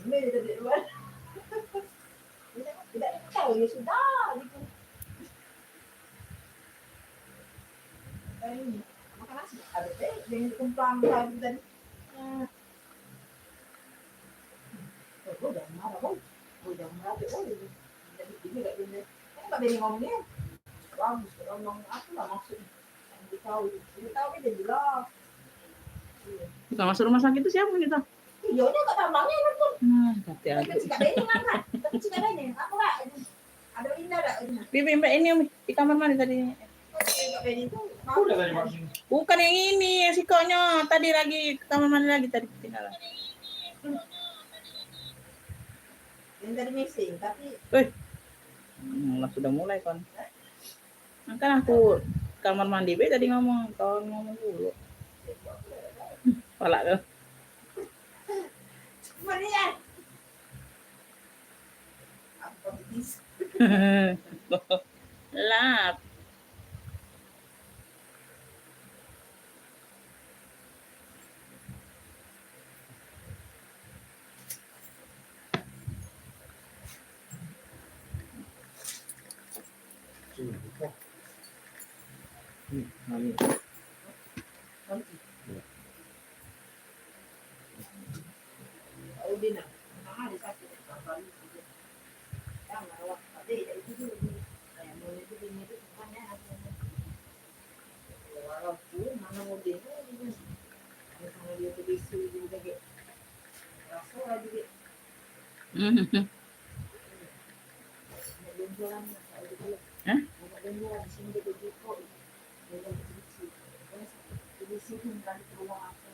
Ambil dari luar. Tidak tahu ya sudah gitu. Ini makan nasi ada teh dengan kumpang tadi tadi. Gue udah marah bang, gue udah marah deh, jadi ini gak bener. Kan nggak ada ngomongnya, bagus ngomong apa lah maksudnya. Yang ditahu aja jelas. Bukan masuk rumah sakit itu siapa kita? Iya udah kok tambangnya nonton. Tapi ada. Kecil ada ini ngangkat, kecil ada ini, apa nggak? Ada Indah ada ini. Bibi mbak ini di kamar mandi tadi. Bukan yang ini, yang sikonya tadi lagi ke kamar mandi lagi tadi tinggal. Yang tadi missing tapi. Sudah mulai kan? Kan aku kamar mandi be tadi ngomong dulu. Palak ke? Kemudian. Apa bis? Lap. Udina, ada sakit apa lagi? Yang rawat tadi itu dulu. Kayak mulai itu ini itu semuanya ada. Walaupun mana modelnya ini, kalau dia tuh disuruh juga kayak rasa lagi dia. Benjolan, Hah? benjolan di sini dia begitu. Dia begitu. Di sini kan rumah aku.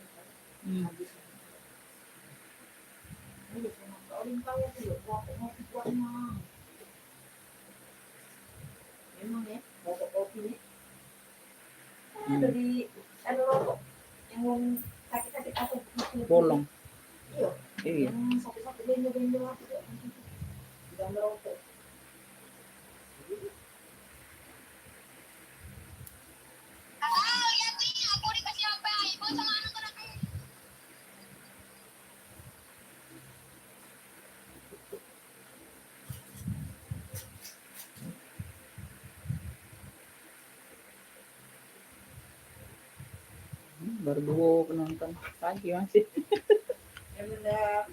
Habis. Ini cuma orang tahu tuh, buat-buatnya. Memang ya, rokok kopi nih. Ada rokok yang sakit-sakit apa? Bolong. Iya. Iya. Yang satu-satu bendo-bendo apa tuh? Sudah merokok. Aku dikasih apa? Ibu sama anak-anak. Baru 2 penonton pagi masih. Ya bunda,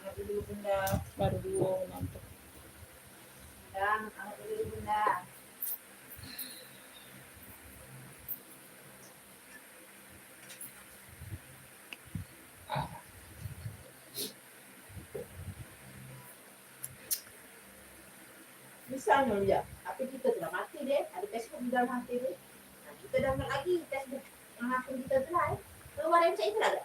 anak dulu bunda. Baru 2 penonton. Dan anak dulu bunda. Misalnya ya, tapi kita sudah mati deh, ada Facebook di dalam hati deh. Nah, kita download lagi Facebook yang akun kita telah. Keluar yang itu ada.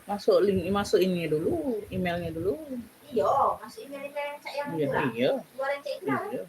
Masuk link, masuk ini dulu, emailnya dulu. Iya, masuk email yang cek yang itu lah. Iya. Keluar yang cek itu lah. Iya.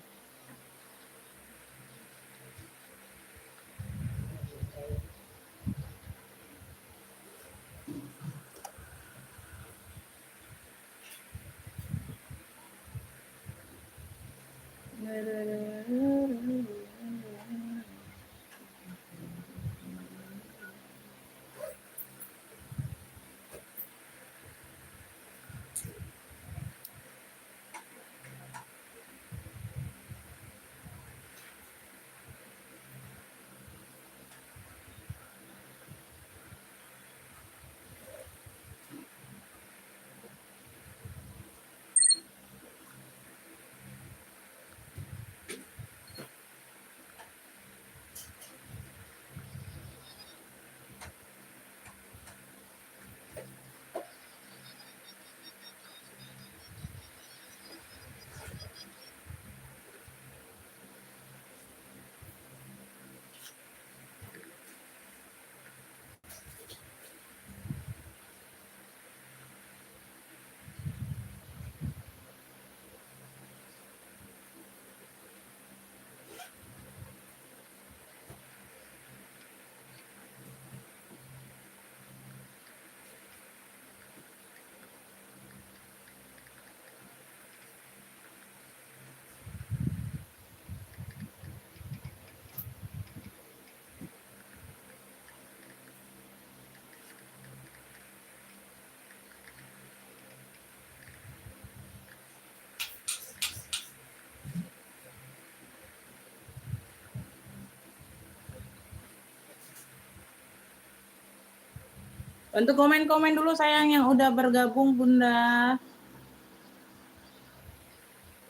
Untuk komen-komen dulu sayang yang udah bergabung Bunda.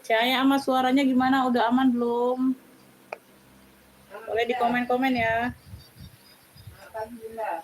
Cahaya sama suaranya gimana? Udah aman belum? Boleh di komen-komen ya. Selamat pagi Bunda.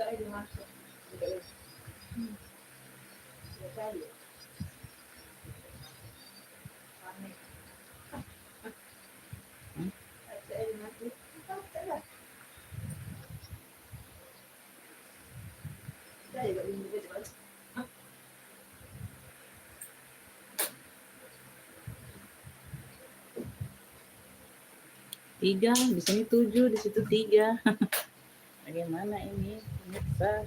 Saya dimasuk. Saya aneh. Saya dimasuk. Saya juga bingung juga. Tiga, di sini 7, di situ 3. Bagaimana ini? Pemirsa.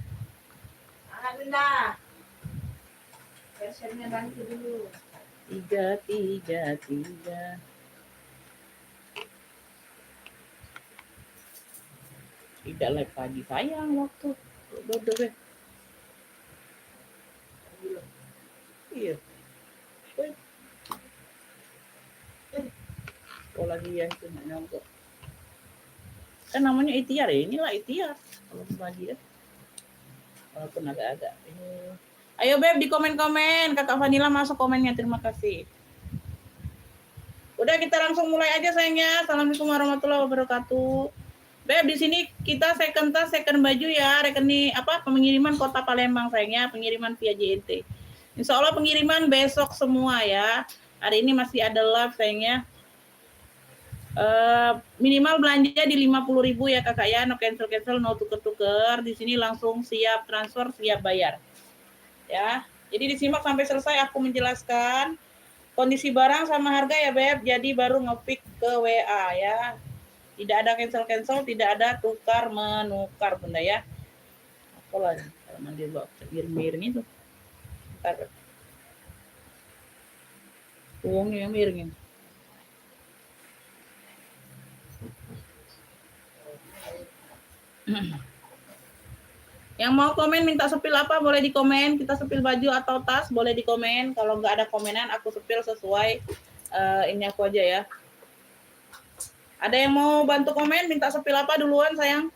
Bunda. Versionnya bantu dulu. 3, 3, 3. Tidak live pagi sayang waktu. Udah. Iya. Oh lagi ya itu nyangkut. Kan namanya ikhtiar ya, inilah ikhtiar. Kalau bagi ya. Walaupun agak-agak ini. Ayo Beb di komen-komen, Kakak Vanilla masuk komennya, terima kasih. Udah kita langsung mulai aja sayangnya. Assalamualaikum warahmatullahi wabarakatuh. Beb di sini kita second baju ya, rekening pengiriman Kota Palembang sayangnya, pengiriman via JNT. Insya Allah pengiriman besok semua ya. Hari ini masih ada live sayangnya. Minimal belanja di 50.000 ya kakak ya, no cancel, no tuker. Di sini langsung siap transfer, siap bayar. Ya, jadi disimak sampai selesai aku menjelaskan kondisi barang sama harga ya Beb. Jadi baru nge-pick ke WA ya. Tidak ada cancel, tidak ada tukar menukar Bunda ya. Apa lagi? Kalau mandi bawa miring itu. Bentar. Uangnya yang miringin. Yang mau komen minta sepil apa boleh di komen. Kita sepil baju atau tas boleh di komen. Kalau nggak ada komenan aku sepil sesuai ini aku aja ya. Ada yang mau bantu komen minta sepil apa duluan sayang?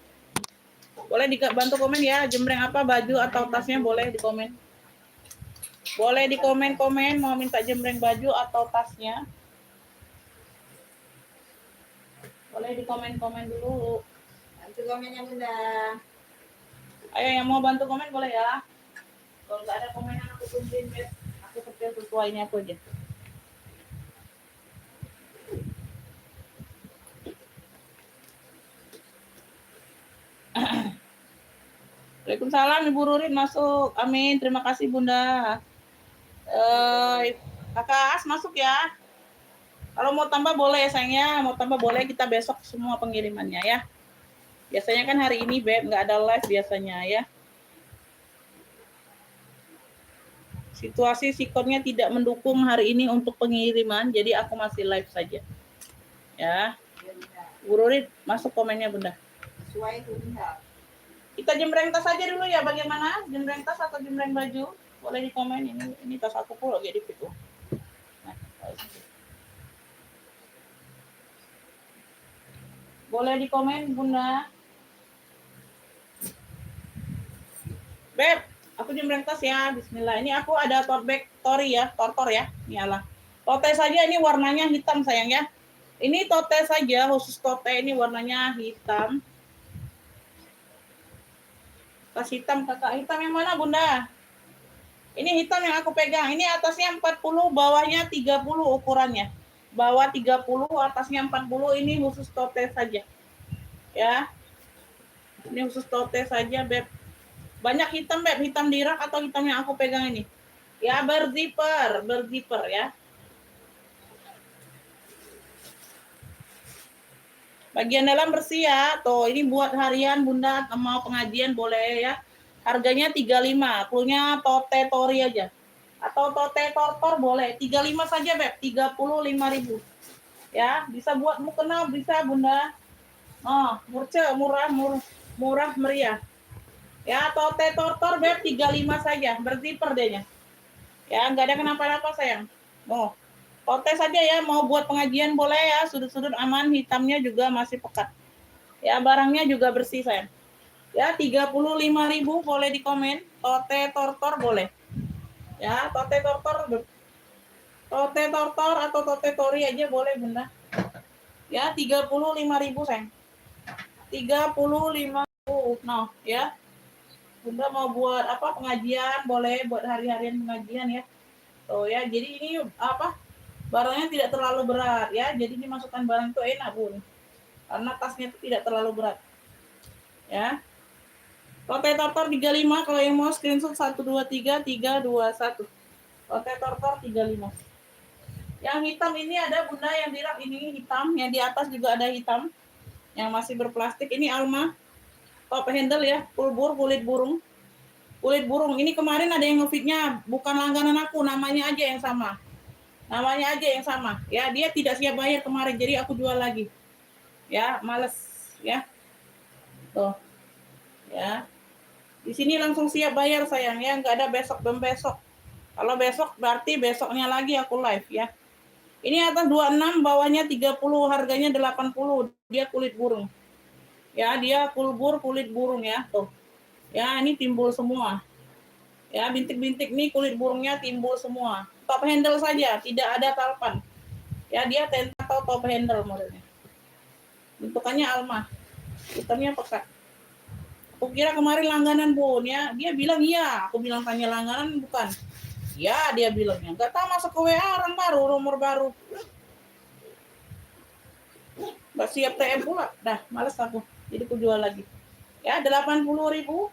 Boleh dibantu komen ya, jembreng apa baju atau tasnya boleh di komen. Boleh di komen-komen mau minta jembreng baju atau tasnya. Boleh di komen-komen dulu. Bantu komennya Bunda. Ayo yang mau bantu komen boleh ya. Kalau nggak ada komenan aku tungguin Beb. Aku sepil sesuai ini aku aja. Waalaikumsalam Ibu Rurin masuk. Amin. Terima kasih Bunda. Kakak As masuk ya. Kalau mau tambah boleh ya sayangnya. Mau tambah boleh, kita besok semua pengirimannya ya. Biasanya kan hari ini Beb nggak ada live biasanya ya. Situasi sikonnya tidak mendukung hari ini untuk pengiriman, jadi aku masih live saja. Ya. Bu Rurin masuk komennya Bunda. Sesuai itu Bunda. Kita jembreng tas aja dulu ya, bagaimana? Jembreng tas atau jembreng baju? Boleh di komen, ini tas aku pula lagi di situ. Nah, boleh di komen Bunda. Beb, aku jembreng tas ya, bismillah. Ini aku ada tote bag Tori ya, Tortor ya. Ini Allah. Tote saja ini warnanya hitam sayang ya. Ini tote saja, khusus tote ini warnanya hitam. Tas hitam kakak, hitam yang mana Bunda? Ini hitam yang aku pegang, ini atasnya 40, bawahnya 30 ukurannya. Bawah 30, atasnya 40, ini khusus tote saja. Ya. Ini khusus tote saja, Beb. Banyak hitam, Beb. Hitam di rak atau hitam yang aku pegang ini. Ya, berzipper ya. Bagian dalam bersih ya. Tuh, ini buat harian Bunda mau pengajian boleh ya. Harganya 35, punya tote tori aja. Atau tote tortor boleh. 35 saja, Beb. 35.000. Ya, bisa buat mukena bisa Bunda. Oh, murah meriah. Ya, tote tortor Beb 35 saja, berzipper dehnya. Ya, nggak ada kenapa-napa sayang. Oh, tote saja ya, mau buat pengajian boleh ya, sudut-sudut aman, hitamnya juga masih pekat. Ya, barangnya juga bersih sayang. Ya, 35.000 boleh di komen. Tote tortor boleh. Ya, tote tortor atau tote tori aja boleh Bunda. Ya, 35.000 sayang. 35.000. Nah, ya. Bunda mau buat apa pengajian boleh, buat hari-harian pengajian ya. Oh ya, jadi ini apa? Barangnya tidak terlalu berat ya. Jadi dimasukkan barang itu enak, Bun. Karena tasnya itu tidak terlalu berat. Ya. Tote tortor 35 kalau yang mau screenshot 123321. Tote tortor 35. Yang hitam ini ada Bunda yang di rak ini hitam, yang di atas juga ada hitam. Yang masih berplastik ini Alma. Top handle ya, pulbur kulit burung. Kulit burung ini kemarin ada yang ngefitnya bukan langganan aku, namanya aja yang sama. Namanya aja yang sama. Ya, dia tidak siap bayar kemarin, jadi aku jual lagi. Ya, males ya. Tuh. Ya. Di sini langsung siap bayar sayang ya, nggak ada besok dan besok. Kalau besok berarti besoknya lagi aku live ya. Ini atas 26, bawahnya 30, harganya 80. Dia kulit burung. Ya, dia pulbur kulit burung ya, tuh. Ya, ini timbul semua. Ya, bintik-bintik nih kulit burungnya timbul semua. Top handle saja, tidak ada talpan. Ya, dia tentakel top handle modelnya. Bentukannya Alma. Hitamnya pekat. Aku kira kemarin langganan Bun ya. Dia bilang iya. Aku bilang tanya langganan bukan. Ya, dia bilangnya. Gak tahu masuk ke WA orang baru, nomor baru. Gak siap TM pula. Dah, males aku. Jadi aku jual lagi. Ya, 80.000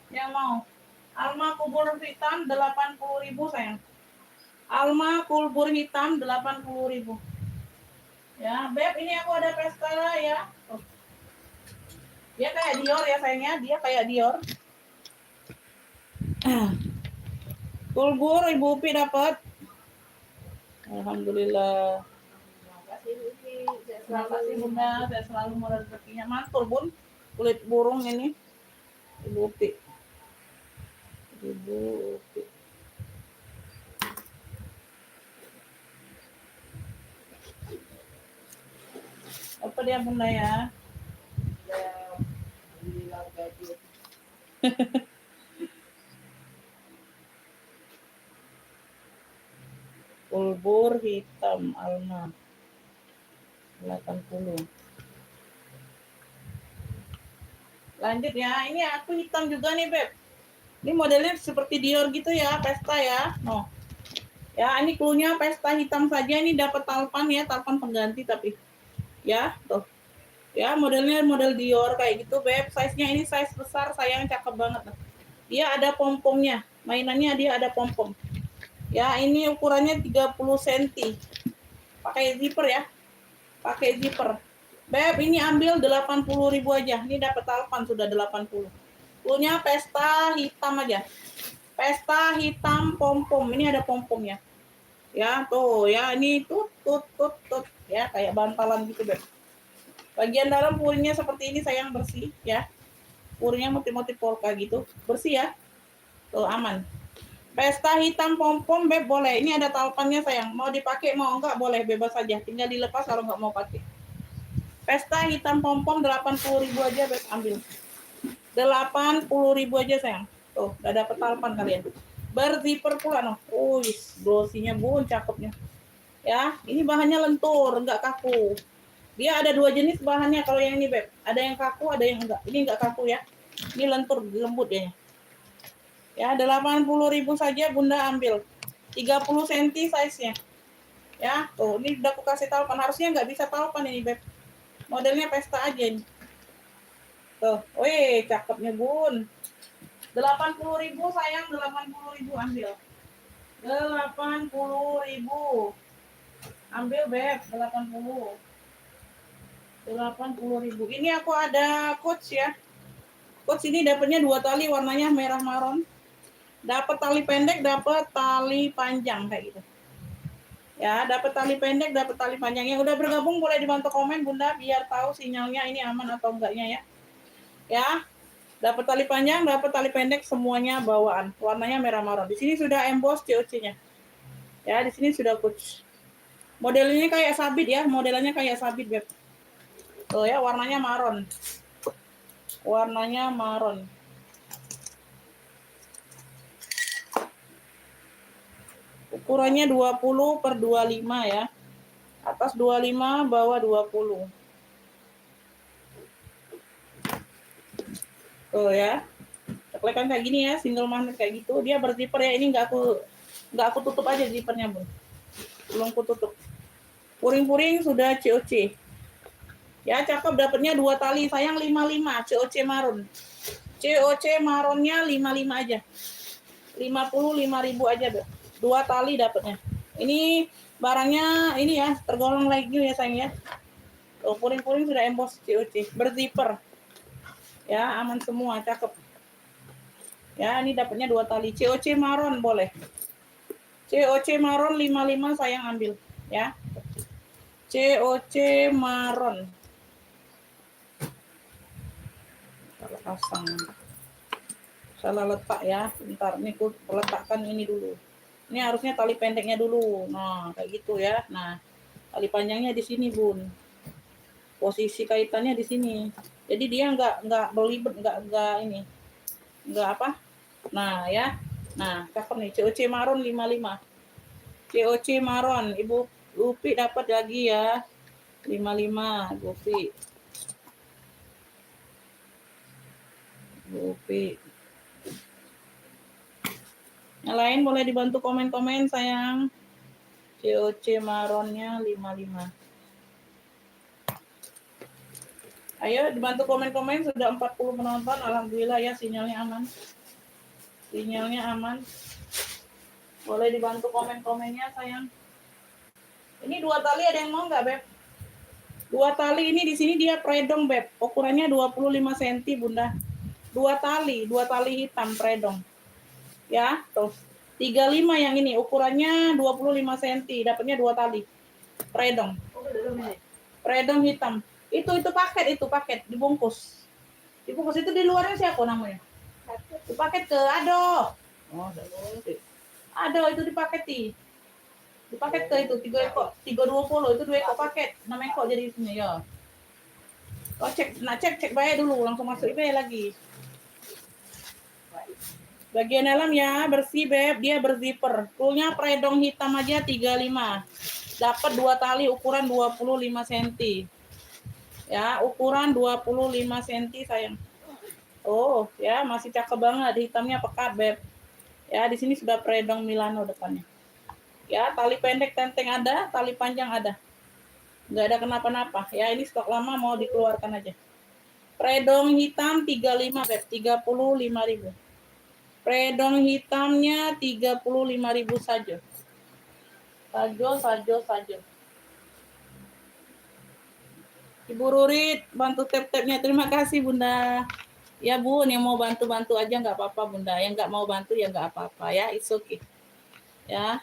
yang mau. Alma kubur hitam 80.000 sayang. Alma kulbur hitam 80.000. Ya, Beb, ini aku ada pesta ya. Oh. Dia kayak Dior ya sayangnya, dia kayak Dior. Kulbur Ibu Upi dapat. Alhamdulillah. Terima kasih Bunda, saya selalu murah rezekinya. Mantul Bun, kulit burung ini. Ibu Upi. Ibu Upi. Apa dia Bunda ya? Kulbur hitam Alma 80. Lanjut ya, ini aku hitam juga nih Beb. Ini modelnya seperti Dior gitu ya, pesta ya. No. Ya, ini cluenya pesta hitam saja, ini dapat talpan ya, talpan pengganti tapi ya, tuh. Ya, modelnya model Dior kayak gitu, Beb. Size-nya ini size besar, sayang cakep banget. Dia ada pompongnya. Mainannya dia ada pompong. Ya, ini ukurannya 30 cm. Pakai zipper ya. Pakai zipper. Beb, ini ambil 80.000 aja. Ini dapat talpan sudah 80. Punya pesta hitam aja. Pesta hitam pom-pom. Ini ada pompomnya. Ya, tuh ya, ini tut ya, kayak bantalan gitu, Beb. Bagian dalam puringnya seperti ini sayang, bersih ya. Puringnya motif-motif polka gitu. Bersih ya. Tuh aman. Pesta hitam pom-pom Beb boleh. Ini ada talpannya sayang. Mau dipakai mau enggak boleh, bebas saja. Tinggal dilepas kalau enggak mau pakai. Pesta hitam pom-pom 80.000 aja Beb ambil. 80.000 aja sayang. Tuh, udah dapet talpan kalian. Berzipper pula noh. Glossy-nya Bun, cakepnya. Ya, ini bahannya lentur, enggak kaku. Dia ada dua jenis bahannya kalau yang ini Beb. Ada yang kaku, ada yang enggak. Ini enggak kaku ya. Ini lentur, lembut dia. Ya, 80.000 saja Bunda ambil. 30 cm size-nya. Ya, tuh ini udah aku kasih talpan. Harusnya nggak bisa talpan ini Beb. Modelnya pesta aja ini. Tuh, wih, cakepnya Bun. 80.000 sayang, 80.000 ambil. 80.000. Ambil Beb, 80. 80.000. Ini aku ada coach ya. Coach ini dapatnya 2 tali warnanya merah maron. Dapat tali pendek, dapat tali panjang kayak gitu. Ya, dapat tali pendek, dapat tali panjang. Yang udah bergabung boleh dibantu komen Bunda biar tahu sinyalnya ini aman atau enggaknya ya. Ya. Dapat tali panjang, dapat tali pendek semuanya bawaan. Warnanya merah maron. Di sini sudah emboss COC-nya. Ya, di sini sudah coach. Modelnya kayak sabit ya, modelannya kayak sabit, Beb. Tuh ya, warnanya maron. Warnanya maron. Ukurannya 20 per 25 ya. Atas 25, bawah 20. Tuh ya. Ceklekan kayak gini ya, single magnet kayak gitu. Dia berzipper ya, ini nggak aku tutup aja zippernya, Bun. Belum aku tutup. Puring-puring sudah COC. Ya, cakep dapatnya 2 tali. Sayang 55, COC maron. COC maronnya 55 aja. 55.000 aja, Beb. 2 tali dapatnya. Ini barangnya ini ya, tergolong like you ya sayang ya. Tuh, puring-puring sudah emboss COC, berzipper. Ya, aman semua, cakep. Ya, ini dapatnya 2 tali. COC maron boleh. COC maron 55 sayang ambil, ya. COC maron. Salah pasang. Salah letak ya. Bentar, ini aku letakkan ini dulu. Ini harusnya tali pendeknya dulu. Nah, kayak gitu ya. Nah, tali panjangnya di sini, Bun. Posisi kaitannya di sini. Jadi dia nggak berlibet, nggak ini. Nggak apa? Nah, ya. Nah, cakep nih. COC maron 55. COC maron. Ibu Lupi dapat lagi ya. 55, Lupi. Lupi. Yang lain boleh dibantu komen-komen sayang. COC maronnya 55. Ayo dibantu komen-komen, sudah 40 penonton. Alhamdulillah ya, sinyalnya aman. Sinyalnya aman. Boleh dibantu komen-komennya sayang. Ini 2 tali ada yang mau nggak, Beb? 2 tali ini di sini dia predong, Beb. Ukurannya 25 cm, Bunda. 2 tali hitam predong. Ya, tuh. 35 yang ini, ukurannya 25 cm, dapatnya 2 tali. Predong. Predong hitam. Itu paket dibungkus. Dibungkus itu di luarnya siapa namanya? Itu paket ke Ado. Oh, Ado itu dipaketi. Dipaket ke itu 3 ekor, 320 itu 2 ekor paket. 6 ekor jadi sini ya. Oh, cek bayar dulu, langsung masuk eBay lagi. Bagian dalam ya bersih, Beb, dia berzipper. Toolnya predong hitam aja 35. Dapat 2 tali ukuran 25 cm. Ya, ukuran 25 cm sayang. Oh, ya masih cakep banget, hitamnya pekat, Beb. Ya, di sini sudah predong Milano depannya. Ya, tali pendek tenteng ada, tali panjang ada. Nggak ada kenapa-napa. Ya, ini stok lama mau dikeluarkan aja. Predong hitam 35, Beb, 35.000. Predong hitamnya 35.000 saja. Saja. Ibu Rurit, bantu tap-tapnya. Terima kasih, Bunda. Ya, Bun, yang mau bantu-bantu aja nggak apa-apa, Bunda. Yang nggak mau bantu ya nggak apa-apa ya. It's okay. Ya.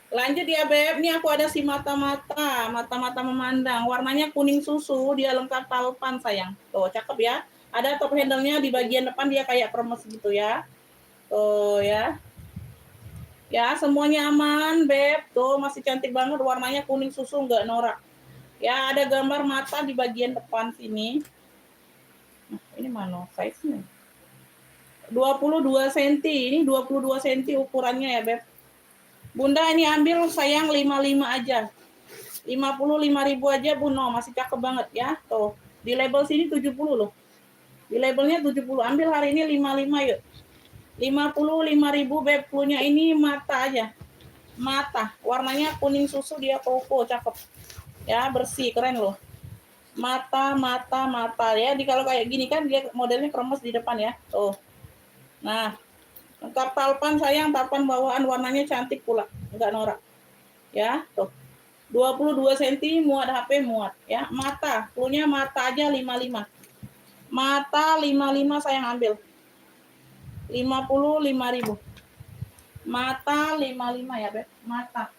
Lanjut ya, Beb. Ini aku ada si mata-mata memandang. Warnanya kuning susu, dia lengkap talpan, sayang. Tuh, cakep ya. Ada top handle-nya di bagian depan, dia kayak permes gitu ya. Tuh ya. Ya, semuanya aman, Beb. Tuh, masih cantik banget. Warnanya kuning susu, nggak norak. Ya, ada gambar mata di bagian depan sini. Nah, ini mana size-nya? 22 cm. Ini 22 cm ukurannya ya, Beb. Bunda ini ambil sayang 55 aja. 55.000 aja, Bun. No, masih cakep banget ya. Tuh, di label sini 70 loh. Di labelnya 70. Ambil hari ini 55 yuk. 55.000, Beb. Punya ini mata aja. Mata. Warnanya kuning susu, dia koko, cakep. Ya, bersih, keren loh. mata ya. Di kalau kayak gini kan dia modelnya kremes di depan ya. Tuh. Nah, lengkap talpan sayang, talpan bawaan warnanya cantik pula, enggak norak. Ya, tuh. 22 cm muat HP muat ya. Mata, punya mata aja 55. Mata 55 sayang ambil. 55.000. Mata 55 ya, Beb. Mata.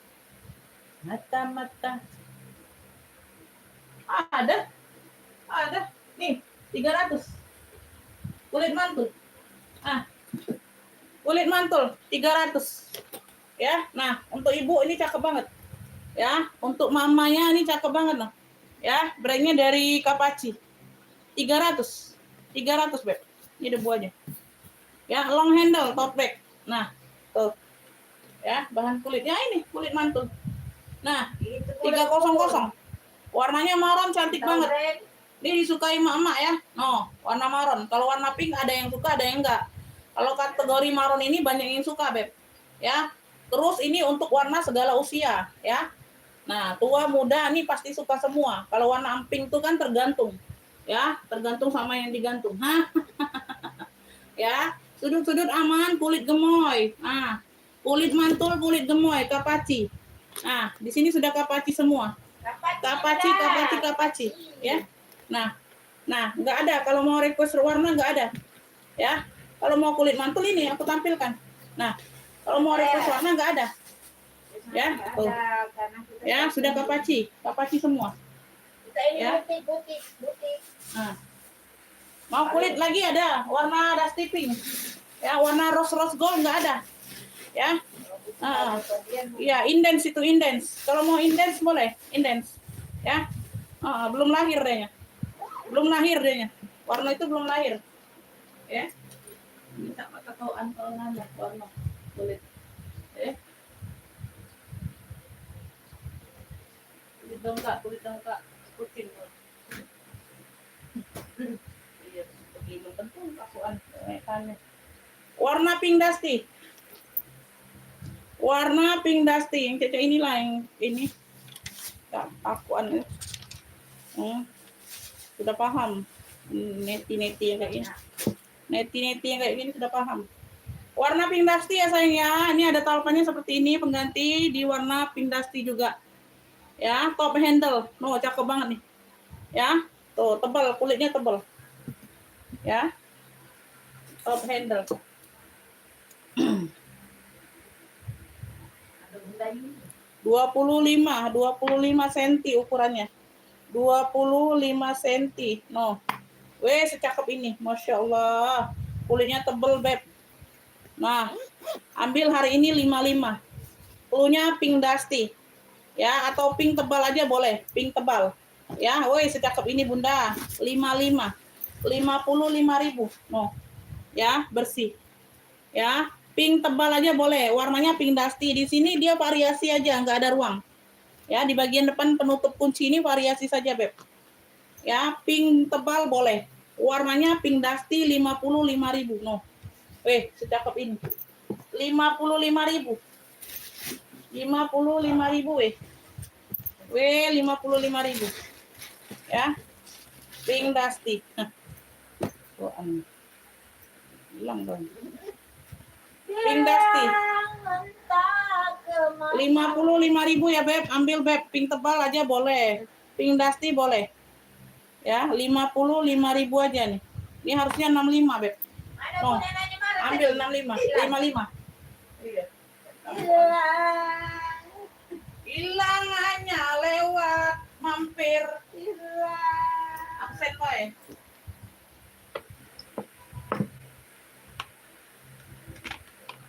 Ada. Nih, 300. Kulit mantul. Kulit mantul 300. Ya. Nah, untuk ibu ini cakep banget. Ya, untuk mamanya ini cakep banget loh. Ya, brandnya dari Kapachi. 300. 300, Beb. Ini debu aja. Ya, long handle tote bag. Nah, tuh. Ya, bahan kulitnya ini kulit mantul. Nah, 300. Warnanya maron cantik banget. Ini disukai emak-emak ya. No, warna maron. Kalau warna pink ada yang suka, ada yang enggak. Kalau kategori maron ini banyak yang suka, Beb. Ya. Terus ini untuk warna segala usia, ya. Nah, tua muda ini pasti suka semua. Kalau warna pink itu kan tergantung. Ya, tergantung sama yang digantung. Hah? Ya, sudut-sudut aman, kulit gemoy. Nah, kulit mantul, kulit gemoy, Kapachi. Nah, di sini sudah Kapachi semua. Kapachi, ya. Nah, nggak ada. Kalau mau request warna nggak ada, ya. Kalau mau kulit mantul ini aku tampilkan. Nah, kalau mau request warna nggak ada, ya. Tuh. Ya, sudah Kapachi semua. Ya. Butik. Nah. Mau kulit lagi ada, warna dusty pink. Ya, warna rose gold nggak ada. Ya. Iya, indens itu indens. Kalau mau indens boleh, indens. Ya. Belum lahir dehnya. Warna itu belum lahir. Ya. Minta mata tauan kalau nanya warna kulit. Ya. Kulit dongkak, kucing. Iya, belum tentu kasuan kayaknya. Warna pink dusty. Yang cece inilah yang ini. Akuan. Sudah paham. Neti yang kayak gini. Neti yang kayak gini sudah paham. Warna pink dusty ya sayang ya. Ini ada talpannya seperti ini, pengganti di warna pink dusty juga. Ya, top handle. No, cakep banget nih. Ya, tuh tebal, kulitnya tebal. Ya. Top handle. 25 cm ukurannya. 25 cm. No. Secakep ini. Masya Allah. Kulitnya tebel, Beb. Nah, ambil hari ini 55. Klunya pink dusty. Ya, atau pink tebal aja boleh. Pink tebal. Ya, secakep ini Bunda. 55. 55.000. No. Ya, bersih. Ya, pink tebal aja boleh. Warnanya pink dusty. Di sini dia variasi aja, nggak ada ruang. Ya, di bagian depan penutup kunci ini variasi saja, Beb. Ya, pink tebal boleh. Warnanya pink dusty 55.000. No. Secakep ini. 55.000. 55.000 55.000. Ya. Pink dusty. Hilang dong. Pink dusty. 55.000 ya, Beb. Ambil, Beb. Pink tebal aja boleh. Pink dusty boleh. Ya, 55.000 aja nih. Ini harusnya 65, Beb. No. Ambil 65. 55. Iya. Hilang hanya lewat mampir. Absen wae.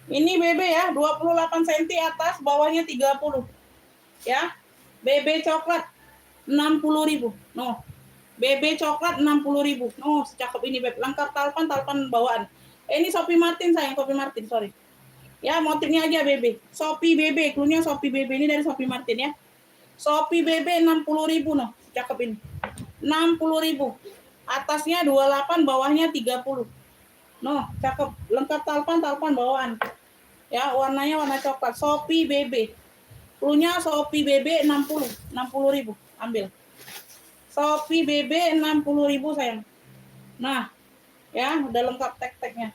Ini BB ya, 28 cm atas, bawahnya 30. Ya. BB coklat 60.000. No. BB coklat 60.000. No, secakep ini, Beb. Lengkap talpan bawaan. Ini Shopee Martin sayang, Shopee Martin, sorry. Ya, motifnya aja BB. Shopee BB, klunya Shopee BB ini dari Shopee Martin ya. Shopee BB 60.000 no. Cakep ini. 60.000. Atasnya 28, bawahnya 30. No, cakep. Lengkap talpan bawaan. Ya, warnanya warna coklat. Shopee BB. Klunya Shopee BB 60.000. Ambil. Shopee BB 60.000 sayang. Nah, ya udah lengkap tag-tagnya.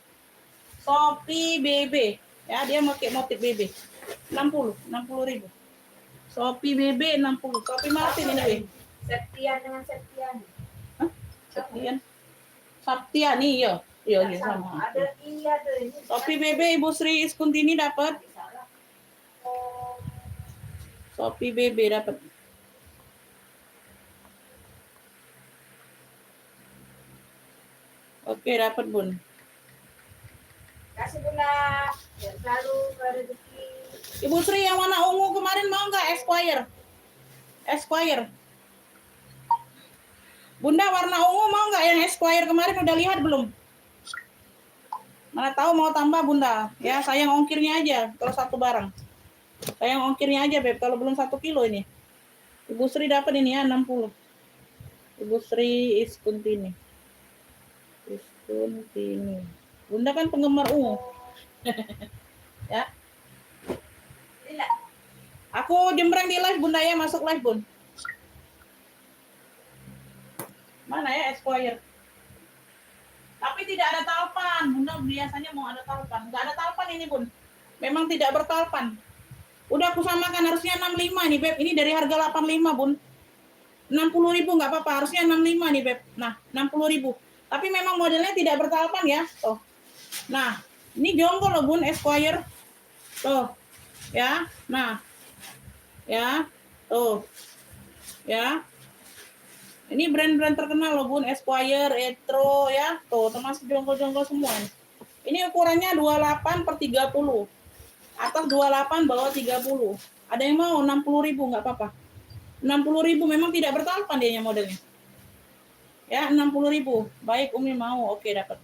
Shopee BB, ya dia pakai motif BB. 60.000. Shopee BB 60. Shopee Martin ini, Be. Septian dengan Septian. Hah? Septian. Saptiani ya. Iya, iya sama. Ada iya tuh ini. Shopee BB Ibu Sri Iskuntini dapat. Salah. Shopee BB dapat. Oke, dapat, Bun. Kasih Bunda. Ya selalu rezeki. Ibu Sri yang warna ungu kemarin mau nggak Esquire? Esquire. Bunda warna ungu mau nggak yang Esquire kemarin udah lihat belum? Mana tahu mau tambah Bunda. Ya sayang ongkirnya aja kalau satu barang. Sayang ongkirnya aja Beb kalau belum 1 kilo ini. Ibu Sri dapat ini ya 60. Ibu Sri Iskuntini. Iskuntini. Bunda kan penggemar ungu. Ya. Tidak. Aku jembreng di live Bunda ya, masuk live Bun. Mana ya Esquire? Tapi tidak ada talpan. Bunda biasanya mau ada talpan. Enggak ada talpan ini Bun. Memang tidak bertalpan. Udah aku samakan harusnya 65 nih Beb. Ini dari harga 85 Bun. 60.000 nggak apa-apa. Harusnya 65 nih Beb. Nah 60.000. Tapi memang modelnya tidak bertalpan ya. Tuh. Nah ini jonggo loh Bun Esquire. Tuh. Ya. Nah. Ya. Tuh. Ya. Ini brand-brand terkenal loh Bun, Esquire, Etro ya. Tuh, termasuk jongkol-jongkol semua. Ini ukurannya 28 per 30. Atas 28, bawah 30. Ada yang mau 60.000 nggak apa-apa. 60.000 memang tidak bertalpan dia modelnya. Ya, 60.000. Baik, Umi mau. Oke, dapat.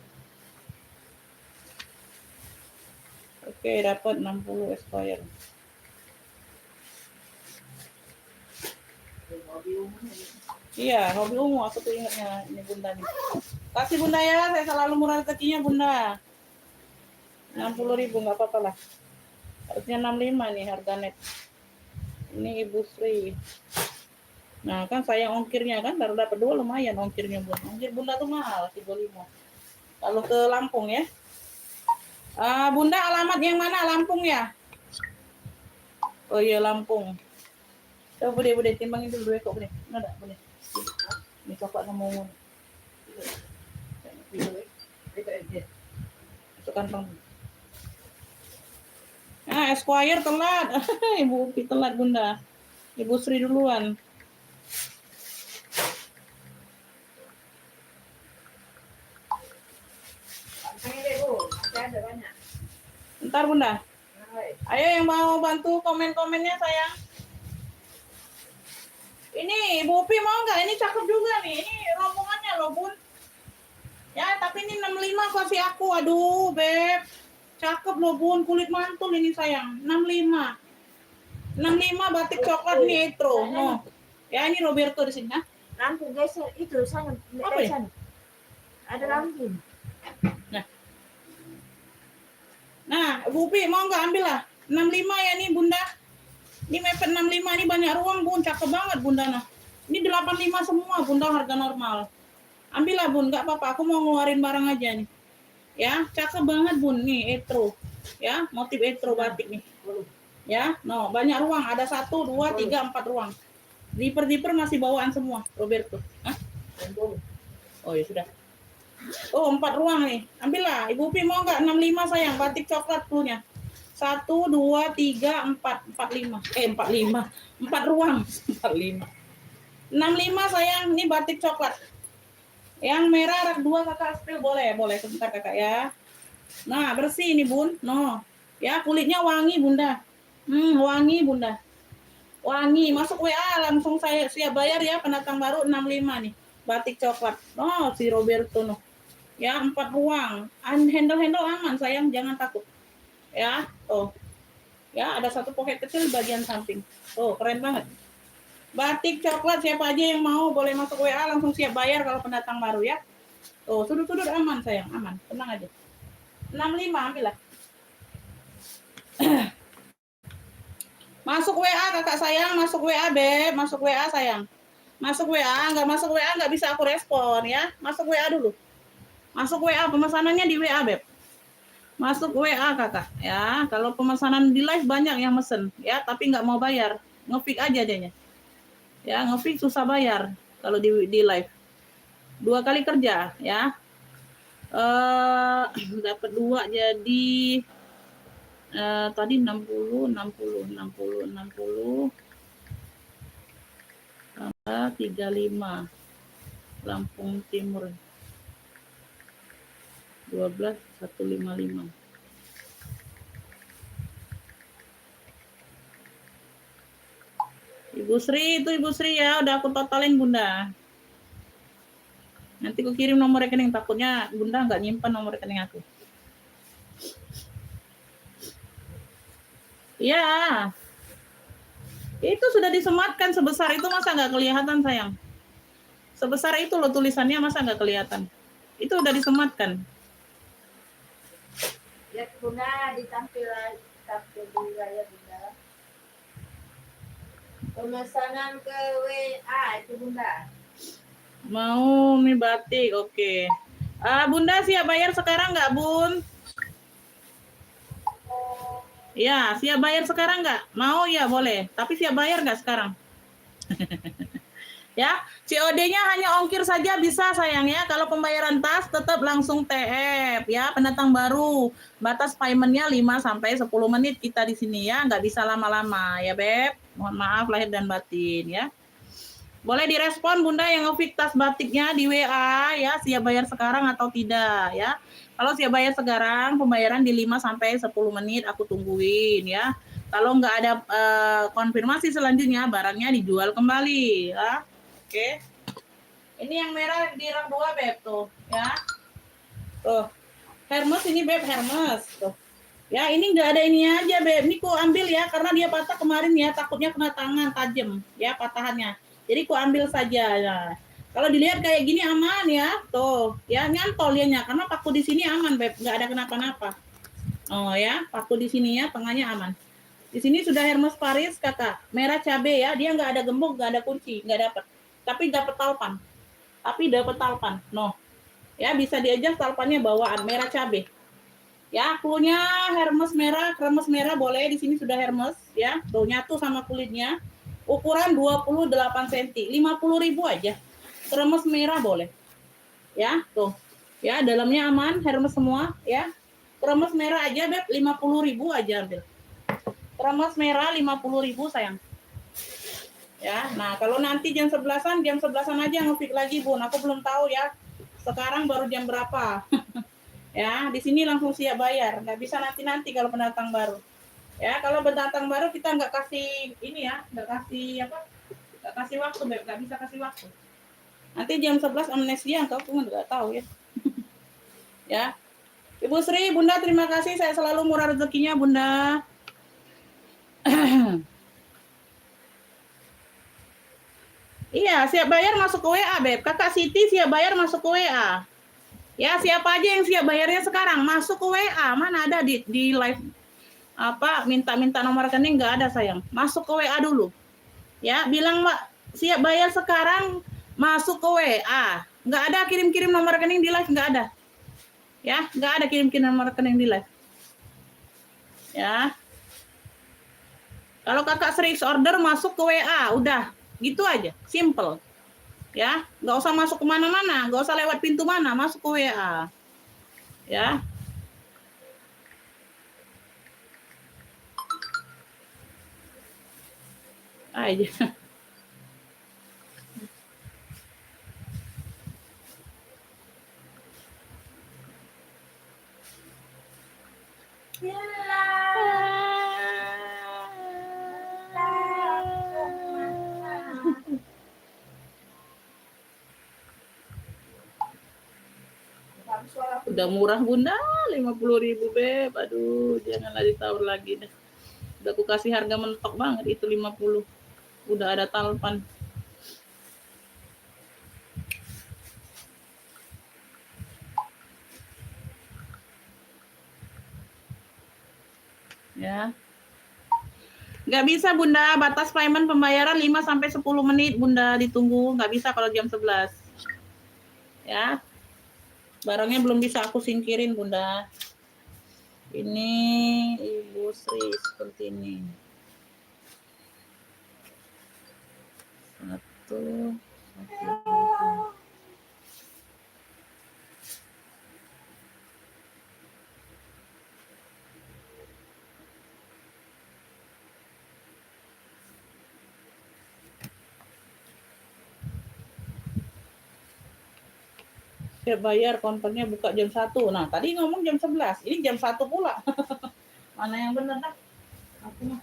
Oke, dapat 60 Esquire. Iya, hobi ungu aku tuh ingatnya ini Bunda nih. Kasih Bunda ya, saya selalu murah rezekinya Bunda. 60.000 nggak apa-apa lah. Harusnya 65 nih harga net. Ini Ibu Sri. Nah kan saya ongkirnya kan baru dapat 2 lumayan ongkirnya Bunda. Ongkir Bunda tuh mahal 35. Kalau ke Lampung ya. Bunda alamat yang mana? Lampung ya? Oh iya Lampung. Coba bude timbangin dulu ya kok bude. Ada bude. Ini coklat mau itu kantong. Nah, Esquire telat. Ibu Upi telat Bunda. Ibu Sri duluan. Ntar Bunda. Ayo yang mau bantu komen-komennya sayang. Ini Ibu Upi mau nggak? Ini cakep juga nih. Ini rombongannya loh Bun. Ya tapi ini 65 kasih aku. Aduh Beb. Cakep loh Bun. Kulit mantul ini sayang. 65. 65 batik coklat nih Etro. No. Ya ini Roberto di sini. Lampu geser itu sana. Apa ya? Ada lampu. Nah, Bu Upi mau nggak ambil lah? 65 ya nih Bunda. Ini mepet 65 ini banyak ruang Bun, cakep banget Bunda nah. Ini 85 semua Bunda harga normal. Ambillah Bun, nggak apa-apa. Aku mau ngeluarin barang aja nih. Ya, cakep banget Bun nih Etro. Ya, motif Etro batik nih. Ya, no, banyak ruang. Ada 1, 2, 3, 4 ruang. Diper masih bawaan semua, Roberto. Hah? Oh ya sudah. Oh 4 ruang nih. Ambillah. Ibu Pi mau nggak 65 sayang batik coklat punya. 1, 2, 3, 4, 45. 45. 4 ruang. 45. 65 sayang ini batik coklat. Yang merah rak 2 kakak spill boleh sebentar kakak ya. Nah bersih ini Bun. No. Ya kulitnya wangi Bunda. Wangi Bunda. Wangi. Masuk WA langsung saya siap bayar ya pendatang baru 65 nih. Batik coklat. No si Roberto no. Ya 4 ruang. Handle aman sayang jangan takut. Ya, tuh. Ya, ada 1 pocket kecil di bagian samping. Tuh, keren banget. Batik coklat siapa aja yang mau boleh masuk WA langsung siap bayar kalau pendatang baru ya. Tuh, sudut-sudut aman sayang, aman. Tenang aja. 65 ambillah. Masuk WA kakak sayang, masuk WA Beb, masuk WA sayang. Masuk WA, nggak bisa aku respon ya. Masuk WA dulu. Masuk WA, pemesanannya di WA, Beb. Masuk WA kakak ya. Kalau pemesanan di live banyak yang mesen ya, tapi nggak mau bayar. Ngepick aja adanya. Ya, ngepick susah bayar kalau di live. 2 kali kerja ya. Dapat 2 jadi tadi 60 tambah 35 Lampung Timur 12.155. Ibu Sri itu Ibu Sri ya, udah aku totalin Bunda. Nanti aku kirim nomor rekening, takutnya Bunda nggak nyimpan nomor rekening aku. Iya. Itu sudah disematkan sebesar itu, masa nggak kelihatan sayang? Sebesar itu loh tulisannya, masa nggak kelihatan? Itu udah disematkan. Ya Bunda tampil juga ya Bunda. Pemesanan ke WA itu Bunda. Mau mie batik, oke. Bunda siap bayar sekarang nggak Bun? Ya, siap bayar sekarang nggak? Mau ya boleh, tapi siap bayar nggak sekarang? Ya, COD-nya hanya ongkir saja bisa sayang ya. Kalau pembayaran tas tetap langsung TF ya. Pendatang baru, batas paymentnya 5 sampai 10 menit kita di sini ya, nggak bisa lama-lama ya Beb. Mohon maaf lahir dan batin ya. Boleh direspon Bunda yang nge-fit tas batiknya di WA ya, siap bayar sekarang atau tidak ya. Kalau siap bayar sekarang, pembayaran di 5 sampai 10 menit aku tungguin ya. Kalau nggak ada konfirmasi selanjutnya, barangnya dijual kembali ya. Oke. Ini yang merah di rak 2 Beb tuh ya. Tuh. Hermes ini Beb, Hermes tuh. Ya, ini nggak ada ini aja Beb. Ini ku ambil ya karena dia patah kemarin ya, takutnya kena tangan tajam ya patahannya. Jadi ku ambil saja ya. Kalau dilihat kayak gini aman ya. Tuh, ya nyantol dianya karena paku di sini aman Beb, nggak ada kenapa-napa. Oh ya, paku di sini ya, tengahnya aman. Di sini sudah Hermes Paris kakak, merah cabe ya, dia nggak ada gembok, nggak ada kunci, nggak dapat. Tapi dapat talpan. No, ya bisa diajak talpannya bawaan merah cabe. Ya, cluenya Hermes merah boleh di sini sudah Hermes ya. Tuh nyatu sama kulitnya. Ukuran 28 cm, 50.000 aja. Hermes merah boleh. Ya, tuh. Ya, dalamnya aman, Hermes semua ya. Hermes merah aja Beb, 50.000 aja ambil. Hermes merah 50.000 sayang. Ya, nah kalau nanti jam 11-an aja nge-pick lagi Bun. Aku belum tahu ya. Sekarang baru jam berapa. Ya, di sini langsung siap bayar. Nggak bisa nanti kalau pendatang baru. Ya, kalau pendatang baru kita nggak kasih ini ya, nggak kasih apa? Nggak kasih waktu, Beb. Nggak bisa kasih waktu. Nanti jam 11 amnesia, kau pun nggak tahu ya. Ya. Ibu Sri, Bunda terima kasih. Saya selalu murah rezekinya, Bunda. Iya, siap bayar masuk ke WA, Beb. Kakak Siti siap bayar masuk ke WA. Ya, siapa aja yang siap bayarnya sekarang masuk ke WA. Mana ada di live apa minta-minta nomor rekening, nggak ada sayang. Masuk ke WA dulu. Ya, bilang Mbak siap bayar sekarang, masuk ke WA. Nggak ada kirim-kirim nomor rekening di live, nggak ada. Ya, nggak ada kirim-kirim nomor rekening di live. Ya. Kalau kakak serius order masuk ke WA, udah gitu aja, simple. Ya, nggak usah masuk kemana-mana, nggak usah lewat pintu mana, masuk ke WA. Ya. Aja. Udah murah Bunda, 50.000 Beb. Aduh, janganlah ditawar lagi deh. Udah aku kasih harga mentok banget itu 50. Udah ada talpan. Ya. Nggak bisa Bunda, batas payment pembayaran 5-10 menit Bunda, ditunggu. Nggak bisa kalau jam 11. Ya. Barangnya belum bisa aku singkirin Bunda. Ini Ibu Sri seperti ini. Satu. Siap bayar, konternya buka jam 1. Nah, tadi ngomong jam 11. Ini jam 1 pula. Mana yang benar dah? Aku mah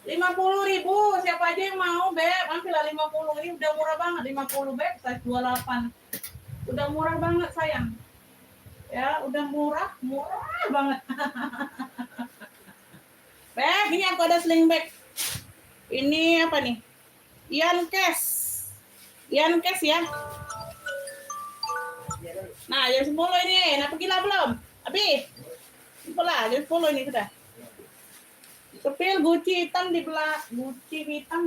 50.000. Siapa aja yang mau, Beb? Ambillah 50. Ini udah murah banget 50, Beb. Size 28. Udah murah banget, sayang. Ya, udah murah banget. Beb, ini aku ada sling bag. Ini apa nih? Ian Cash ya. Nah, jam 10 ini. Nah, pergi lah belum? Habis? Lah, jam 10 ini sudah. Sepil Gucci hitam di belakang. Gucci hitam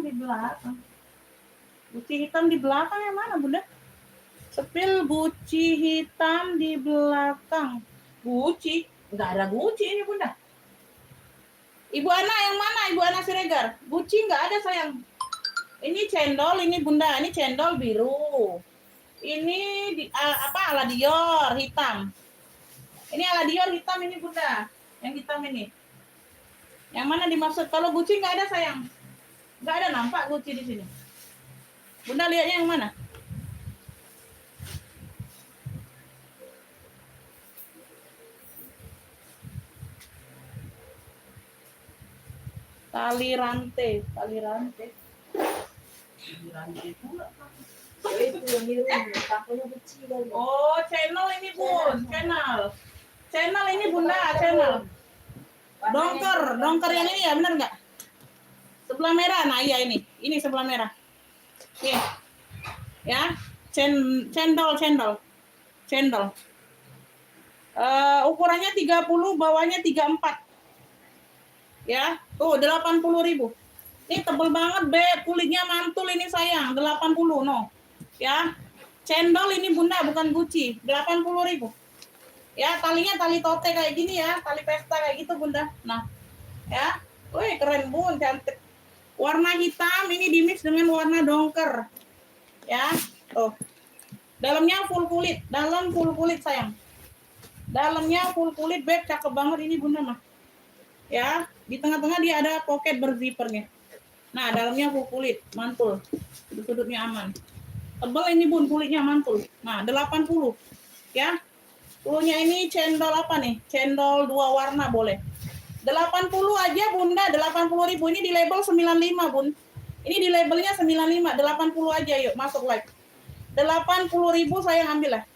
di belakang yang mana, Bunda? Sepil Gucci hitam di belakang. Gucci? Enggak ada Gucci ini, Bunda. Ibu Ana yang mana? Ibu Ana Siregar. Gucci enggak ada, sayang. Ini cendol, ini Bunda. Ini cendol biru. Ini ala Dior hitam. Ini ala Dior hitam ini Bunda. Yang hitam ini. Yang mana dimaksud? Kalau Gucci nggak ada sayang. Nggak ada nampak Gucci di sini. Bunda lihatnya yang mana? Tali rantai pula. Oh, channel ini Bun, channel ini Bunda, channel. Dongker yang ini ya, benar nggak? Sebelah merah, nah iya ini sebelah merah. Nih, ya, cendol. Ukurannya 30, bawahnya 34. Ya, tuh 80.000. Ini tebel banget, Beb. Kulitnya mantul ini sayang, 80 no. Ya. Cendol ini Bunda, bukan Gucci, 80.000. Ya, talinya tali tote kayak gini ya, tali pesta kayak gitu Bunda. Nah. Ya. Wih, keren Bun, cantik. Warna hitam ini dimix dengan warna dongker. Ya. Tuh. Dalamnya full kulit, sayang. Dalamnya full kulit, Beb, cakep banget ini Bunda mah. Ya, di tengah-tengah dia ada pocket berzippernya. Nah, dalamnya full kulit, mantul. Sudut-sudutnya aman. Tebal ini Bun, kulitnya mantul. Nah, 80. Ya. Puluhnya ini cendol apa nih? Cendol 2 warna boleh. 80 aja Bunda, 80.000. Ini di label 95, Bun. Ini di labelnya 95, 80 aja yuk, masuk live. 80.000 saya ambil lah.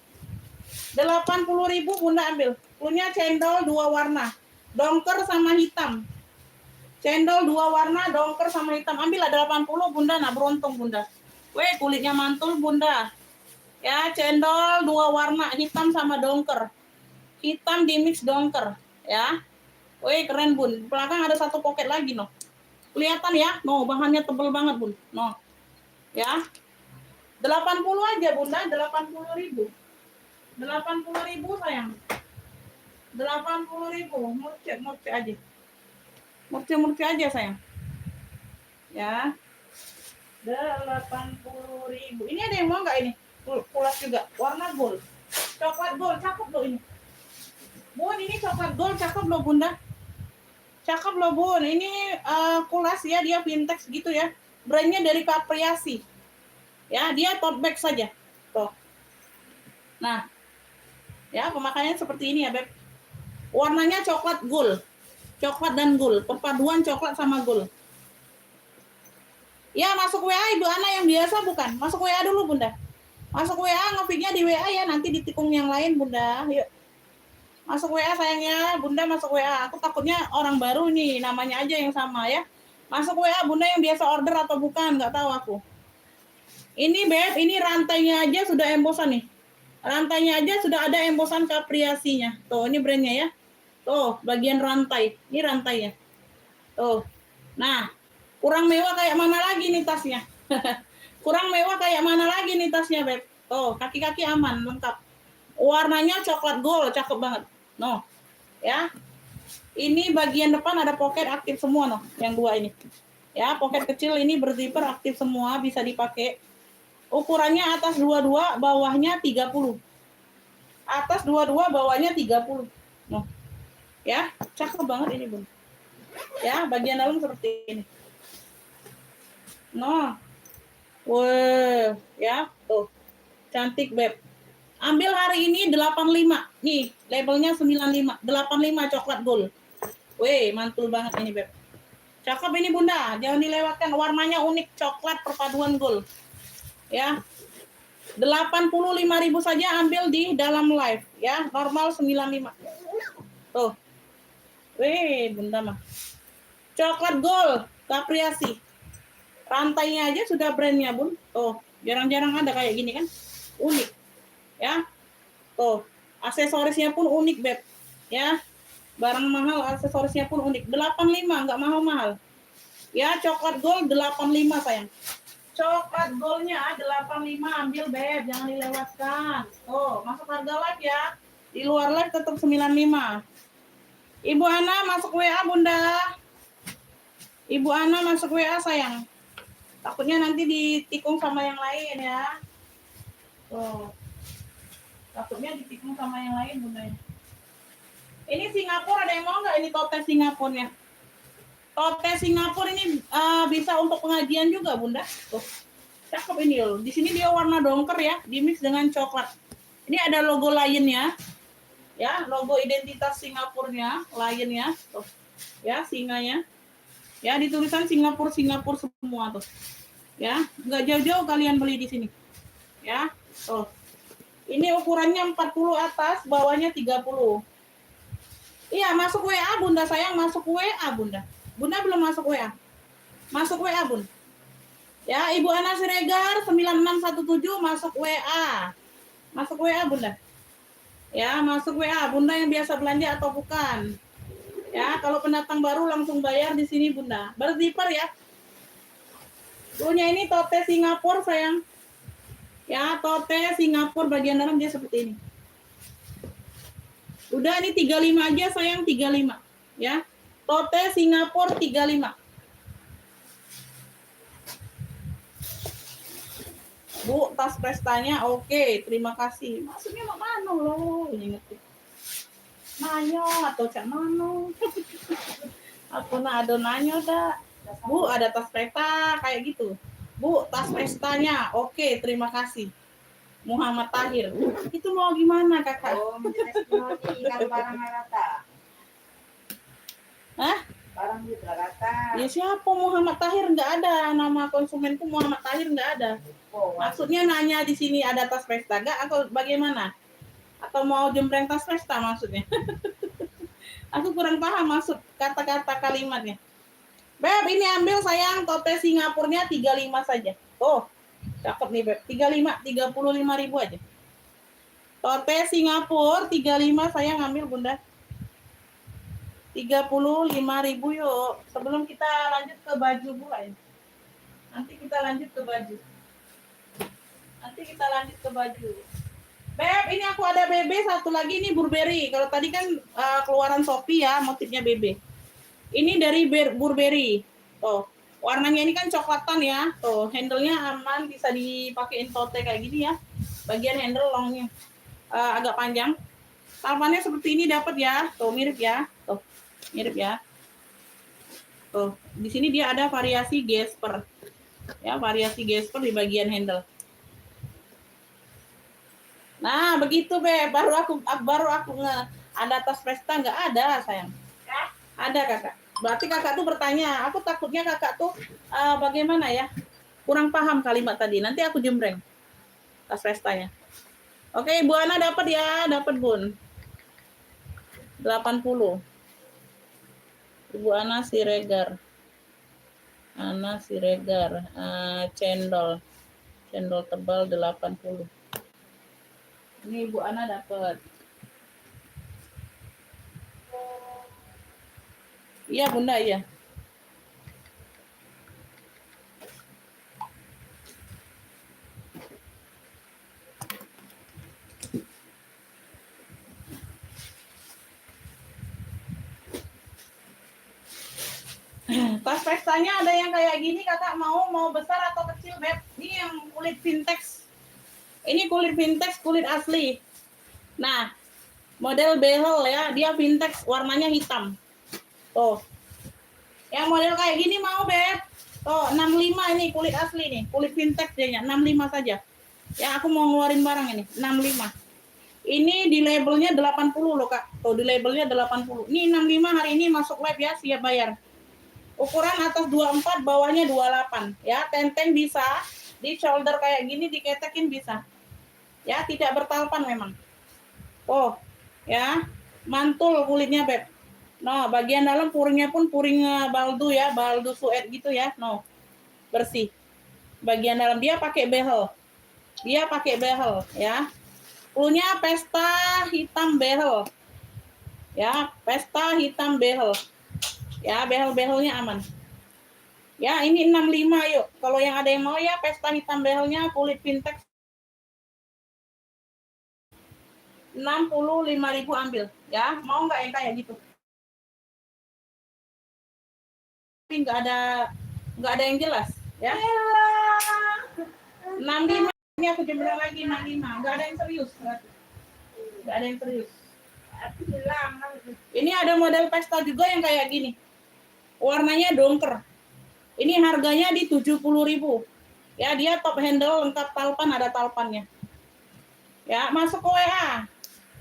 80.000 Bunda ambil. Puluhnya cendol 2 warna. Dongker sama hitam. Cendol 2 warna, dongker sama hitam. Ambillah 80 Bunda, nah beruntung Bunda. Weh, kulitnya mantul Bunda. Ya, cendol 2 warna, hitam sama dongker. Hitam dimix dongker, ya. Weh, keren Bun. Belakang ada 1 pocket lagi, no. Kelihatan ya? No, bahannya tebel banget, Bun. No. Ya. 80 aja Bunda, 80.000. 80.000 sayang. 80.000. Murce aja. Murce aja sayang. Ya. 80.000. Ini ada yang mau nggak ini? Kulas juga. Warna gold. Coklat gold. Cakep loh ini. Bun, ini coklat gold. Cakep loh Bunda. Cakep loh Bun. Ini kulas ya. Dia vintage gitu ya. Brandnya dari Capriasi. Ya, dia tote bag saja. Tuh. Nah. Ya, pemakaiannya seperti ini ya Beb. Warnanya coklat gold. Coklat dan gold. Perpaduan coklat sama gold. Ya, masuk WA Ibu Ana yang biasa bukan? Masuk WA dulu Bunda. Masuk WA, nge-feed-nya di WA ya, nanti ditikung yang lain Bunda. Yuk. Masuk WA sayangnya, Bunda masuk WA. Aku takutnya orang baru nih, namanya aja yang sama ya. Masuk WA Bunda yang biasa order atau bukan, nggak tahu aku. Ini Beb, ini rantainya aja sudah embosan nih. Rantainya aja sudah ada embosan Capriasinya. Tuh, ini brandnya ya. Tuh, bagian rantai. Ini rantainya. Tuh. Nah, kurang mewah kayak mana lagi nih tasnya? Kurang mewah kayak mana lagi nih tasnya, Beb? Oh, kaki-kaki aman, lengkap. Warnanya coklat gold, cakep banget. No, ya. Ini bagian depan ada pocket aktif semua, no. Yang dua ini. Ya, pocket kecil ini berzipper aktif semua, bisa dipakai. Ukurannya atas 22, bawahnya 30. Atas 22, bawahnya 30. No. Ya, cakep banget ini, Bun. Ya, bagian dalam seperti ini. No. Wah, ya, tuh. Cantik, Beb. Ambil hari ini 85. Nih, labelnya 95. 85 coklat gold. Weh, mantul banget ini, Beb. Cakep ini, Bunda. Jangan dilewatkan. Warnanya unik, coklat perpaduan gold. Ya. 85.000 saja ambil di dalam live, ya. Normal 95. Tuh. Weh, Bunda mah. Coklat gold, Capriasi. Rantainya aja sudah brandnya, Bun. Tuh, jarang-jarang ada kayak gini kan. Unik. Ya. Tuh, aksesorisnya pun unik, Beb. Ya. Barang mahal, aksesorisnya pun unik. 85, nggak mahal-mahal. Ya, coklat gold 85, sayang. Coklat goldnya 85, ambil, Beb. Jangan dilewatkan. Tuh, masuk harga live ya. Di luar live tetap 95. Ibu Ana masuk WA, Bunda. Ibu Ana masuk WA, sayang. Takutnya nanti ditikung sama yang lain ya. Tuh. Takutnya ditikung sama yang lain, Bunda. Ini Singapura, ada yang mau nggak ini tote Singapurnya? Tote Singapura ini bisa untuk pengajian juga, Bunda. Tuh. Cakep ini loh. Di sini dia warna dongker ya, dimix dengan coklat. Ini ada logo Lion-nya. Ya, logo identitas Singapurnya, Lion-nya. Tuh. Ya, singanya. Ya, ditulisan Singapura semua tuh. Ya, nggak jauh-jauh kalian beli di sini. Ya, tuh. Ini ukurannya 40 atas, bawahnya 30. Iya, masuk WA, Bunda sayang, masuk WA, Bunda. Bunda belum masuk WA. Masuk WA, Bun. Ya, Ibu Ana Siregar 9617 masuk WA. Masuk WA, Bunda. Ya, masuk WA, Bunda yang biasa belanja atau bukan. Ya, kalau pendatang baru langsung bayar di sini, Bunda. Berzipper ya. Punya ini tote Singapura, sayang. Ya, tote Singapura bagian dalam dia seperti ini. Udah ini 35 aja, sayang, 35. Ya. Tote Singapura 35. Bu, tas prestanya oke, terima kasih. Maksudnya mak mano loh, ini ngerti. Nanyo atau cak mano. Aku nak ada nanyo dah. Bu, ada tas presta kayak gitu. Bu, tas prestanya oke, terima kasih. Muhammad Tahir. Itu mau gimana, Kakak? Oh, menjelaskan kalau barang rata. Hah? Barang gitu rata. Ya siapa Muhammad Tahir? Nggak ada. Nama konsumenku Muhammad Tahir nggak ada. Oh, Maksudnya nanya di sini ada tas pesta nggak atau bagaimana? Atau mau jembreng tas pesta maksudnya? Aku kurang paham maksud kata-kata kalimatnya. Beb, ini ambil sayang tote Singapurnya 35 saja. Oh, cakep nih Beb. 35.000 aja. Tote Singapura 35 sayang ambil Bunda. 35.000 yuk. Sebelum kita lanjut ke baju pula ya. Nanti kita lanjut ke baju. Beb, ini aku ada BB satu lagi ini Burberry. Kalau tadi kan keluaran Shopee ya, motifnya BB. Ini dari Burberry. Tuh, warnanya ini kan coklatan ya. Tuh, handle-nya aman, bisa dipakein tote kayak gini ya. Bagian handle longnya agak panjang. Tarpannya seperti ini dapat ya. Tuh, mirip ya. Tuh, mirip ya. Tuh, di sini dia ada variasi gesper. Ya, variasi gesper di bagian handle. Nah, begitu Be. Baru aku ada tas presta nggak ada, sayang. Ada Kakak. Berarti Kakak tuh bertanya, aku takutnya Kakak tuh bagaimana ya? Kurang paham kalimat tadi. Nanti aku jembreng tas prestanya. Oke, Ibu Ana dapat ya, dapat Bun. 80. Ibu Ana Siregar. Cendol tebal 80. Ini Ibu Ana dapat. Iya Bunda, iya. Tas pestanya ada yang kayak gini, kakak mau besar atau kecil, Beb? Ini yang kulit vintage. Ini kulit vintage, kulit asli. Nah, model behel ya, dia vintage, warnanya hitam. Tuh. Yang model kayak gini mau, Beb? Tuh, 65 ini kulit asli nih, kulit vintage dia 65 saja. Ya, aku mau ngeluarin barang ini, 65. Ini di labelnya 80 loh, Kak. Tuh, di labelnya 80. Ini 65 hari ini masuk live ya, siap bayar. Ukuran atas 24, bawahnya 28 ya. Tenteng bisa, di shoulder kayak gini diketekin bisa. Ya, tidak bertalpan memang. Oh, ya. Mantul kulitnya, Beb. No, bagian dalam puringnya pun puring baldu ya, baldu suet gitu ya. No. Bersih. Bagian dalam dia pakai behel. Dia pakai behel ya. Punya pesta hitam behel. Ya, pesta hitam behel. Ya, behel-behelnya aman. Ya, ini 65 yuk. Kalau yang ada yang mau ya, pesta hitam behelnya kulit vintage 65.000 ambil. Ya, mau nggak yang kayak gitu? Tapi nggak ada yang jelas. Ya. 65 ini aku jembrang lagi 65. Nggak ada yang serius. Nggak ada yang serius. Ini ada model pesta juga yang kayak gini. Warnanya dongker. Ini harganya di 70.000. Ya, dia top handle lengkap talpan, ada talpannya. Ya, masuk ke WA.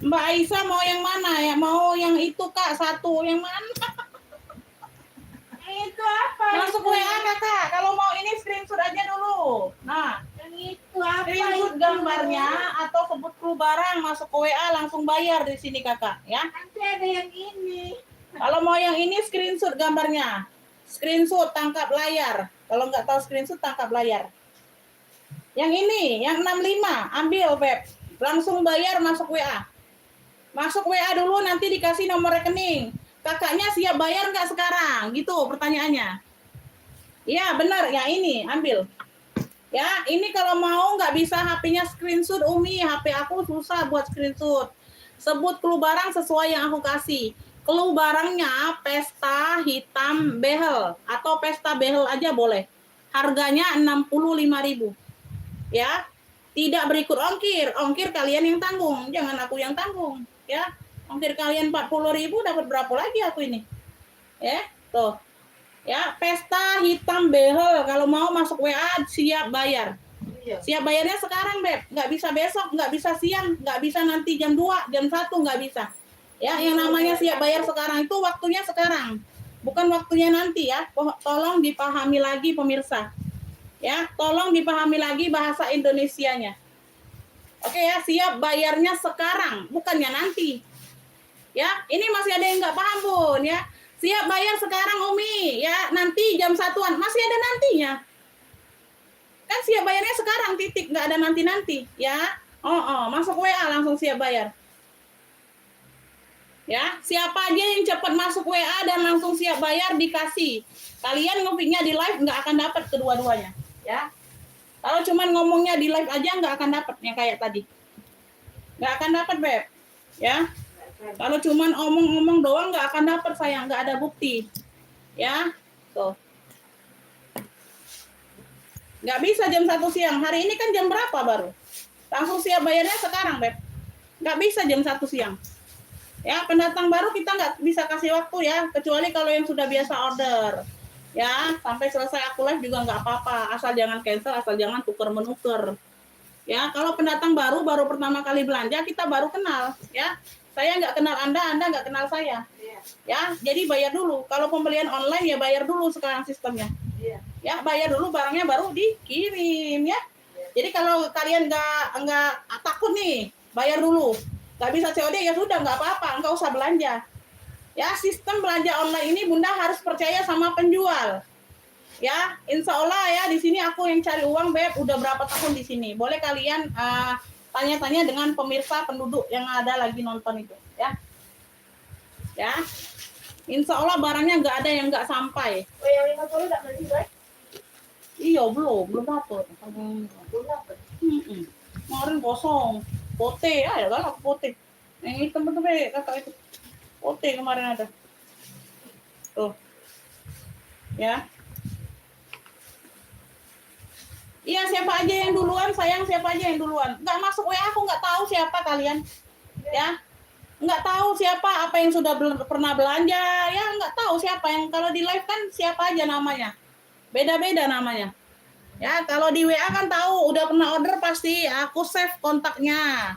Mbak Aisyah mau yang mana ya? Mau yang itu, Kak, satu. Yang mana? Itu apa? Masuk WA, Kakak. Kalau mau ini screenshot aja dulu. Nah, Yang itu apa? screenshot gambarnya atau sebut clue barang, masuk ke WA langsung bayar di sini, Kakak, ya. Nanti ada yang ini. Kalau mau yang ini screenshot gambarnya. Screenshot tangkap layar. Kalau nggak tahu screenshot tangkap layar. Yang ini, yang 65, ambil, Beb. Langsung bayar masuk WA. Masuk WA dulu nanti dikasih nomor rekening. Kakaknya siap bayar nggak sekarang? Gitu pertanyaannya. Iya, benar. Ya ini, ambil. Ya, ini kalau mau nggak bisa HP-nya screenshot, Umi. HP aku susah buat screenshot. Sebut clue barang sesuai yang aku kasih. Clue barangnya pesta hitam behel atau pesta behel aja boleh. Harganya 65.000. Ya, tidak berikut ongkir. Ongkir kalian yang tanggung, jangan aku yang tanggung. Ya, ongkir kalian 40.000 dapat berapa lagi aku ini? Ya, tuh. Ya, pesta hitam behel. Kalau mau masuk WA siap bayar. Iya. Siap bayarnya sekarang, Beb. Nggak bisa besok, nggak bisa siang, nggak bisa nanti jam 2, jam 1, nggak bisa. Ya, yang namanya siap bayar sekarang itu waktunya sekarang. Bukan waktunya nanti ya. Tolong dipahami lagi pemirsa. Ya, tolong dipahami lagi bahasa Indonesianya. Oke ya, siap bayarnya sekarang, bukannya nanti. Ya, ini masih ada yang nggak paham, Bun, ya. Siap bayar sekarang, Umi, ya. Nanti jam 1-an, masih ada nantinya. Kan siap bayarnya sekarang, titik, nggak ada nanti-nanti, ya. Masuk WA langsung siap bayar. Ya, siapa aja yang cepat masuk WA dan langsung siap bayar dikasih. Kalian ngopinya di live nggak akan dapat kedua-duanya, ya. Kalau cuman ngomongnya di live aja nggak akan dapat yang kayak tadi. Nggak akan dapat, Beb. Ya. Kalau cuman omong-omong doang nggak akan dapat, sayang, nggak ada bukti. Ya. Tuh. Nggak bisa jam 1 siang. Hari ini kan jam berapa baru? Langsung siap bayarnya sekarang, Beb. Nggak bisa jam 1 siang. Ya, pendatang baru kita nggak bisa kasih waktu ya, kecuali kalau yang sudah biasa order. Ya, sampai selesai aku live juga nggak apa-apa. Asal jangan cancel, asal jangan tuker-menuker. Ya, kalau pendatang baru pertama kali belanja, kita baru kenal. Ya, saya nggak kenal Anda nggak kenal saya. Ya, jadi bayar dulu. Kalau pembelian online ya bayar dulu sekarang sistemnya. Ya, bayar dulu barangnya baru dikirim ya. Jadi kalau kalian nggak takut nih, bayar dulu. Nggak bisa COD ya sudah, nggak apa-apa, nggak usah belanja. Ya, sistem belanja online ini Bunda harus percaya sama penjual. Ya, insya Allah ya di sini aku yang cari uang, Beb, udah berapa tahun di sini. Boleh kalian tanya-tanya dengan pemirsa penduduk yang ada lagi nonton itu, ya. Ya, insya Allah barangnya nggak ada yang nggak sampai. Oh, yang 50 udah beli, Beb? Iya, belum dapet. Belum dapat. Kemarin kosong. Pote, ya kan aku pote. Yang hitam betul, Beb, kakak itu. Pote kemarin ada. Tuh. Ya. Iya, siapa aja yang duluan, sayang, siapa aja yang duluan. Nggak masuk WA, aku nggak tahu siapa kalian. Ya, nggak tahu siapa, apa yang sudah pernah belanja. Ya, nggak tahu siapa yang, kalau di live kan siapa aja namanya. Beda-beda namanya. Ya, kalau di WA kan tahu, udah pernah order pasti aku save kontaknya.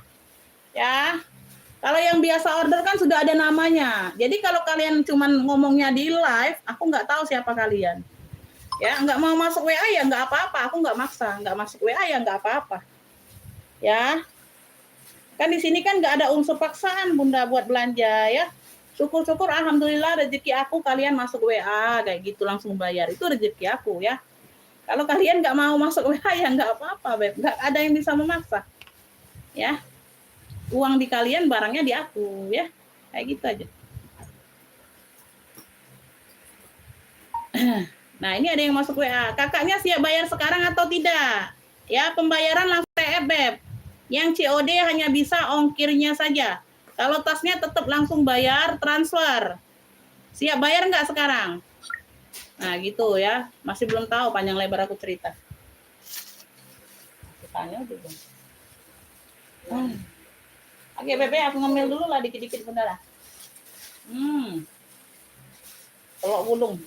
Ya, kalau yang biasa order kan sudah ada namanya. Jadi kalau kalian cuman ngomongnya di live, aku nggak tahu siapa kalian. Ya, nggak mau masuk WA ya nggak apa-apa, aku nggak maksa. Nggak masuk WA ya nggak apa-apa. Ya, kan di sini kan nggak ada unsur paksaan Bunda buat belanja ya. Syukur-syukur alhamdulillah rezeki aku kalian masuk WA kayak gitu langsung bayar, itu rezeki aku ya. Kalau kalian nggak mau masuk WA ya nggak apa-apa, Beb. Nggak ada yang bisa memaksa. Ya, uang di kalian, barangnya di aku ya, kayak gitu aja. Nah, ini ada yang masuk WA. Kakaknya siap bayar sekarang atau tidak? Ya, pembayaran langsung Beb. Yang COD hanya bisa ongkirnya saja. Kalau tasnya tetap langsung bayar transfer. Siap bayar nggak sekarang? Nah, gitu ya. Masih belum tahu panjang lebar aku cerita. Tanya dulu. Oke, Bebe, aku ngemil dulu lah dikit-dikit Bunda lah. Telur gulung.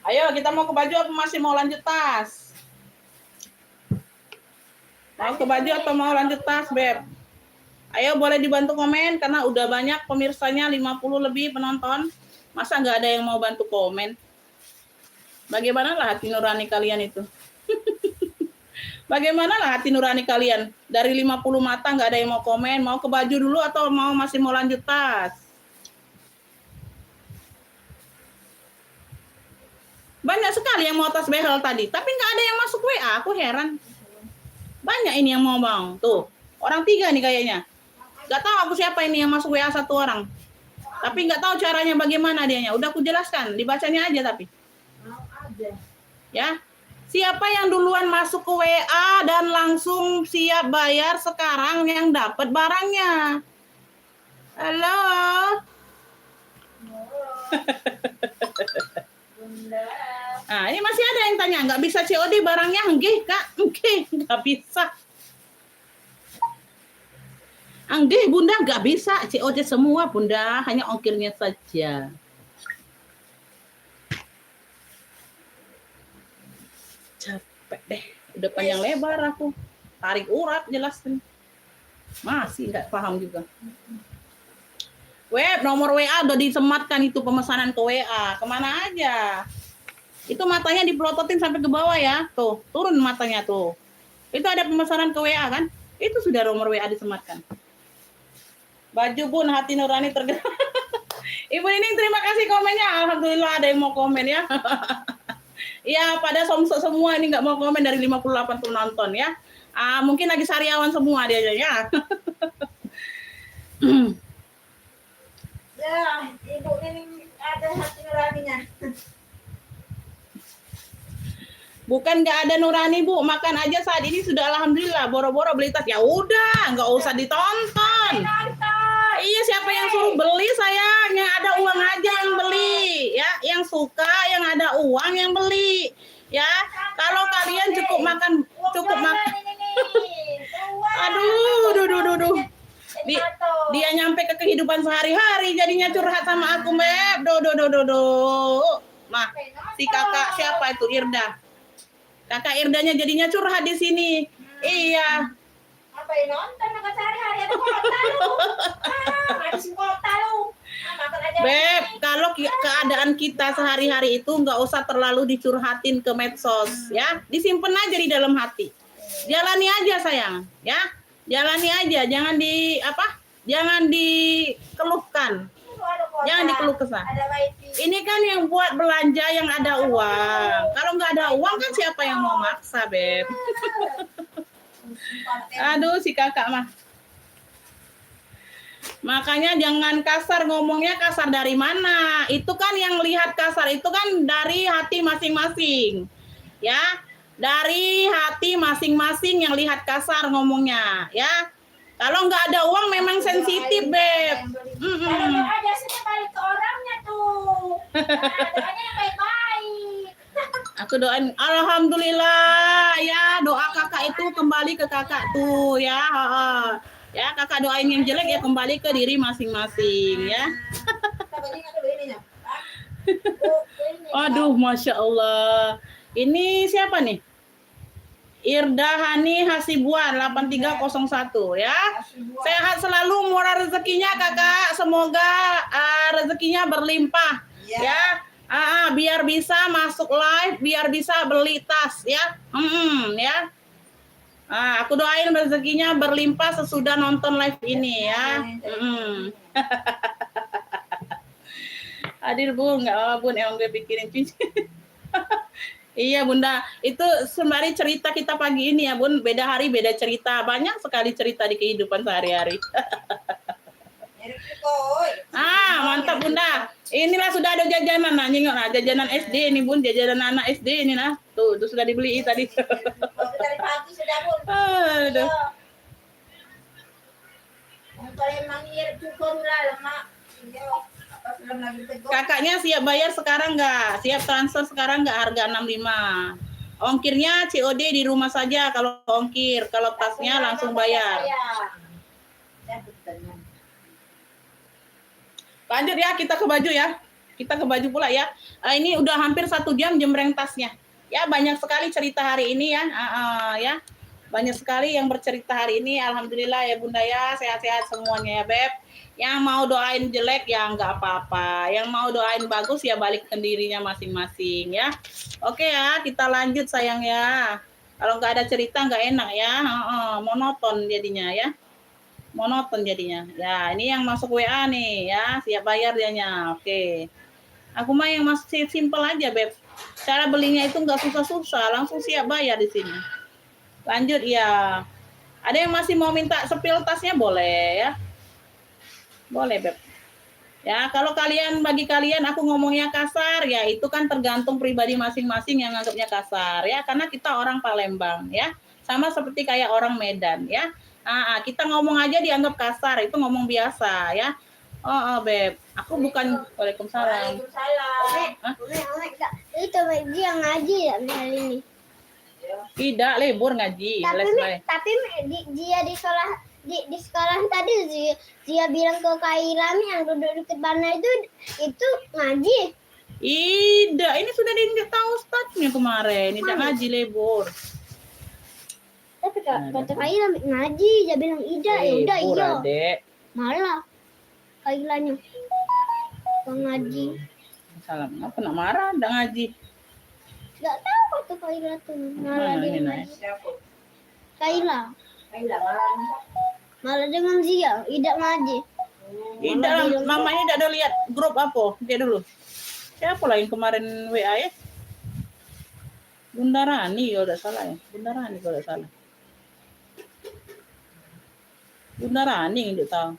Ayo, kita mau ke baju apa masih mau lanjut tas? Mau ke baju atau mau lanjut tas, Beb? Ayo, boleh dibantu komen karena udah banyak pemirsanya, 50 lebih penonton. Masa nggak ada yang mau bantu komen? Bagaimana lah hati nurani kalian itu? Bagaimana lah hati nurani kalian? Dari 50 mata nggak ada yang mau komen, mau ke baju dulu atau masih mau lanjut tas? Banyak sekali yang mau tas behel tadi, tapi nggak ada yang masuk WA, aku heran. Banyak ini yang mau bang, tuh. Orang 3 nih kayaknya. Nggak tahu aku siapa ini yang masuk WA 1 orang. Tapi nggak tahu caranya bagaimana dianya. Udah aku jelaskan, dibacanya aja tapi. Ya. Siapa yang duluan masuk ke WA dan langsung siap bayar sekarang yang dapat barangnya? Halo. Nah, ini masih ada yang tanya, nggak bisa COD barangnya? Enggih, Kak. Enggih, nggak bisa. Enggih, Bunda, nggak bisa COD semua, Bunda. Hanya ongkirnya saja. Capek deh. Udah panjang lebar aku. Tarik urat jelasin. Masih nggak paham juga. Web, nomor WA udah disematkan itu pemesanan ke WA. Kemana aja? Itu matanya dipelototin sampai ke bawah ya. Tuh, turun matanya tuh. Itu ada pemesanan ke WA kan? Itu sudah nomor WA disematkan. Baju Bun, hati nurani tergerak. Ibu Nining terima kasih komennya. Alhamdulillah ada yang mau komen ya. Iya, pada somso semua ini nggak mau komen dari 58 penonton ya. Mungkin lagi sariawan semua dia aja ya. Ya, Ibu Nining ada hati nuraninya. Bukan nggak ada nurani Bu, makan aja saat ini sudah alhamdulillah. Boro-boro beli tas ya udah, nggak usah ditonton. Iya, siapa yang suruh beli sayang? Yang ada uang aja yang beli, ya. Yang suka, yang ada uang yang beli, ya. Kalau kalian cukup makan. Aduh. Dia nyampe ke kehidupan sehari-hari, jadinya curhat sama aku, Beb. Mah, si kakak siapa itu Irda? Kakak Irdanya jadinya curhat di sini. Iya. Apa yang nonton makan sehari-hari ada kota lu. Habis kota lu. Makan aja. Beb, kalau keadaan kita sehari-hari itu nggak usah terlalu dicurhatin ke medsos, ya. Disimpan aja di dalam hati. Jalani aja sayang, ya. Jalani aja, jangan dikeluhkan. Jangan dikeluh kesah. Ini kan yang buat belanja yang ada uang. Kalau nggak ada uang kan siapa yang mau maksa, Beb? Aduh, si kakak mah. Makanya jangan kasar ngomongnya, kasar dari mana? Itu kan yang lihat kasar itu kan dari hati masing-masing. ya. Dari hati masing-masing yang lihat kasar ngomongnya, ya. Kalau nggak ada uang memang sensitif, Beb. Kalau doa biasanya balik ke orangnya tuh. Doanya yang baik-baik. Aku doain, alhamdulillah ya, doa kakak itu kembali ke kakak tuh ya. Ya, kakak doain yang jelek ya kembali ke diri masing-masing ya. Aduh, Masya Allah. Ini siapa nih? Irdahani Hasibuan 8301 ya. Sehat selalu, murah rezekinya kakak. Semoga rezekinya berlimpah ya. Biar bisa masuk live, biar bisa beli tas ya. Ya. Aku doain rezekinya berlimpah sesudah nonton live ini ya. Hadir Bu, nggak apa-apa Bun, emang gue pikirin cincin. Iya Bunda, itu sembari cerita kita pagi ini ya Bun, beda hari beda cerita, banyak sekali cerita di kehidupan sehari-hari. Mantap Bunda. Inilah sudah ada jajanan, nah nyingok nah, jajanan SD ini Bun, jajanan anak SD ini nah. Tuh sudah dibeli tadi. Dari pagi sudah Bun. Aduh. Kalau emang iya cukup lah lemak. Kakaknya siap bayar sekarang nggak? Siap transfer sekarang nggak harga 65? Ongkirnya COD di rumah saja kalau ongkir. Kalau tasnya langsung bayar. Lanjut ya, kita ke baju ya. Kita ke baju pula ya. Ini udah hampir 1 jam jembreng tasnya. Ya, banyak sekali cerita hari ini ya. Ya. Banyak sekali yang bercerita hari ini. Alhamdulillah ya Bunda ya, sehat-sehat semuanya ya Beb. Yang mau doain jelek ya nggak apa-apa. Yang mau doain bagus ya balik ke dirinya masing-masing ya. Oke ya, kita lanjut sayang ya. Kalau nggak ada cerita nggak enak ya. Monoton jadinya ya. Monoton jadinya. Ya, ini yang masuk WA nih ya, siap bayar dianya. Oke. Aku mah yang masih simple aja Beb. Cara belinya itu nggak susah-susah, langsung siap bayar di sini. Lanjut ya. Ada yang masih mau minta sepil tasnya boleh ya. Boleh Beb. Ya, kalau bagi kalian aku ngomongnya kasar ya itu kan tergantung pribadi masing-masing yang anggapnya kasar ya, karena kita orang Palembang ya. Sama seperti kayak orang Medan ya. Kita ngomong aja dianggap kasar, itu ngomong biasa ya. Beb, aku bukan Waalaikumsalam. Itu dia ngaji ya hari ini. Tidak, libur ngaji. Tapi dia di sekolah tadi dia bilang ke Kak Ilami yang duduk di mana itu ngaji. Tidak, ini sudah diinjak tahu ustadznya kemarin. Tidak ngaji libur. Tapi kata Kak Ilami ngaji, dia bilang ya udah iya. Adek. Malah Kak Ilanya ngaji. Salam, apa nak marah? Udah ngaji. Gak tahu kata Kak Ila tuh malah dia ngaji. Kak Ila malah dengan Zia, tidak ngaji. Mamanya tidak ada lihat grup apa? Dia dulu. Siapa lain kemarin WA ya? Bunda Rani kalau tidak salah ya. Bunda Rani kalau tidak salah. Bunda Rani yang tidak tahu.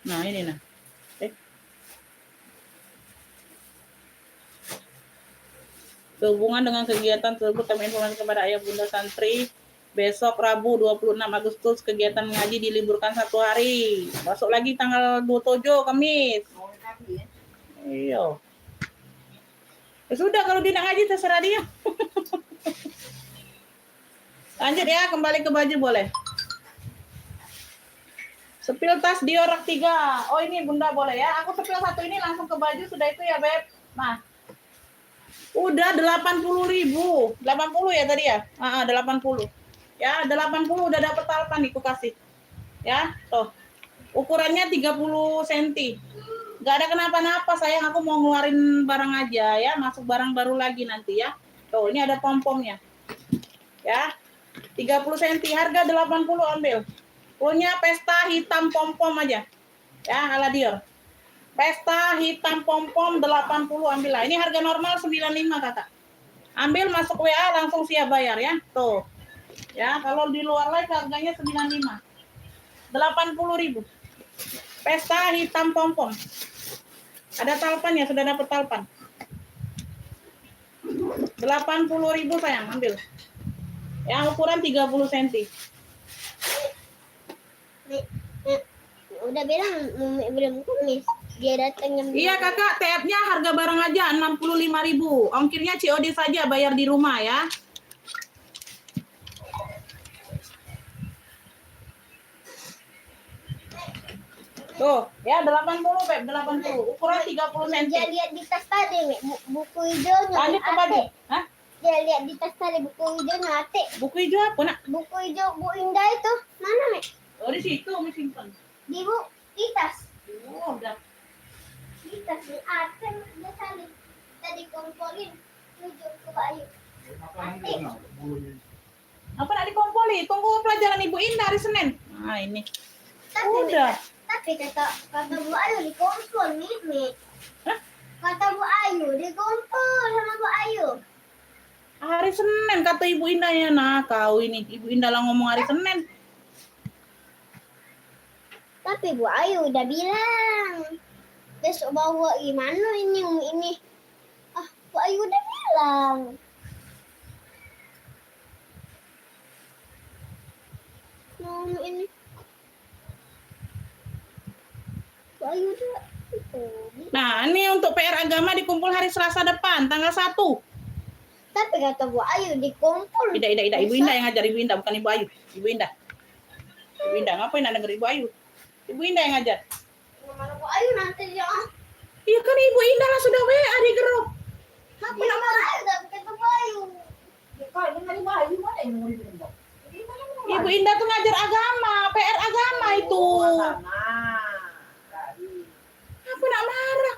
Nah ini nah. Sehubungan dengan kegiatan tersebut kami informasi kepada ayah bunda santri. Besok Rabu 26 Agustus kegiatan ngaji diliburkan 1 hari. Masuk lagi tanggal 27 Kamis. Iya. Ya sudah kalau dia nak ngaji terserah dia. Lanjut ya, kembali ke baju boleh. Sepil tas Diorak 3. Oh ini bunda boleh ya. Aku sepil 1 ini langsung ke baju sudah itu ya Beb. Nah. Udah 80.000. 80 ya tadi ya? 80. Ya, 80 udah dapat talpan nih, aku kasih. Ya, tuh. Ukurannya 30 cm. Gak ada kenapa-napa, sayang. Aku mau ngeluarin barang aja ya. Masuk barang baru lagi nanti ya. Tuh, ini ada pom-pomnya. Ya. 30 cm, harga 80 ambil. Punya pesta hitam pom-pom aja. Ya, ala Dior. Pesta hitam pom-pom 80 ambil lah. Ini harga normal 95 kakak. Ambil masuk WA langsung siap bayar ya. Tuh. Ya, kalau di luar live harganya 95. 80.000. Pesta hitam pom-pom. Ada talpan ya, sudah dapat talpan. 80.000 sayang, ambil. Yang ukuran 30 cm. Udah bilang belum kumis. Dia datang jam Iya kakak, TF-nya harga barang aja 65.000. Ongkirnya COD saja, bayar di rumah ya. Tuh, ya 80 Beb, 80. Ukuran 30 cm. Dia lihat di tas tadi, Mek, buku hijaunya. Lanjut ke baju. Hah? Dia lihat di tas tadi buku hijaunya, Ate. Buku hijau apa, Nak? Buku hijau Bu Indah itu mana, Mek? Oh, di situ Umi simpan. Di tas. Oh, udah. Di tas di Ate, dia tadi kompolin tujuh ke Bayu. Apa nak dikompoli? Tunggu pelajaran Ibu Indah hari Senin. Nah, ini. Udah. Tapi kata Bu Ayu dikompol nih, Mek. Hah? Kata Bu Ayu dikompol sama Bu Ayu. Hari Senin kata Ibu Indah ya. Nah, kau ini Ibu Indah lah ngomong hari Senin. Tapi Bu Ayu udah bilang besok bawa gimana ini. Ah, Bu Ayu udah bilang. Mau ini. Bu Ayu udah. Nah, ini untuk PR agama dikumpul hari Selasa depan, tanggal 1. Tapi kata Bu Ayu dikumpul. Tidak. Ibu Indah yang ngajar, Ibu Indah, bukan Ibu Ayu. Ibu Indah, ngapain nak denger Ibu Ayu? Ibu Indah yang ngajar. Mana Bu Ayu nanti dia. Iya kan Ibu Indah lah sudah WA di grup. Tapi Bu Ayu udah kata Bu Ayu. Ya kalau ini hari Bayu mana yang mau dibilang? Ibu Indah tuh ngajar agama, PR agama itu. Aku nak marah.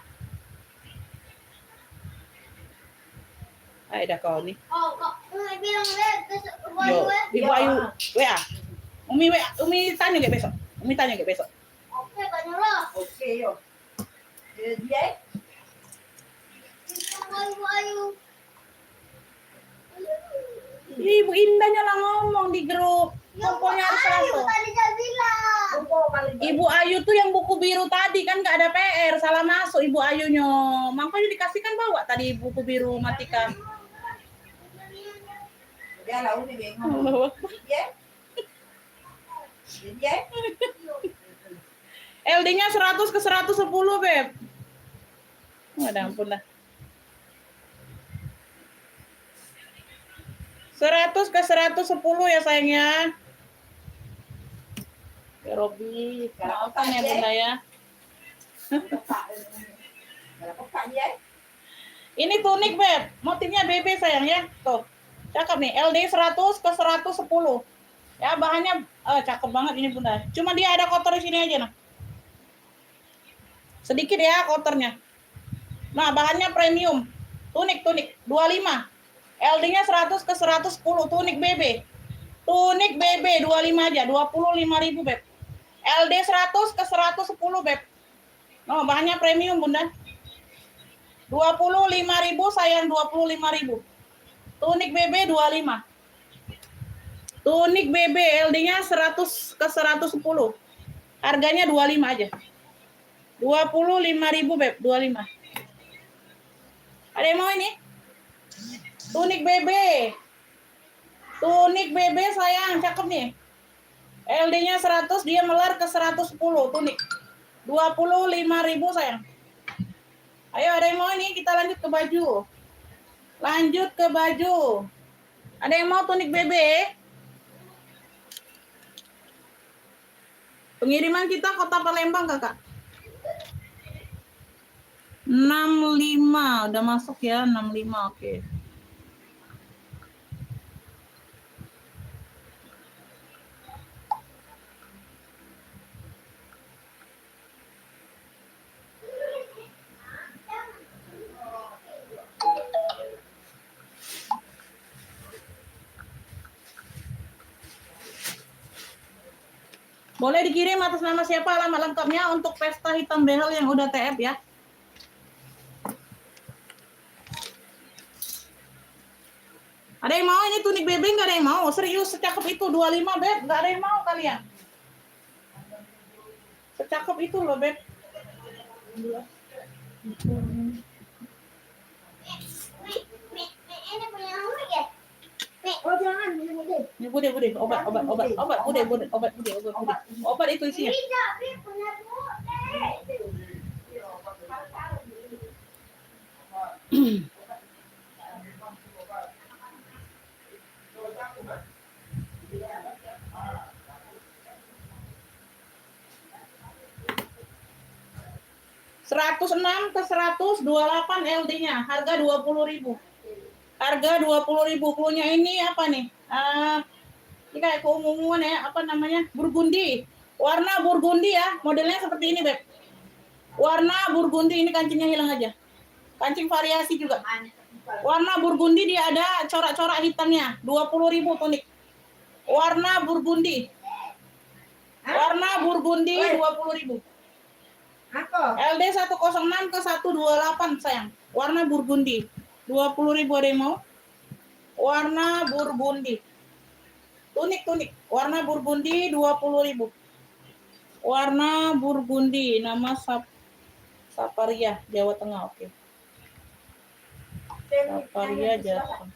Ayo dah kau nih. Oh, kok nggak bilang besok ke Bu Ayu Yo, ya? Ibu Ayu WA. Umi tanya gak besok? Oke, banyak lah. Oke, yo. Dia Bu Ayu. Ibu Indahnya lah ngomong di grup. Ya, Bu Kumpulnya hari Ayu Selasa. tadi dia bilang. Ibu Ayu tuh yang buku biru tadi kan nggak ada PR, salah masuk Ibu Ayunya. Makanya dikasihkan bawa tadi buku biru matikan. dia lah udah dia ngomong. Dia. LD-nya 100 ke 110, Beb. Ada ampun dah. 100 ke 110 ya sayangnya. Ya Robi, maafkan ya Bunda ya. Ini tunik, Beb. Motifnya BB sayang ya. Tuh. Cakep nih. LD 100 ke 110. Ya, bahannya cakep banget ini Bunda. Cuma dia ada kotor di sini aja nah. Sedikit ya kotornya. Nah, bahannya premium. Tunik 25. LD-nya 100 ke 110 tunik BB. Tunik BB 25 aja, 25.000, Beb. LD 100 ke 110, Beb. Oh, bahannya premium, Bunda. 25.000 sayang, 25.000. Tunik BB 25. Tunik BB LD-nya 100 ke 110. Harganya 25 aja. 25.000, Beb, 25. Ada yang mau ini? Tunik BB. Tunik BB sayang, cakep nih. LD-nya 100, dia melar ke 110 tunik. 25.000 sayang. Ayo ada yang mau ini, kita lanjut ke baju. Ada yang mau tunik BB? Pengiriman kita Kota Palembang, Kakak. 65, udah masuk ya, 65, oke. Boleh dikirim atas nama siapa alamat lengkapnya untuk pesta hitam behel yang udah TF ya. Ada yang mau ini tunik BB? Nggak ada yang mau. Serius secakep itu 25, Beb. Nggak ada yang mau kalian. Secakep itu loh, Beb. Ini Bude, obat, obat itu isinya. ...106 ke 128 LD-nya, harga 20.000. Harga 20.000. Punya ini apa nih? Ini kayak keumuman ya, apa namanya? Burgundi. Warna burgundi ya, modelnya seperti ini, Beb. Warna burgundi, ini kancingnya hilang aja. Kancing variasi juga. Warna burgundi dia ada corak-corak hitamnya, 20.000 tunik. Warna burgundi. Warna burgundi 20.000. Apa? LD 106 ke 128 sayang. Warna burgundi. 20.000 ada yang mau? Warna burgundi. Tunik. Warna burgundi 20.000. Warna burgundi, nama Saparia, Jawa Tengah. Oke. Saparia Jawa Tengah.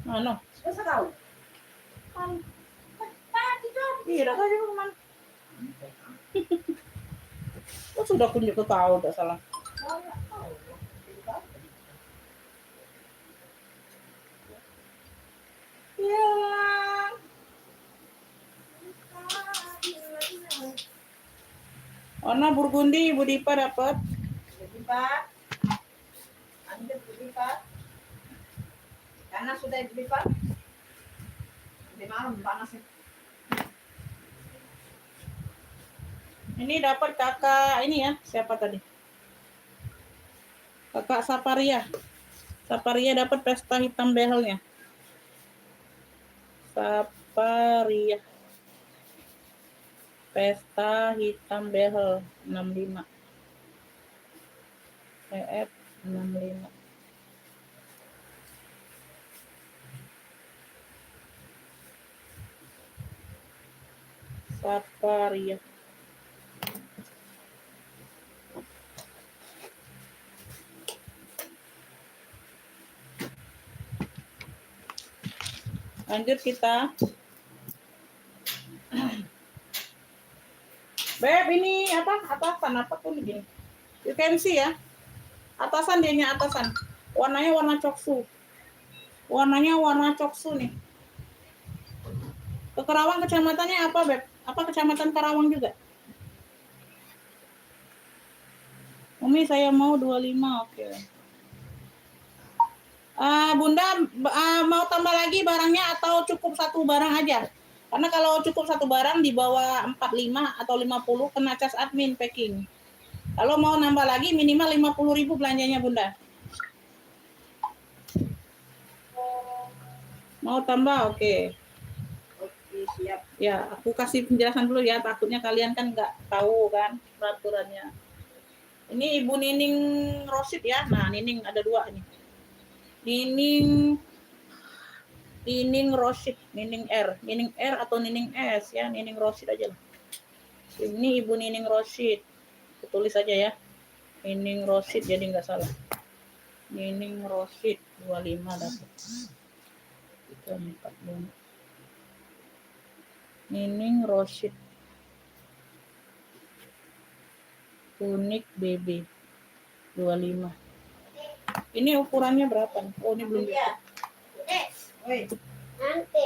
Mana? Sudah tahu. Iya, kan juga kemana? Oh, sudah kunjung ke kau, tak salah. Ya. Warna burgundi, Ibu Dipa dapat. Dipa. Anda Dipa. Karena sudah Dipa. Di malam panas ya. Ini dapat kakak ini ya, siapa tadi? Kakak Saparia. Saparia dapat pesta hitam behelnya. Saparia. Pesta hitam behel 65. PF 65. Saparia. Lanjut kita. Beb, ini apa? Atasan apa tuh begini? You can see ya. Atasan dianya atasan. Warnanya warna coksu. Warnanya warna coksu nih. Ke Karawang kecamatannya apa, Beb? Apa kecamatan Karawang juga? Umi saya mau 25, oke. Bunda mau tambah lagi barangnya atau cukup satu barang aja? Karena kalau cukup satu barang di bawah 45 atau 50 kena cas admin packing. Kalau mau nambah lagi minimal 50.000 belanjanya Bunda. Mau tambah? Oke. Oke, siap. Ya, aku kasih penjelasan dulu ya, takutnya kalian kan nggak tahu kan peraturannya. Ini Ibu Nining Rosid ya. Nah, Nining ada dua nih. Nining Rosid, Nining R atau Nining S ya, Nining Rosid aja lah. Ini Ibu Nining Rosid, tulis aja ya, Nining Rosid jadi nggak salah. Nining Rosid 25 dapat. Itu 40. Nining Rosid, unik BB 25. Ini ukurannya berapa nih? Oh, ini belum bisa. Woi, Nanti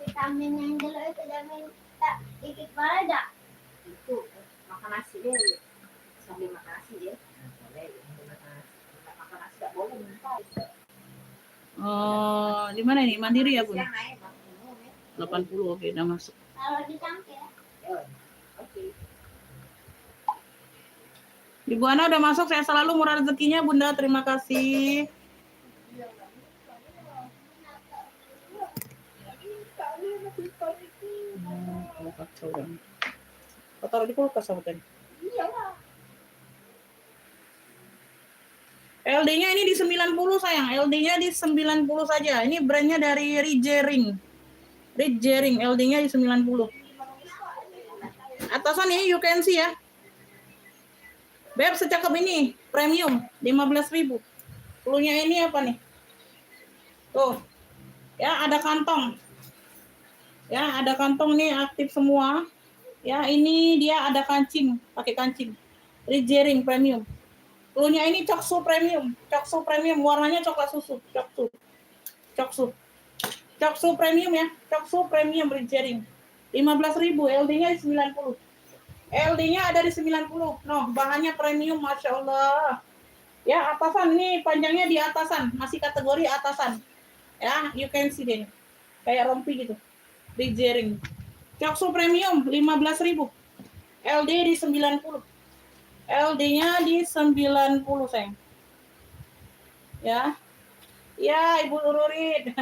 vitamin yang dulu itu jangan tak dikit pada. itu makan nasi deh. Sambil makan nasi ya. Boleh, makan nasi enggak boleh muntah. Oh, di mana ini? Mandiri ya, Bun? Siang naik, makan ya. 80, oke, udah masuk. Kalau di cangkir. Oke. Ibu Ana udah masuk, saya selalu murah rezekinya, Bunda. Terima kasih. Kacau banget. Kau taruh di kulkas sama tadi. LD-nya ini di 90 sayang. LD-nya di 90 saja. Ini brandnya dari Ridgering. LD-nya di 90. Atasan ini you can see ya. Beb, secakep ini. Premium. 15.000. Pelunya ini apa nih? Tuh. Ya, ada kantong. Ya, ada kantong nih aktif semua. Ya, ini dia ada kancing, pakai kancing. Rijering premium. Cluenya ini Coksu premium. Coksu premium warnanya coklat susu. Coksu. Coksu. Coksu premium ya. Coksu premium Rijering. 15.000, LD-nya di 90. LD-nya ada di 90. No, bahannya premium, Masya Allah. Ya, atasan ini panjangnya di atasan, masih kategori atasan. Ya, you can see deh. Kayak rompi gitu. Rijering. Coksu premium 15.000. LD di 90. LD-nya di 90, sayang. Ya. Ya, Ibu Nururin.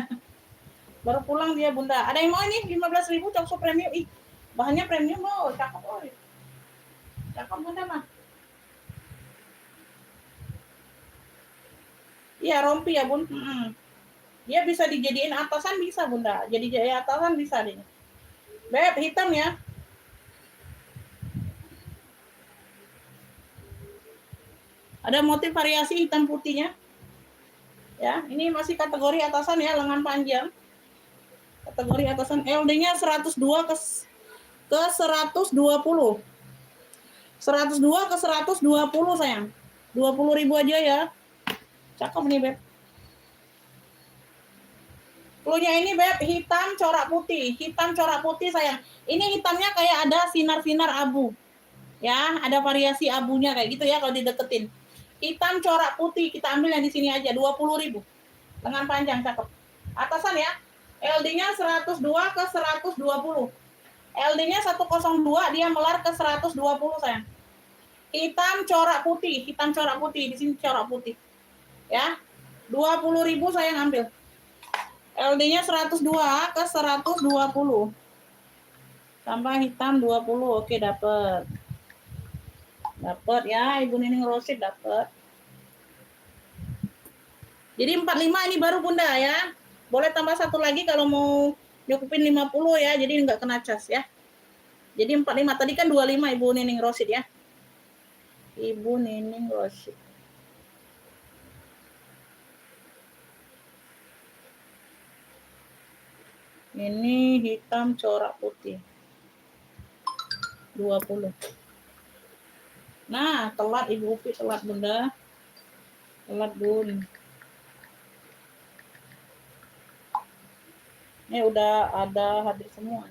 Baru pulang dia, Bunda. Ada yang mau ini 15.000 Coksu premium. Ih, bahannya premium loh, cakep loh. Cakep Bunda mah. Iya, rompi ya, Bun. Dia bisa dijadiin atasan bisa, Bunda. Jadi atasan bisa deh. Beb, hitam ya. Ada motif variasi hitam putihnya. Ya, ini masih kategori atasan ya, lengan panjang. Kategori atasan LD-nya 102 ke 120. 102 ke 120 sayang. 20.000 aja ya. Cakep nih, Beb. Cluenya ini, Beb, hitam corak putih. Hitam corak putih sayang. Ini hitamnya kayak ada sinar-sinar abu. Ya, ada variasi abunya kayak gitu ya kalau dideketin. Hitam corak putih, kita ambil yang di sini aja 20.000. Lengan panjang cakep. Atasan ya. LD-nya 102 ke 120. LD-nya 102, dia melar ke 120 sayang. Hitam corak putih, di sini corak putih. Ya. 20.000 sayang ambil. LD-nya 102 ke 120. Tambah hitam 20. Oke, dapat. Dapat ya, Ibu Nining Rosid dapat. Jadi 45 ini baru Bunda ya. Boleh tambah satu lagi kalau mau nyukupin 50 ya, jadi nggak kena cas ya. Jadi 45, tadi kan 25 Ibu Nining Rosid ya. Ibu Nining Rosid. Ini hitam corak putih. 20. Nah, telat Ibu Upi, telat Bunda. Telat Bun. Ini udah ada hadir semua.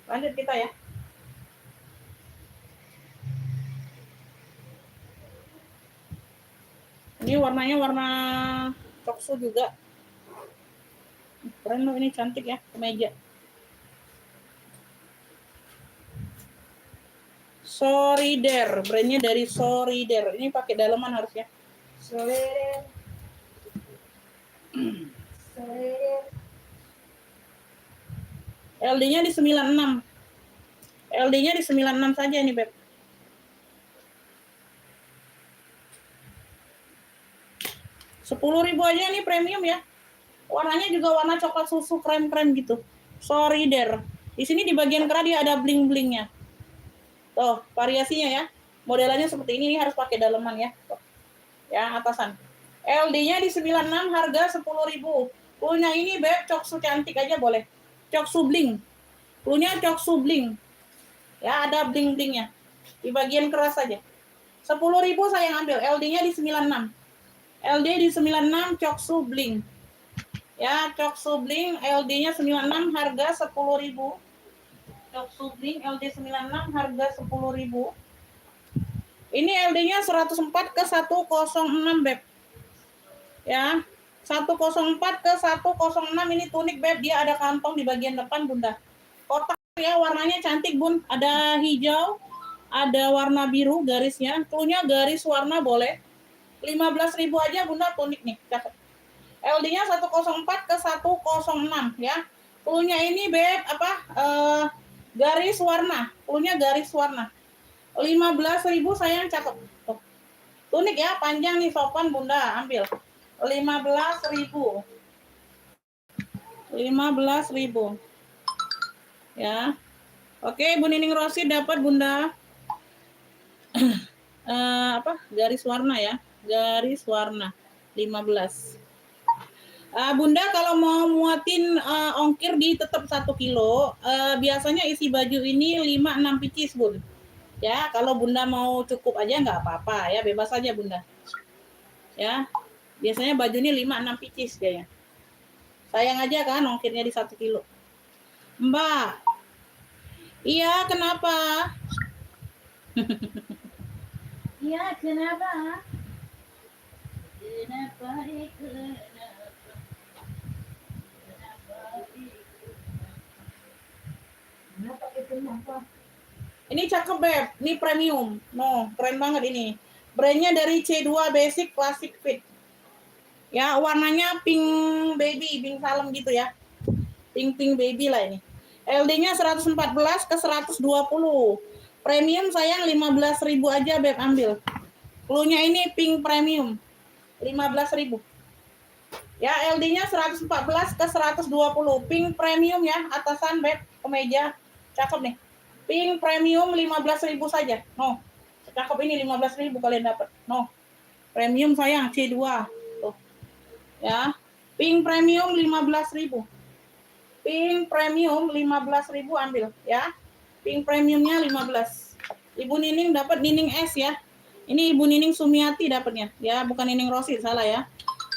Lanjut kita ya. Ini warnanya warna coksu juga. Keren loh, ini cantik ya, kemeja. Sorider, brandnya dari Sorider. Ini pakai daleman harusnya. Sorider. LD-nya di 96. LD-nya di 96 saja nih, Beb. Rp10.000 aja nih premium ya. Warnanya juga warna coklat susu krem-krem gitu. Sorider. Di sini di bagian kerah dia ada bling-blingnya. Tuh, variasinya ya. Modelannya seperti ini harus pakai daleman ya. Tuh. Ya, atasan. LD-nya di 96, harga 10.000. Punya ini, Beb, coksu cantik aja boleh. Coksu bling. Punya coksu bling. Ya, ada bling-blingnya. Di bagian keras saja. 10.000 saya ambil. LD-nya di 96. LD di 96, coksu bling. Ya, coksu bling, LD-nya 96, harga 10.000. Coksu bling, LD 96, harga 10.000. Ini LD-nya 104 ke 106, Beb. Ya, 104 ke 106 ini tunik, Beb. Dia ada kantong di bagian depan, Bunda. Kotak ya, warnanya cantik, Bun. Ada hijau, ada warna biru garisnya. Cluenya garis warna boleh. 15.000 aja, Bunda, tunik nih. Cakep. LD-nya 104 ke 106 ya. Cluenya ini, Beb, garis warna. Cluenya garis warna. 15.000 sayang, cakep. Tuh. Tunik ya, panjang nih, sopan Bunda, ambil. 15.000. 15.000. Ya. Oke, Bu Nining Rosi dapat Bunda. Garis warna ya. Garis warna 15. Bunda kalau mau muatin ongkir di tetap 1 kilo, biasanya isi baju ini 5-6 pieces Bun. Ya, kalau Bunda mau cukup aja nggak apa-apa ya, bebas aja Bunda. Ya, biasanya baju ini 5-6 pieces kayaknya. Sayang aja kan ongkirnya di 1 kilo. Mbak, iya kenapa? Iya kenapa? Kenapa? Ini cakep Beb, ini premium. No, keren banget ini. Brandnya dari C2 Basic Classic Fit. Ya, warnanya pink baby, pink salem gitu ya. Pink baby lah ini. LD-nya 114 ke 120. Premium sayang 15.000 aja Beb ambil. Cluenya ini pink premium. 15.000. Ya, LD-nya 114 ke 120. Pink premium ya, atasan Beb, kemeja. Cakep nih. Pink premium 15.000 saja. No. Cakep ini 15.000 kalian dapat. No. Premium sayang C2. Tuh. Ya. Pink premium 15.000. Pink premium 15.000 ambil ya. Pink premiumnya 15. Ibu Nining dapat Nining S ya. Ini Ibu Nining Sumiati dapatnya. Ya, bukan Nining Rosi, salah ya.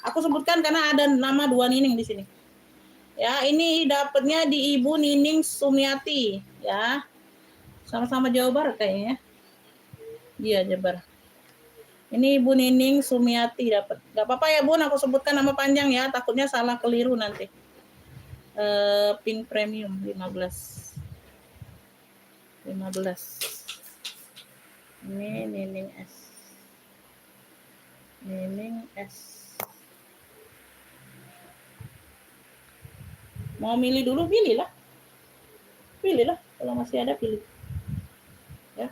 Aku sebutkan karena ada nama 2 Nining di sini. Ya, ini dapatnya di Ibu Nining Sumiati ya. Sama-sama Jawa Barat kayaknya. Iya, Jabar. Ini Ibu Nining Sumiati dapat. Gak apa-apa ya Bun, aku sebutkan nama panjang ya, takutnya salah keliru nanti. Pink premium 15. Ini Nining S. Nining S. Mau milih dulu, pilihlah. Pilihlah, kalau masih ada pilih. Ya.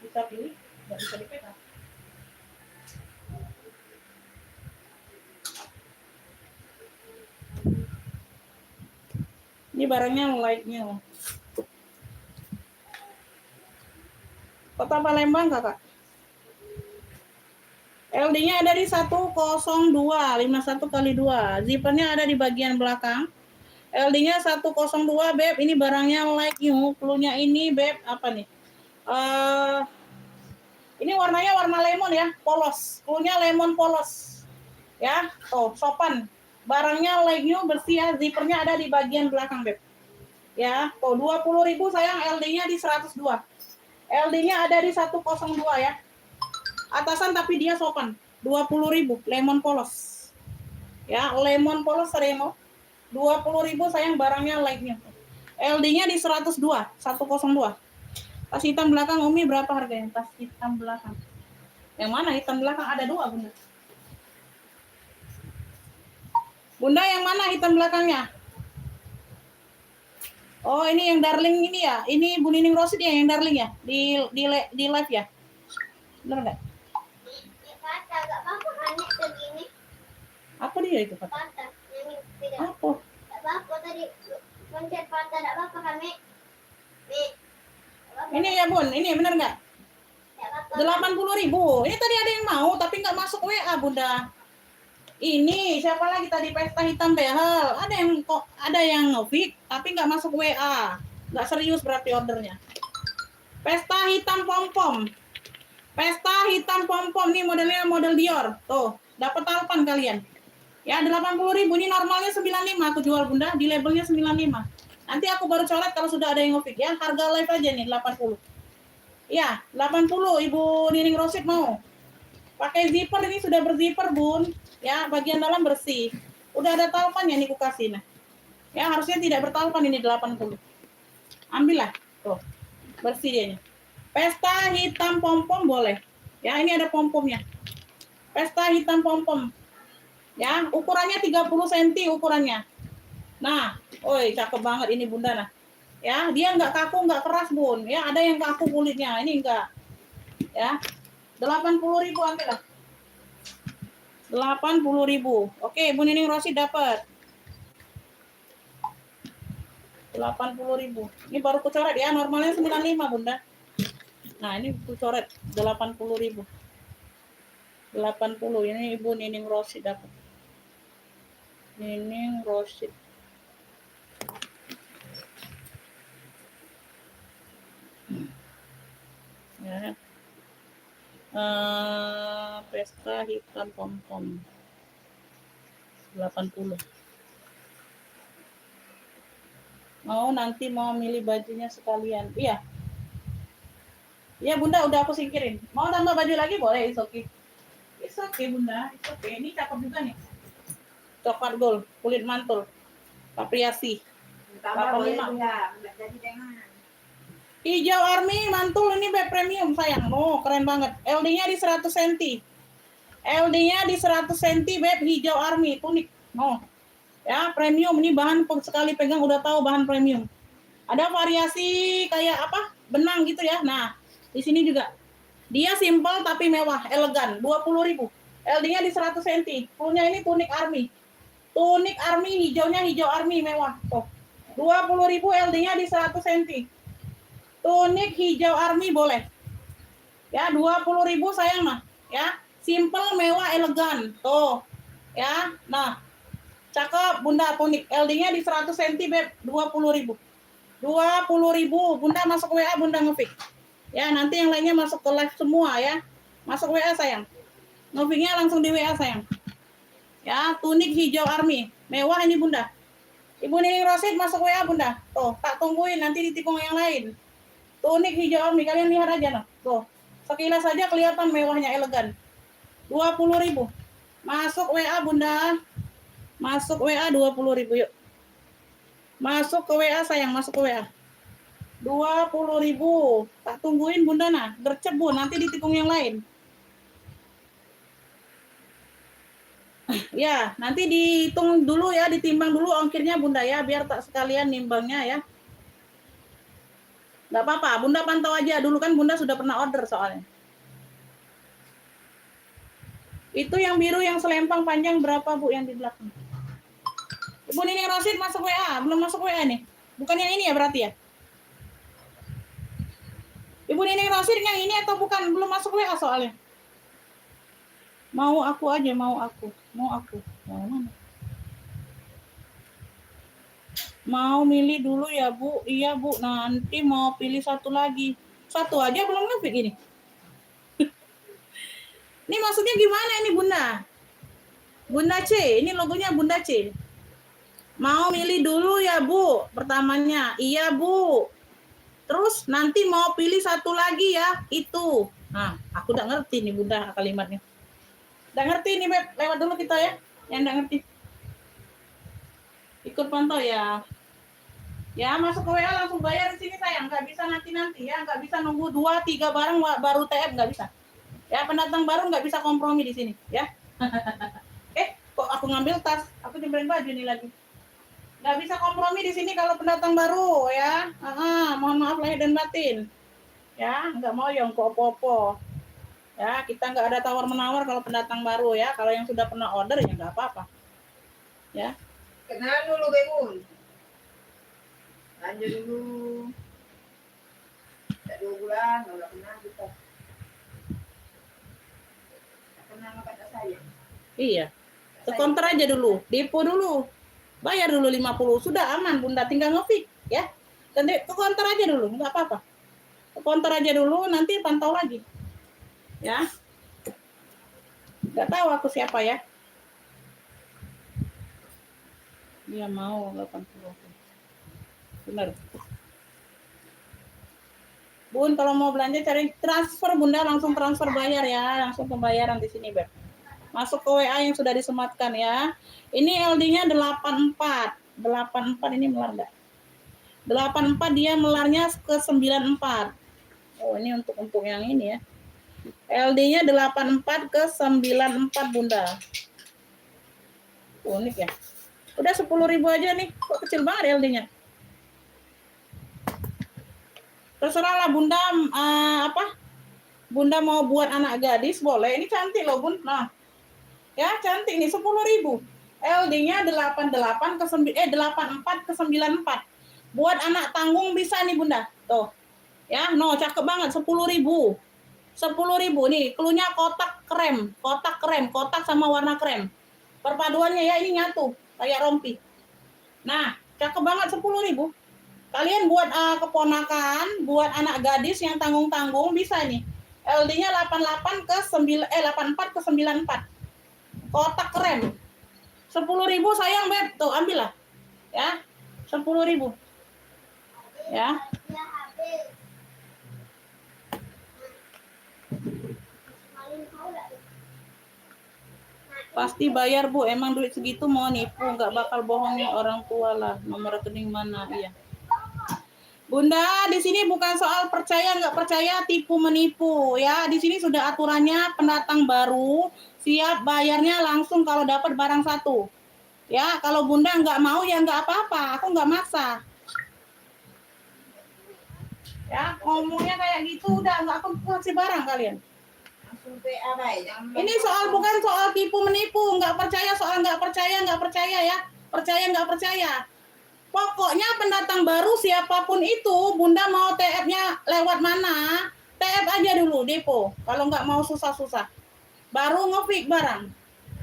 Bisa pilih, nggak bisa dipegang. Ini barangnya like-nya. Kota Palembang kakak. LD-nya ada di 102, 51 kali 2. Zippernya ada di bagian belakang. LD-nya 102 Beb. Ini barangnya like you. Cluenya ini Beb apa nih? Ini warnanya warna lemon ya, polos. Cluenya lemon polos. Ya, oh sopan. Barangnya like you, bersih ya. Zippernya ada di bagian belakang Beb. Ya, oh 20.000 sayang, LD-nya di 102. LD-nya ada di 102 ya. Atasan tapi dia sopan. 20.000 lemon polos. Ya, lemon polos Remo. 20.000 sayang, barangnya like-nya. LD-nya di 102, 102. Tas hitam belakang Umi berapa harganya? Tas hitam belakang. Yang mana hitam belakang? Ada 2 Bunda. Bunda yang mana hitam belakangnya? Oh, ini yang darling ini ya. Ini Bu Nining Rosid ya yang darling ya. Di live ya. Benar enggak? Patah, gak apa-apa kan nek segini. Apa dia itu Pak? Patah, yang tidak. Apa? Gak apa-apa tadi pencet patah, gak apa-apa kan nek. Nek. Ini ya Bun, ini benar nggak? Gak apa-apa. 80.000. Ini tadi ada yang mau tapi nggak masuk WA Bunda. Ini siapa lagi tadi pesta hitam behel? Ada yang nge-fix tapi nggak masuk WA. Nggak serius berarti ordernya. Pesta hitam pom-pom. Pesta hitam pom-pom nih modelnya model Dior. Tuh, dapat talpan kalian. Ya, 80.000 ini normalnya 95 aku jual Bunda, di labelnya 95. Nanti aku baru coret kalau sudah ada yang nge-fix ya. Harga live aja nih 80. Ya, 80 Ibu Nining Rosid mau. Pakai zipper, ini sudah berzipper Bun. Ya, bagian dalam bersih. Udah ada talpannya nih kukasih nah. Ya, harusnya tidak bertalpan ini 80. Ambillah. Tuh. Bersih dianya. Pesta hitam pom-pom boleh. Ya, ini ada pom-pomnya. Pesta hitam pom-pom. Ya, ukurannya 30 cm ukurannya. Nah, oi cakep banget ini Bunda nah. Ya, dia nggak kaku, nggak keras Bun. Ya, ada yang kaku kulitnya, ini enggak. Ya. 80.000 ambil lah. 80.000. Oke, Bu Nining Rosi dapat. 80.000. Ini baru kucoret ya, normalnya 95 Bunda. Nah, ini kucoret 80.000. 80. Ini Ibu Nining Rosid dapat. Nining Rosid. Ya. Pesta hitam pom-pom 80. Nanti mau milih bajunya sekalian. Iya. Iya Bunda, udah aku singkirin. Mau tambah baju lagi boleh, it's okay. It's okay Bunda, it's okay. Ini cakep juga nih. Coklat gold, kulit mantul. Variasi. Tambah boleh 85. enggak jadi jangan. Hijau army mantul ini beb premium sayang. Keren banget. LD-nya di 100 cm. LD-nya di 100 cm beb hijau army tunik. Ya, premium ini bahan sekali pegang udah tahu bahan premium. Ada variasi kayak apa? Benang gitu ya. Nah, di sini juga. Dia simple tapi mewah, elegan, 20.000. LD-nya di 100 cm. Fullnya ini tunik army. Tunik army hijaunya hijau army mewah. 20.000 LD-nya di 100 cm. Tunik hijau army boleh. Ya, 20.000 sayang mah. Ya, simple, mewah, elegan. Tuh. Ya, nah. Cakep Bunda tunik. LD-nya di 100 cm beb, 20.000. 20.000. Bunda masuk WA, Bunda nge-fix. Ya, nanti yang lainnya masuk ke live semua ya. Masuk WA sayang. Nge-fix-nya langsung di WA sayang. Ya, tunik hijau army. Mewah ini Bunda. Ibu Nining Rosid masuk WA Bunda. Tuh, tak tungguin nanti ditikung yang lain. Tunik hijau army, kalian lihat aja noh. Tuh, sekilas saja kelihatan mewahnya, elegan. 20.000. Masuk WA Bunda. Masuk WA 20.000 yuk. Masuk ke WA sayang, masuk ke WA. 20.000. Tak tungguin Bunda nah, gercep Bu, nanti ditikung yang lain. Ya, nanti dihitung dulu ya, ditimbang dulu ongkirnya Bunda ya, biar tak sekalian nimbangnya ya. Nggak apa-apa, Bunda pantau aja dulu kan Bunda sudah pernah order soalnya. Itu yang biru yang selempang panjang berapa Bu yang di belakang? Ibu Nining Rosid masuk WA, belum masuk WA nih. Bukan yang ini ya berarti ya? Ibu Nining Rosid yang ini atau bukan? Belum masuk WA soalnya. Mau aku aja, mau aku. Mau aku. Mau mana? Mau milih dulu ya Bu? Iya Bu, nanti mau pilih satu lagi. Satu aja belum nge-fix ini. Ini maksudnya gimana ini Bunda? Bunda C, ini logonya Bunda C. Mau milih dulu ya Bu, pertamanya. Iya Bu. Terus nanti mau pilih satu lagi ya, itu. Nah, aku udah ngerti nih Bunda kalimatnya. Udah ngerti nih Beb, lewat dulu kita ya. Yang udah ngerti. Ikut pantau ya. Ya, masuk ke WA langsung bayar di sini sayang. Nggak bisa nanti-nanti ya. Nggak bisa nunggu 2-3 barang baru TF, nggak bisa. Ya, pendatang baru nggak bisa kompromi di sini ya. Kok aku ngambil tas? Aku nyemperin baju nih lagi. Nggak bisa kompromi di sini kalau pendatang baru ya. Mohon maaf lahir dan batin. Ya, nggak mau yang popo-popo. Ya, kita nggak ada tawar-menawar kalau pendatang baru ya. Kalau yang sudah pernah order ya nggak apa-apa. Ya. Kenalan dulu Bebun. Lanjut dulu. Tidak 2 bulan, nggak kenal kita. Kenal kata saya. Iya. Ke counter aja dulu, depo dulu. Bayar dulu 50, sudah aman Bunda, tinggal nge-fix ya. Dan ke counter aja dulu, nggak apa-apa. Ke counter aja dulu, nanti pantau lagi. Ya. Nggak tahu aku siapa ya. Dia mau 80. Benar. Bun, kalau mau belanja cari transfer Bunda, langsung transfer bayar ya, langsung pembayaran di sini, Beb. Masuk ke WA yang sudah disematkan ya. Ini LD-nya 84. 84 ini melar enggak? 84 dia melarnya ke 94. Oh, ini untuk yang ini ya. LD-nya 84 ke 94 Bunda. Unik ya. Udah 10.000 aja nih. Kok kecil banget LD-nya? Terserah lah Bunda Bunda mau buat anak gadis boleh. Ini cantik loh Bun. Nah. Ya, cantik nih 10.000. LD-nya 84 ke 94. Buat anak tanggung bisa nih Bunda. Tuh. Ya, cakep banget 10.000. 10.000 nih, klunya kotak krem, kotak sama warna krem. Perpaduannya ya ini nyatu kayak rompi. Nah, cakep banget 10.000. Kalian buat keponakan, buat anak gadis yang tanggung-tanggung bisa nih. LD-nya 88 ke 9 84 ke 94. Kotak krem. 10.000 sayang Beb, tuh ambil lah. Ya. 10.000. Ya. Pasti bayar Bu, emang duit segitu mau nipu, nggak bakal bohongin orang tua lah. Nomor rekening mana? Iya. Bunda, di sini bukan soal percaya nggak percaya, tipu menipu ya. Di sini sudah aturannya, pendatang baru siap bayarnya langsung kalau dapat barang satu. Ya, kalau Bunda nggak mau ya nggak apa-apa, aku nggak maksa. Ya, ngomongnya kayak gitu udah nggak aku kasih barang kalian. Ini soal bukan soal tipu menipu, nggak percaya soal nggak percaya ya, percaya nggak percaya. Pokoknya pendatang baru siapapun itu, Bunda mau TF-nya lewat mana, TF aja dulu depo. Kalau nggak mau susah-susah, baru ngefik barang.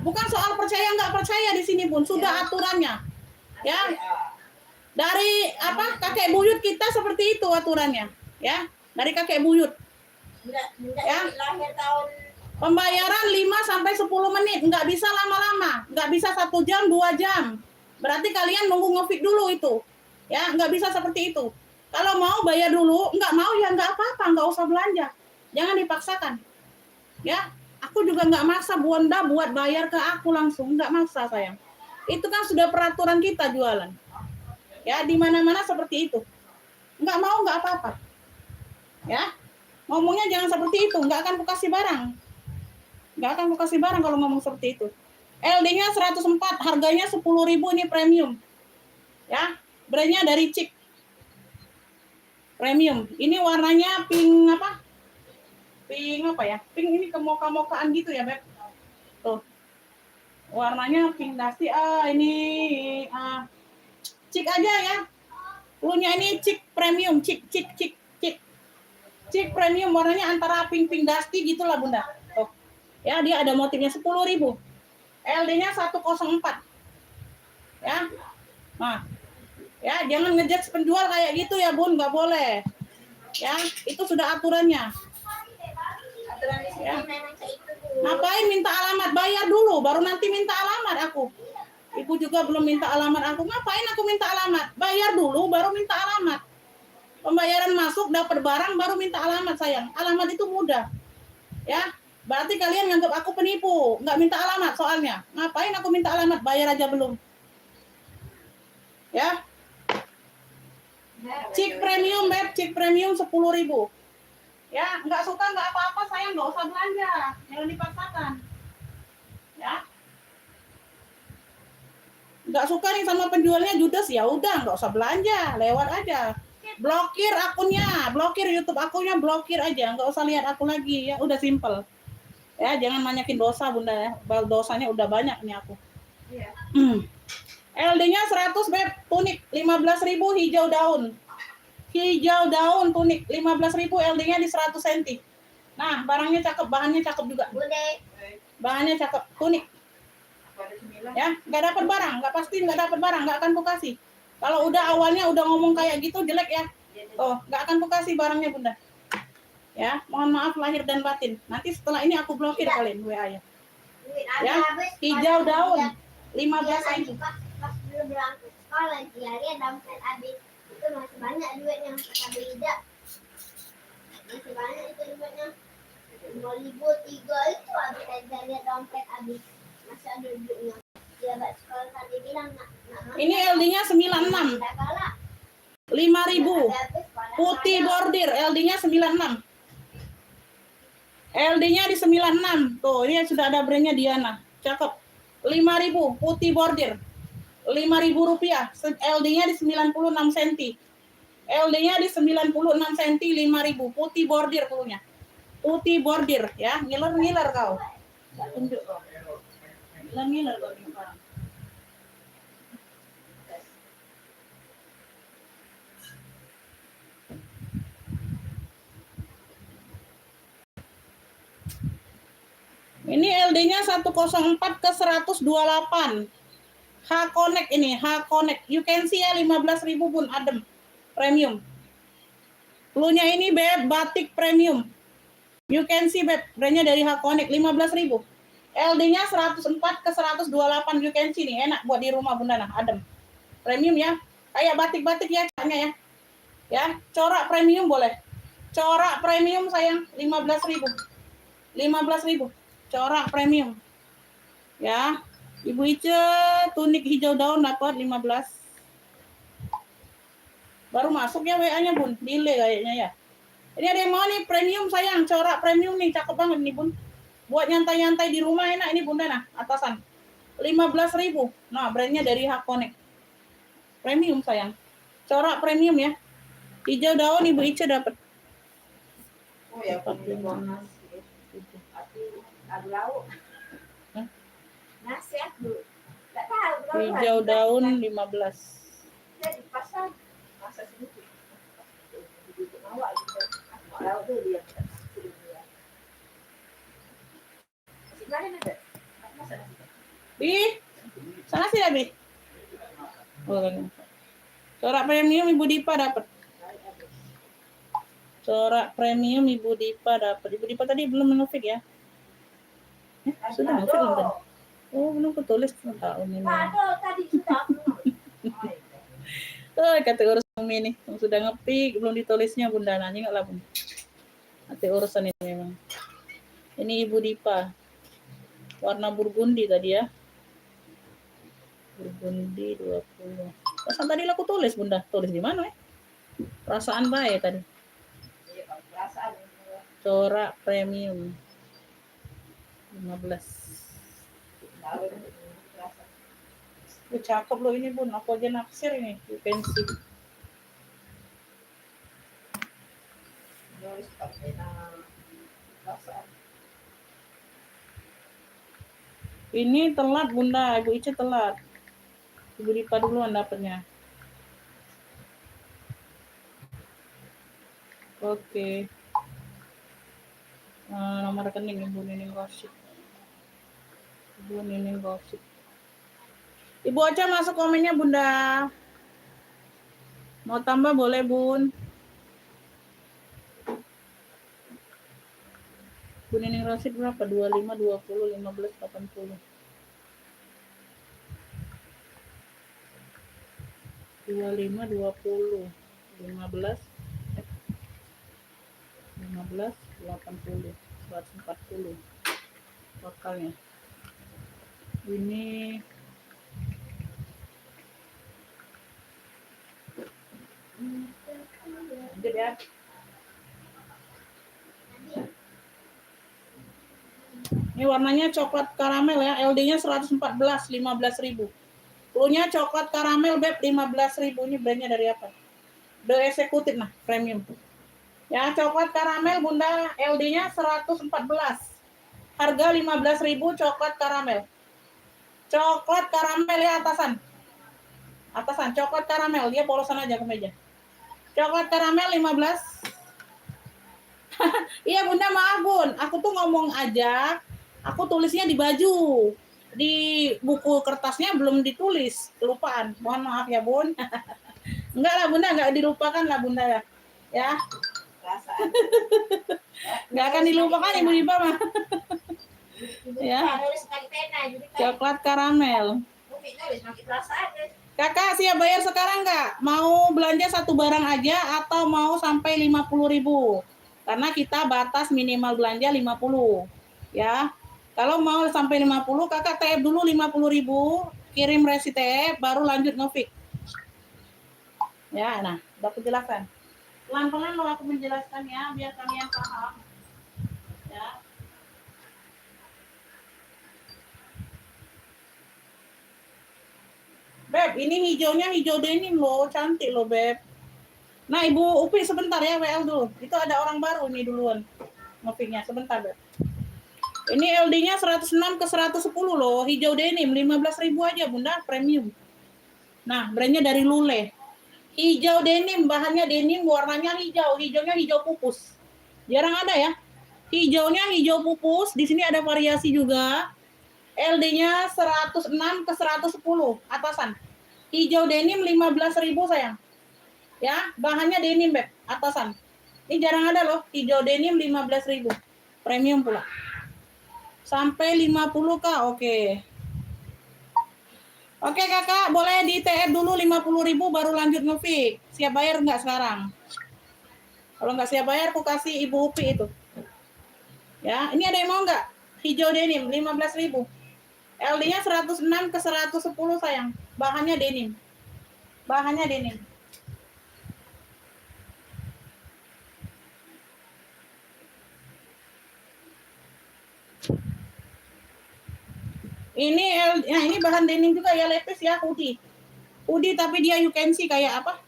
Bukan soal percaya nggak percaya di sini Bun, sudah aturannya. Ya, dari apa kakek buyut kita seperti itu aturannya, ya dari kakek buyut. Ya. Pembayaran 5 sampai 10 menit, nggak bisa lama-lama, nggak bisa 1 jam, 2 jam. Berarti kalian nunggu ngefit dulu itu. Ya, nggak bisa seperti itu. Kalau mau bayar dulu, nggak mau ya nggak apa-apa, nggak usah belanja. Jangan dipaksakan. Ya, aku juga nggak maksa Bunda buat bayar ke aku langsung, nggak maksa sayang. Itu kan sudah peraturan kita jualan. Ya, di mana-mana seperti itu. Nggak mau nggak apa-apa. Ya. Ngomongnya jangan seperti itu, nggak akan ku kasih barang. Nggak akan ku kasih barang kalau ngomong seperti itu. LD-nya 104, harganya 10.000 ini premium. Ya, brandnya dari Cik. Premium. Ini warnanya pink apa? Pink apa ya? Pink ini kemoka-mokaan gitu ya, Beb. Tuh. Warnanya pink dusty. Ini Cik aja ya. Punya ini Cik premium, Cik. Cik premium warnanya antara pink dusty gitulah Bunda. Tuh. Ya, dia ada motifnya 10.000. LD-nya 104. Ya. Nah. Ya, jangan ngejudge penjual kayak gitu ya, Bun, nggak boleh. Ya, itu sudah aturannya. Ya. Ngapain minta alamat? Bayar dulu baru nanti minta alamat aku. Ibu juga belum minta alamat aku. Ngapain aku minta alamat? Bayar dulu baru minta alamat. Pembayaran masuk, dapat barang, baru minta alamat sayang. Alamat itu mudah. Ya, berarti kalian nganggap aku penipu. Nggak minta alamat soalnya. Ngapain aku minta alamat? Bayar aja belum. Ya. Cik premium, Beb. Cik premium 10.000. Ya, nggak suka nggak apa-apa sayang. Nggak usah belanja. Jangan dipaksakan. Ya. Nggak suka nih sama penjualnya judes, ya udah nggak usah belanja, lewat aja. Blokir akunnya, blokir YouTube akunnya, blokir aja, nggak usah lihat aku lagi ya, udah simple. Ya, jangan banyakin dosa Bunda ya, dosanya udah banyak nih aku. Iya. LD-nya 100 Beb, tunik 15.000 hijau daun. Hijau daun tunik 15.000, LD-nya di 100 cm. Nah, barangnya cakep, bahannya cakep juga. Bahannya cakep, tunik. Ya, nggak dapat barang, nggak dapat barang, nggak akan ku kasih. Kalau udah awalnya udah ngomong kayak gitu jelek ya, nggak akan ku kasih barangnya Bunda. Ya, mohon maaf lahir dan batin. Nanti setelah ini aku blokir kalian WA-nya. Ya, hijau daun 15 cm. Pas belum berangkat sekolah dia dompet habis itu masih banyak duitnya kata Ida. Masih banyak itu duitnya. 2.003 itu habis aja lihat dompet habis. Masih ada duitnya. Dia buat sekolah tadi bilang nak. Ini LD-nya 96. 5.000. Putih bordir, LD-nya 96. LD-nya di 96. Tuh, ini sudah ada brandnya Diana. Cakep. 5.000 putih bordir. 5.000 rupiah. LD-nya di 96 cm. LD-nya di 96 cm 5.000 putih bordir punya. Putih bordir ya. Ngiler kau. Enggak tunjuk kau. Ngiler kau ini barang. LD-nya 104 ke 128. H-Connect ini, H-Connect. You can see ya 15.000 Bun, adem. Premium. Cluenya ini Beb, batik premium. You can see Beb, brandnya dari H-Connect 15.000. LD-nya 104 ke 128. You can see nih, enak buat di rumah Bunda nah, adem. Premium ya. Kayak batik-batik ya caranya ya. Ya, corak premium boleh. Corak premium sayang 15.000. 15.000. Corak premium. Ya. Ibu Ice tunik hijau daun dapat 15. Baru masuk ya WA-nya Bun. Delay kayaknya ya. Ini ada yang mau nih premium sayang, corak premium nih, cakep banget nih Bun. Buat nyantai-nyantai di rumah enak ini Bunda nah, atasan. 15.000. Nah, brandnya dari H-Connect. Premium sayang. Corak premium ya. Hijau daun Ibu Ice dapat. Oh ya, warna nasi. Aku lauk. Nasi aku. Tak tahu. Hijau daun 15. Di pasar. Masa sedikit. Begitu awak gitu. Aku lauk tu dia. Nasi lain ada? Masa nasi? Bi, sana sih Bi. Oh, corak premium Ibu Dipa dapat. Corak premium Ibu Dipa dapat. Ibu Dipa tadi belum menufik ya? Sudah menufik belum tadi? Oh, belum ketulis tahun ini. Ada tadi sudah. Oh, kata urusan ini yang sudah ngetik belum ditulisnya Bunda nanya enggak lah Bunda. Nanti urusan ini memang. Ini Ibu Dipa. Warna burgundi tadi ya. Burgundi 20. Pesan tadi aku tulis Bunda. Tulis di mana ya? Perasaan baik tadi. Corak premium 15. Cakep loh ini Bun, aku aja naksir ini. You can see. Ini telat Bunda, Ibu Ice telat. Ibu Dipa duluan dapatnya. Oke. Nomor rekening Ibu Nining Rosyid. Ibu Nining Rosyid. Ibu Ocha masuk komennya Bunda. Mau tambah boleh Bun. Bu Nining Rosyid berapa? 25, 20, 15, 80. 25, 20, 15, 15, 80, 140 totalnya. Ini lanjut ya. Ini warnanya coklat karamel ya, LD-nya 114, 15.000. Cluenya coklat karamel Beb 15.000. Ini brandnya dari apa? The Executive nah, premium. Ya, coklat karamel Bunda, LD-nya 114. Harga 15.000 coklat karamel. Coklat karamel ya atasan. Atasan coklat karamel, dia polosan aja ke meja. Coklat karamel 15. Iya Bunda, maaf Bun, aku tuh ngomong aja, aku tulisnya di baju, di buku kertasnya belum ditulis, kelupaan. Mohon maaf ya Bun. Enggak lah Bunda, enggak dilupakan lah Bunda ya. Ya. Enggak akan dilupakan Ibu Dipa mah. Ya. Coklat karamel. Kakak siap bayar sekarang nggak? Mau belanja satu barang aja atau mau sampai 50.000? Karena kita batas minimal belanja 50. Ya. Kalau mau sampai 50, kakak TF dulu 50.000, kirim resi TF, baru lanjut ngefix. Ya, nah, udah aku jelaskan. Pelan-pelan lo aku menjelaskan ya, biar kalian paham. Ya. Beb, ini hijaunya hijau denim loh, cantik loh Beb. Nah Ibu Upi sebentar ya WL dulu. Itu ada orang baru nih duluan. Ngefixnya sebentar Beb. Ini LD-nya 106 ke 110 loh, hijau denim 15.000 aja Bunda, premium. Nah, brandnya dari Lule. Hijau denim, bahannya denim, warnanya hijau, hijaunya hijau pupus. Jarang ada ya. Hijaunya hijau pupus, di sini ada variasi juga. LD-nya 106 ke 110 atasan. Hijau denim 15.000 sayang. Ya, bahannya denim, Beb, atasan. Ini jarang ada loh, hijau denim 15.000. Premium pula. Sampai 50K, oke. Oke kakak, boleh di TR dulu 50.000 baru lanjut nge-fix. Siap bayar nggak sekarang? Kalau nggak siap bayar, aku kasih Ibu Upi itu. Ya, ini ada yang mau nggak? Hijau denim 15.000. LD-nya 106 ke 110 sayang. Bahannya denim. Bahannya denim. Ini bahan denim juga ya, lepis ya, hoodie. Hoodie tapi dia you can see kayak apa?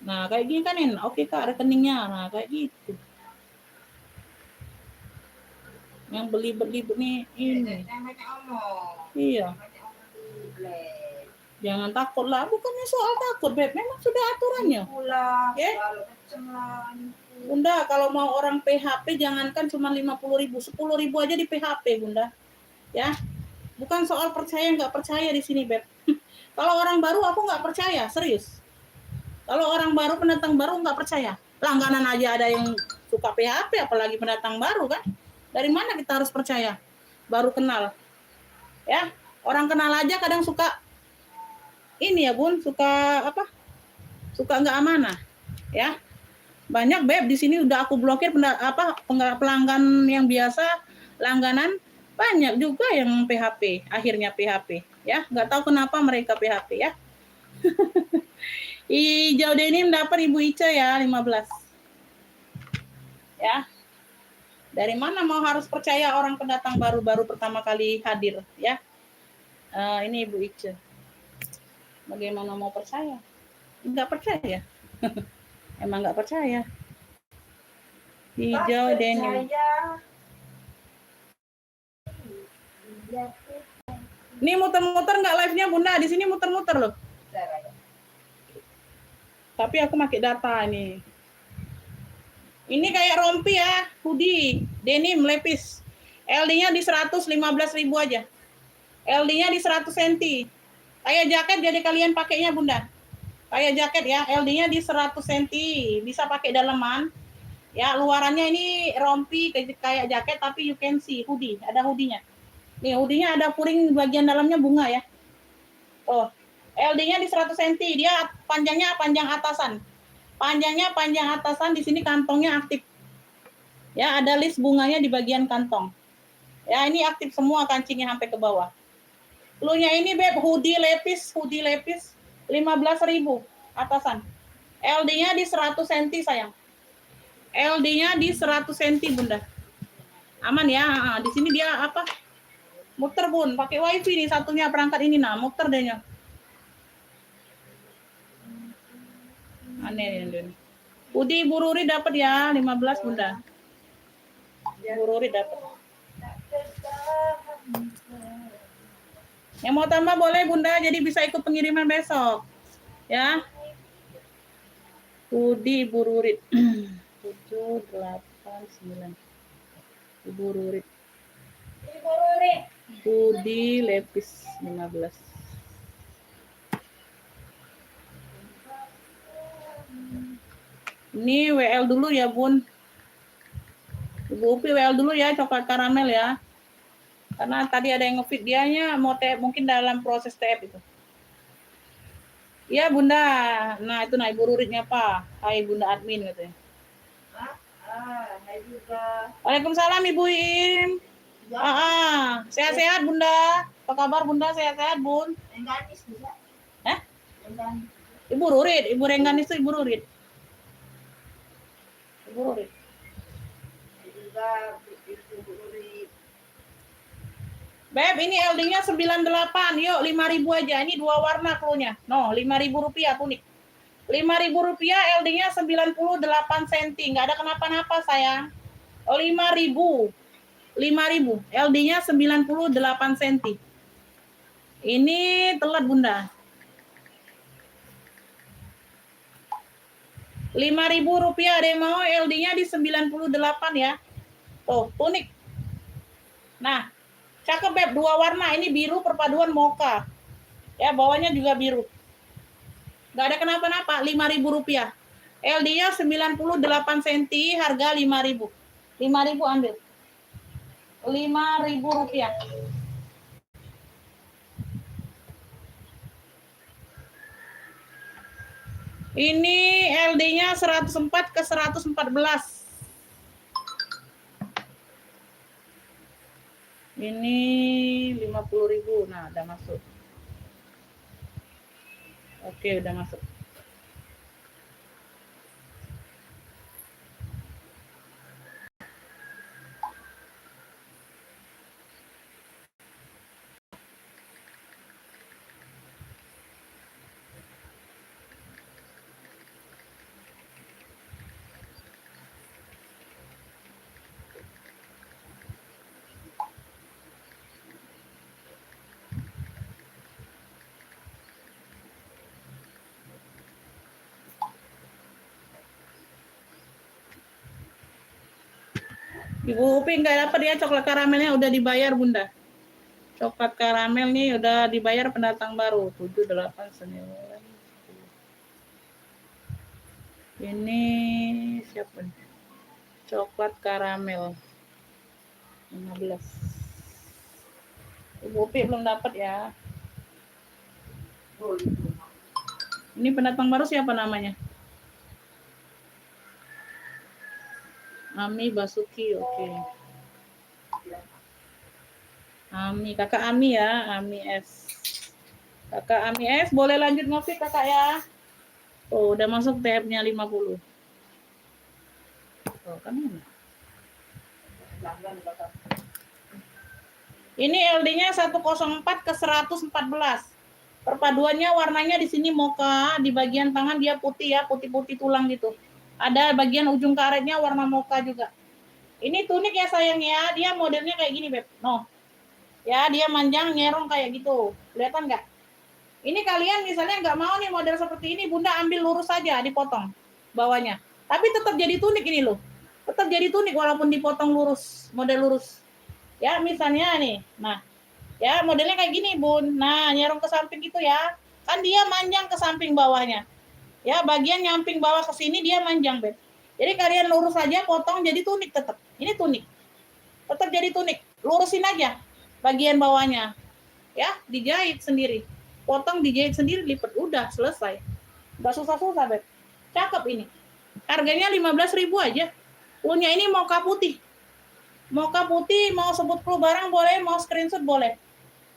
Nah, kayak gini kan enak. Oke Kak, rekeningnya. Nah, kayak gitu. Yang beli-beli nih ini. Iya. Jangan takut lah, bukannya soal takut, Beb. Memang sudah aturannya. Ya. Bunda, kalau mau orang PHP jangankan cuma 50.000, 10.000 aja di PHP, Bunda. Ya. Bukan soal percaya nggak percaya di sini, Beb. Kalau orang baru aku nggak percaya, serius. Kalau orang baru, pendatang baru nggak percaya. Langganan aja ada yang suka PHP, apalagi pendatang baru kan. Dari mana kita harus percaya? Baru kenal. Ya, orang kenal aja kadang suka ini ya Bun, suka apa? Suka nggak amanah. Ya. Banyak Beb di sini udah aku blokir pelanggan yang biasa langganan, banyak juga yang PHP, akhirnya PHP ya. Nggak tahu kenapa mereka PHP ya. Hijau denim dapat Ibu Ica ya 15. Ya. Dari mana mau harus percaya orang pendatang baru pertama kali hadir ya? Ini Ibu Ica. Bagaimana mau percaya? Nggak percaya. Emang nggak percaya. Hijau denim. Ini muter-muter nggak live-nya Bunda? Di sini muter-muter loh. Tapi aku pakai data nih. Ini kayak rompi ya, hoodie, denim, lepis. LD-nya di 115.000 aja. LD-nya di 100 cm. Kayak jaket jadi kalian pakainya Bunda. Kayak jaket ya, LD-nya di 100 cm. Bisa pakai daleman. Ya, luarannya ini rompi kayak jaket tapi you can see hoodie, ada hoodie-nya. Nih, hoodie-nya ada puring bagian dalamnya bunga ya. Oh, LD-nya di 100 cm. Dia panjangnya panjang atasan. Panjangnya panjang atasan, di sini kantongnya aktif. Ya, ada list bunganya di bagian kantong. Ya, ini aktif semua kancingnya sampai ke bawah. Lu-nya ini Beb, hoodie lepis 15.000 atasan. LD-nya di 100 cm sayang. LD-nya di 100 cm Bunda. Aman ya. Di sini dia apa? Muter Bun, pakai wifi nih satunya perangkat ini nah, muter dehnya. Aneh ini. Udi Bururi dapat ya 15 Bunda. Bururi dapat. Yang mau tambah boleh Bunda, jadi bisa ikut pengiriman besok. Ya. Udi Bururit 7 8 9. Bururit. Udi lepis 15. Ini WL dulu ya Bun. Ibu Upi WL dulu ya, coklat karamel ya. Karena tadi ada yang nge-feed dianya mau mungkin dalam proses TF itu. Iya Bunda. Nah itu nah Ibu Ruritnya apa? Hai Bunda admin katanya. Hai juga. Waalaikumsalam Ibu Im. Sehat-sehat Bunda. Apa kabar Bunda? Sehat-sehat Bun? Rengganis bisa. Ibu Rurit, Ibu Rengganis itu Ibu Rurit. Ibu Rurit. Juga Ibu Rurit. Beb, ini LD-nya 98. Yuk, 5.000 aja. Ini dua warna cluenya. No, 5.000 rupiah tunik. 5.000 rupiah, LD-nya 98 cm. Nggak ada kenapa-napa, sayang. 5.000. 5.000. LD-nya 98 cm. Ini telat, Bunda. Rp5.000 ada yang mau, LD-nya di 98 ya. Tuh, tunik. Nah, cakep Beb, 2 warna. Ini biru perpaduan mocha. Ya, bawahnya juga biru. Nggak ada kenapa-napa, Rp5.000. LD-nya 98 cm, harga Rp5.000. Rp5.000 ambil. Rp5.000. Ini LD-nya 104 ke 114. Ini 50.000. Nah, udah masuk. Oke, udah masuk. Ibu Upi nggak dapat ya, coklat karamelnya udah dibayar Bunda. Coklat karamel nih udah dibayar pendatang baru 78 senilai. Ini siapa nih? Coklat karamel 15. Ibu Upi belum dapat ya. Ini pendatang baru siapa namanya? Ami Basuki, oke. Ami, kakak Ami ya, Ami S. Kakak Ami S, boleh lanjut ngopi kakak ya. Oh, udah masuk TF-nya 50. Oh, kan enak. Ini LD-nya 104 ke 114. Perpaduannya warnanya di sini mocha, di bagian tangan dia putih ya, putih-putih tulang gitu. Ada bagian ujung karetnya warna mocha juga. Ini tunik ya sayang ya, dia modelnya kayak gini Beb. No. Ya, dia manjang nyerong kayak gitu. Kelihatan nggak? Ini kalian misalnya nggak mau nih model seperti ini, Bunda ambil lurus saja, dipotong bawahnya. Tapi tetap jadi tunik ini loh. Tetap jadi tunik walaupun dipotong lurus, model lurus. Ya, misalnya nih. Nah, ya modelnya kayak gini, Bun. Nah, nyerong ke samping gitu ya. Kan dia manjang ke samping bawahnya. Ya, bagian nyamping bawah ke sini dia manjang, Beb. Jadi kalian lurus saja, potong jadi tunik tetap. Ini tunik. Tetap jadi tunik. Lurusin aja bagian bawahnya. Ya, dijahit sendiri. Potong, dijahit sendiri, lipat. Udah, selesai. Nggak susah-susah, Beb. Cakep ini. Harganya 15.000 aja. Punya ini mocha putih. Mocha putih, mau sebut clue barang boleh, mau screenshot boleh.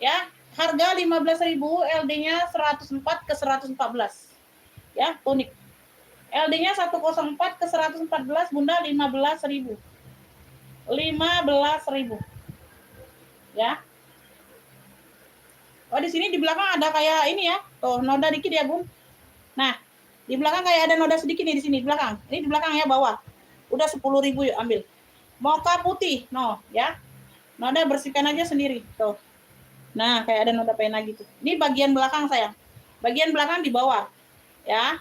Ya, harga 15.000, LD-nya 104 ke 114. Ya, tunik. LD-nya 104 ke 114, Bunda 15.000. 15.000. Ya. Oh, di sini di belakang ada kayak ini ya. Tuh, noda dikit ya, Bun. Nah, di belakang kayak ada noda sedikit nih di sini di belakang. Ini di belakang ya, bawah. Udah 10.000 yuk ambil. Mocha putih, no, ya. Noda bersihkan aja sendiri. Tuh. Nah, kayak ada noda pena gitu. Ini bagian belakang sayang. Bagian belakang di bawah. Ya.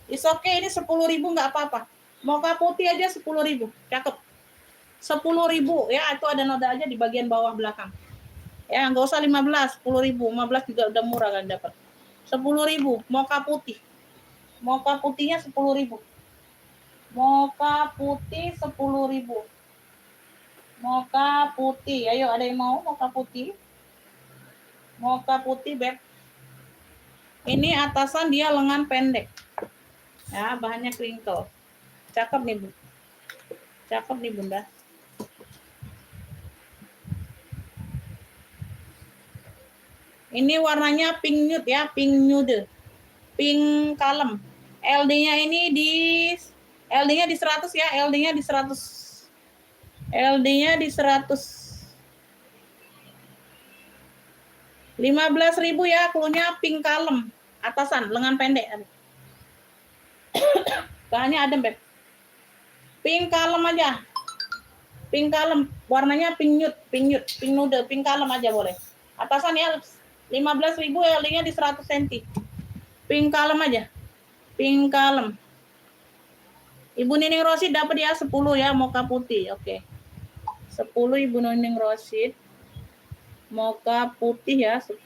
Is okay, ini 10.000 nggak apa-apa. Mocha putih aja 10.000. Cakep. 10.000 ya, itu ada noda aja di bagian bawah belakang. Ya, nggak usah 15, 10.000. 15 juga udah murah kan dapat. 10.000, mocha putih. Mocha putihnya 10.000. Mocha putih 10.000. Mocha putih. Ayo, ada yang mau mocha putih? Mocha putih, Beb. Ini atasan dia lengan pendek. Ya, bahannya crinkle. Cakep nih, Bu. Cakep nih, Bunda. Ini warnanya pink nude ya, pink nude. Pink kalem. LD-nya ini LD-nya di 100 ya, LD-nya di 100. LD-nya di 100. 15.000 ya, clue-nya pink kalem. Atasan, lengan pendek. Bahannya adem, Beb. Pink kalem aja. Pink kalem, warnanya pink nude, pink nude, pink kalem aja boleh. Atasan ya 15.000, LD-nya di 100 cm. Pink kalem aja. Pink kalem. Ibu Nining Rosid dapat ya 10 ya, mocha putih. Oke. 10 Ibu Nining Rosid. Mocha putih ya 10.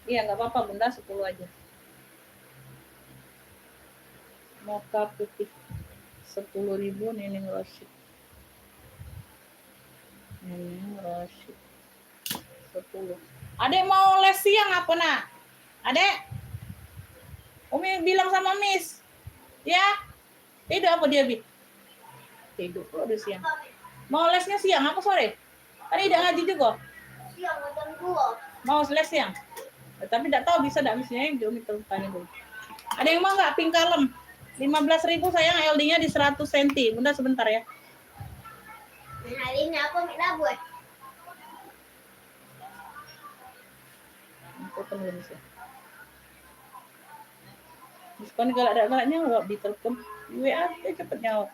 Iya, nggak apa-apa Bunda, 10 aja. Mocha putih. 10.000 Nining Rosid. Nining Rosid. 10. Adek mau les siang apa nak? Adek? Umi bilang sama Miss. Ya? Tidur apa dia, Bi? Tidur kalau udah siang. Mau lesnya siang apa sore? Kan tidak ngaji juga. Siang jam 2. Mau les siang? Tapi tidak tahu bisa tidak misalnya Umi tanya dulu. Ada yang mau nggak pink kalem? 15.000 sayang, LD-nya di 100 cm. Bunda sebentar ya. Hari ini apa minta buat? Aku tunggu bisa. Diskon galak-galak nyawa di telepon. WA cepet nyawa.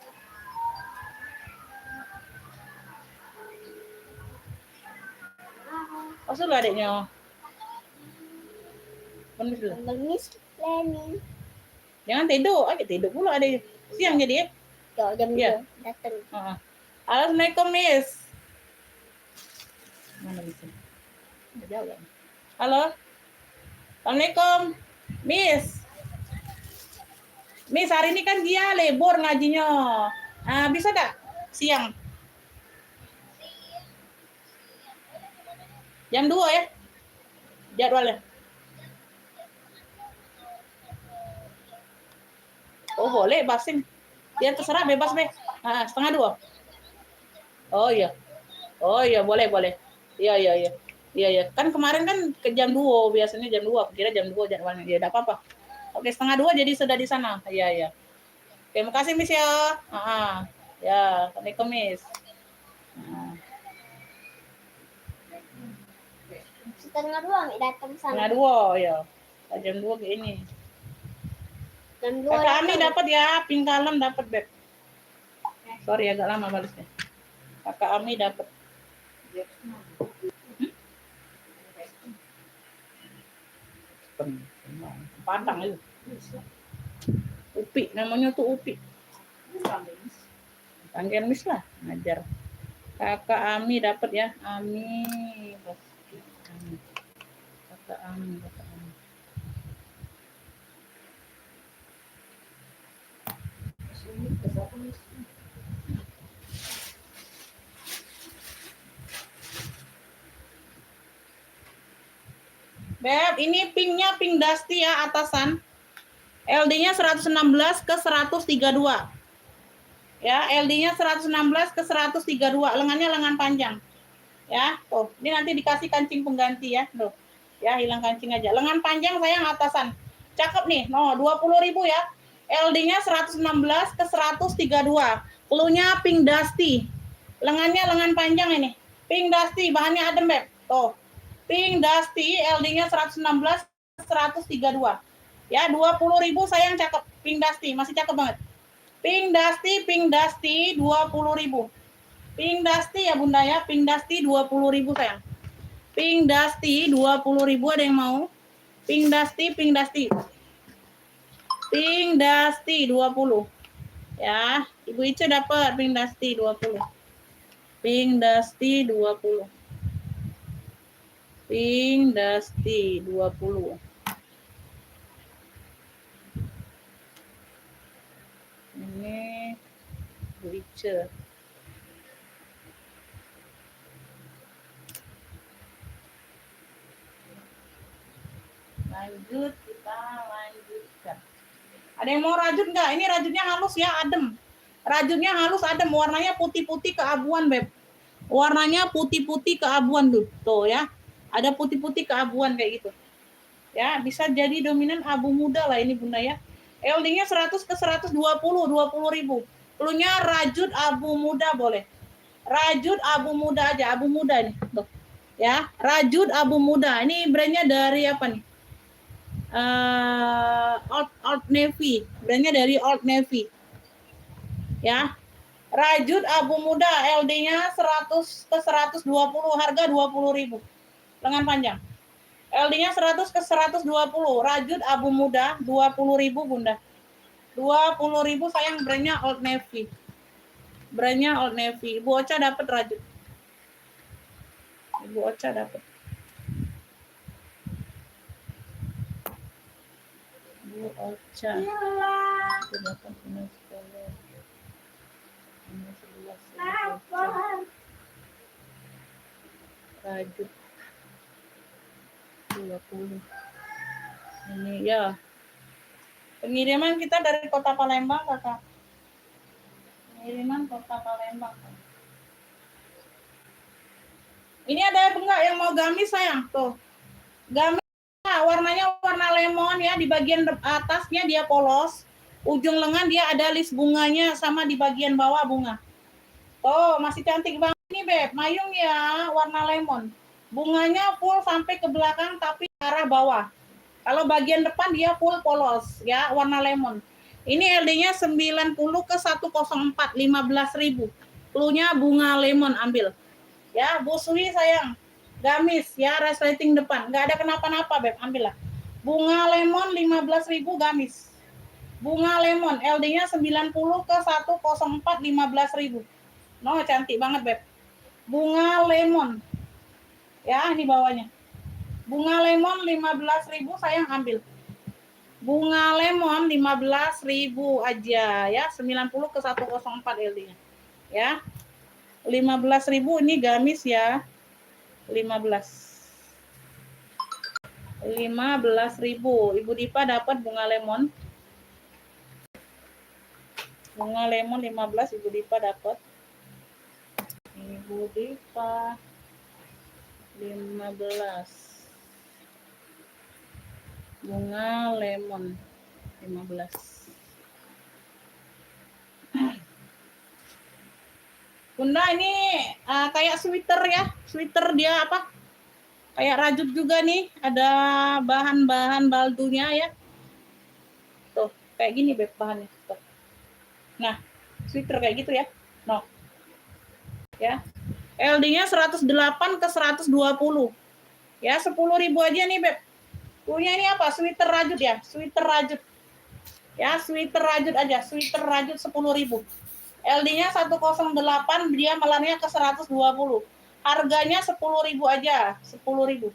Asal adiknya. Miss planning. Jangan tidur, tidur pula ada siang jadi ya. Jam Iya. 2 datang. Assalamualaikum Miss. Mana bisa? Udah jauh kan? Halo. Assalamualaikum Miss. Miss hari ini kan dia libur ngajinya. Bisa tak siang? Jam 2 ya? Jadwalnya. Oh boleh basing. Dia terserah bebas deh. 1:30. Oh iya. Oh iya boleh. Iya. Kan kemarin kan ke jam 2 biasanya jam 2. Kira jam 2 jadwalnya. Ya enggak apa-apa. Oke 1:30 jadi sudah di sana. Iya. Oke makasih Miss ya. Ya, Assalamualaikum Miss. 1:30 Mik datang sana. 1:30 ya. Jam 2 ke ini. Jam 2 Kakak Ami dapat ya, pink kalem dapat beb. Sorry agak lama balasnya. Kakak Ami dapat. Padang itu. Upi namanya tuh Upi. Panggil Miss lah, ngajar. Kakak Ami dapat ya, Ami. Kakak Ami. Beb, ini pinknya pink dusty ya atasan. LD-nya 116 ke 132. Ya, LD-nya 116 ke 132. Lengannya lengan panjang. Ya, tuh. Ini nanti dikasih kancing pengganti ya. Tuh. Ya, hilang kancing aja. Lengan panjang sayang atasan. Cakep nih. No, 20.000 ya. LD-nya 116 ke 132. Cluenya pink dusty. Lengannya lengan panjang ini. Pink dusty, bahannya adem, Beb. Tuh. Pink dusty, LD-nya 116 ke 132. Ya, 20.000 sayang cakep. Pink dusty, masih cakep banget. Pink dusty 20.000. Pink dusty ya Bunda ya, pink dusty 20.000 sayang. Pink dusty 20.000 ada yang mau? Pink dusty. Pink dusty 20. Ya, Ibu Ica dapat pink dusty 20. Pink dusty 20. Pink dusty 20. Ini Bu Ica. Lanjut, kita lanjutkan. Ada yang mau rajut nggak? Ini rajutnya halus ya, adem. Rajutnya halus, adem. Warnanya putih-putih keabuan, Beb. Warnanya putih-putih keabuan tuh ya. Ada putih-putih keabuan kayak gitu. Ya, bisa jadi dominan abu muda lah ini Bunda ya. LD-nya 100 ke 120, 20.000. Cluenya rajut abu muda boleh. Rajut abu muda aja, abu muda nih. Tuh. Ya, rajut abu muda. Ini brandnya dari apa nih? Old Navy. Brandnya dari Old Navy. Ya. Rajut abu muda LD-nya 100 ke 120, harga 20.000. Lengan panjang. LD-nya 100 ke 120, rajut abu muda 20.000 Bunda. 20.000 sayang, brandnya Old Navy. Brandnya Old Navy. Ibu Ocha dapat Rajut. Ibu Ocha dapat. Ibu Ocha. Aku dapat ini sekali. Ini 11 Ibu Ocha. Rajut 20. Ini ya. Pengiriman kita dari Kota Palembang, Kakak. Pengiriman Kota Palembang. Ini ada enggak yang mau gamis sayang? Tuh. Gamis warnanya warna lemon ya, di bagian atasnya dia polos. Ujung lengan dia ada list bunganya sama di bagian bawah bunga. Oh, masih cantik banget nih, Beb. Mayung ya, warna lemon. Bunganya full sampai ke belakang tapi arah bawah. Kalau bagian depan dia full polos ya, warna lemon. Ini LD-nya 90 ke 104, 15.000. Cluenya bunga lemon ambil. Ya, Bu Sui sayang. Gamis ya, resleting depan. Nggak ada kenapa-napa, Beb. Ambil lah. Bunga lemon 15.000 gamis. Bunga lemon LD-nya 90 ke 104, 15.000. No, cantik banget, Beb. Bunga lemon. Ya, ini bawahnya. Bunga lemon 15.000 sayang ambil. Bunga lemon 15.000 aja ya, 90 ke 104 LD-nya. Ya. 15.000 ini gamis ya. 15.000. Ibu Dipa dapat bunga lemon. Bunga lemon 15 Ibu Dipa dapat. Ibu Dipa 15. Bunga lemon 15. Bunda ini kayak sweater ya. Sweater dia apa? Kayak rajut juga nih. Ada bahan-bahan baldunya ya. Tuh, kayak gini Beb bahannya. Tuh. Nah, sweater kayak gitu ya. No. Ya. LD-nya 108 ke 120. Ya, 10.000 aja nih Beb. Punya ini apa? Sweater rajut ya. Sweater rajut. Ya, sweater rajut aja. Sweater rajut 10.000. LD-nya 108, dia melarnya ke 120. Harganya 10.000 aja, 10.000.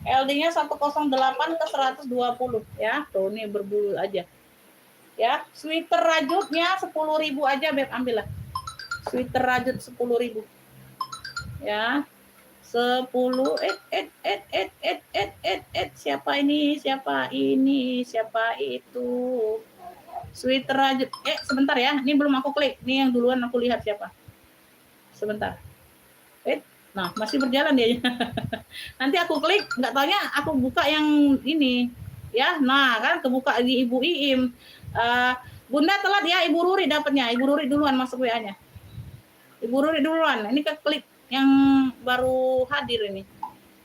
LD-nya 108 ke 120 ya. Tuh nih berbulu aja. Ya, sweater rajutnya 10.000 aja, Beb, ambil lah. Sweater rajut 10.000. Ya. 10 siapa ini? Siapa ini? Siapa itu? Sweater rajut. Sebentar ya. Ini belum aku klik. Ini yang duluan aku lihat siapa. Sebentar. Nah, masih berjalan dia. Nanti aku klik, nggak taunya aku buka yang ini. Ya, nah kan kebuka di Ibu Iim. Bunda telat ya, Ibu Ruri dapatnya. Ibu Ruri duluan masuk WA-nya. Ibu Ruri duluan. Ini ke klik yang baru hadir ini.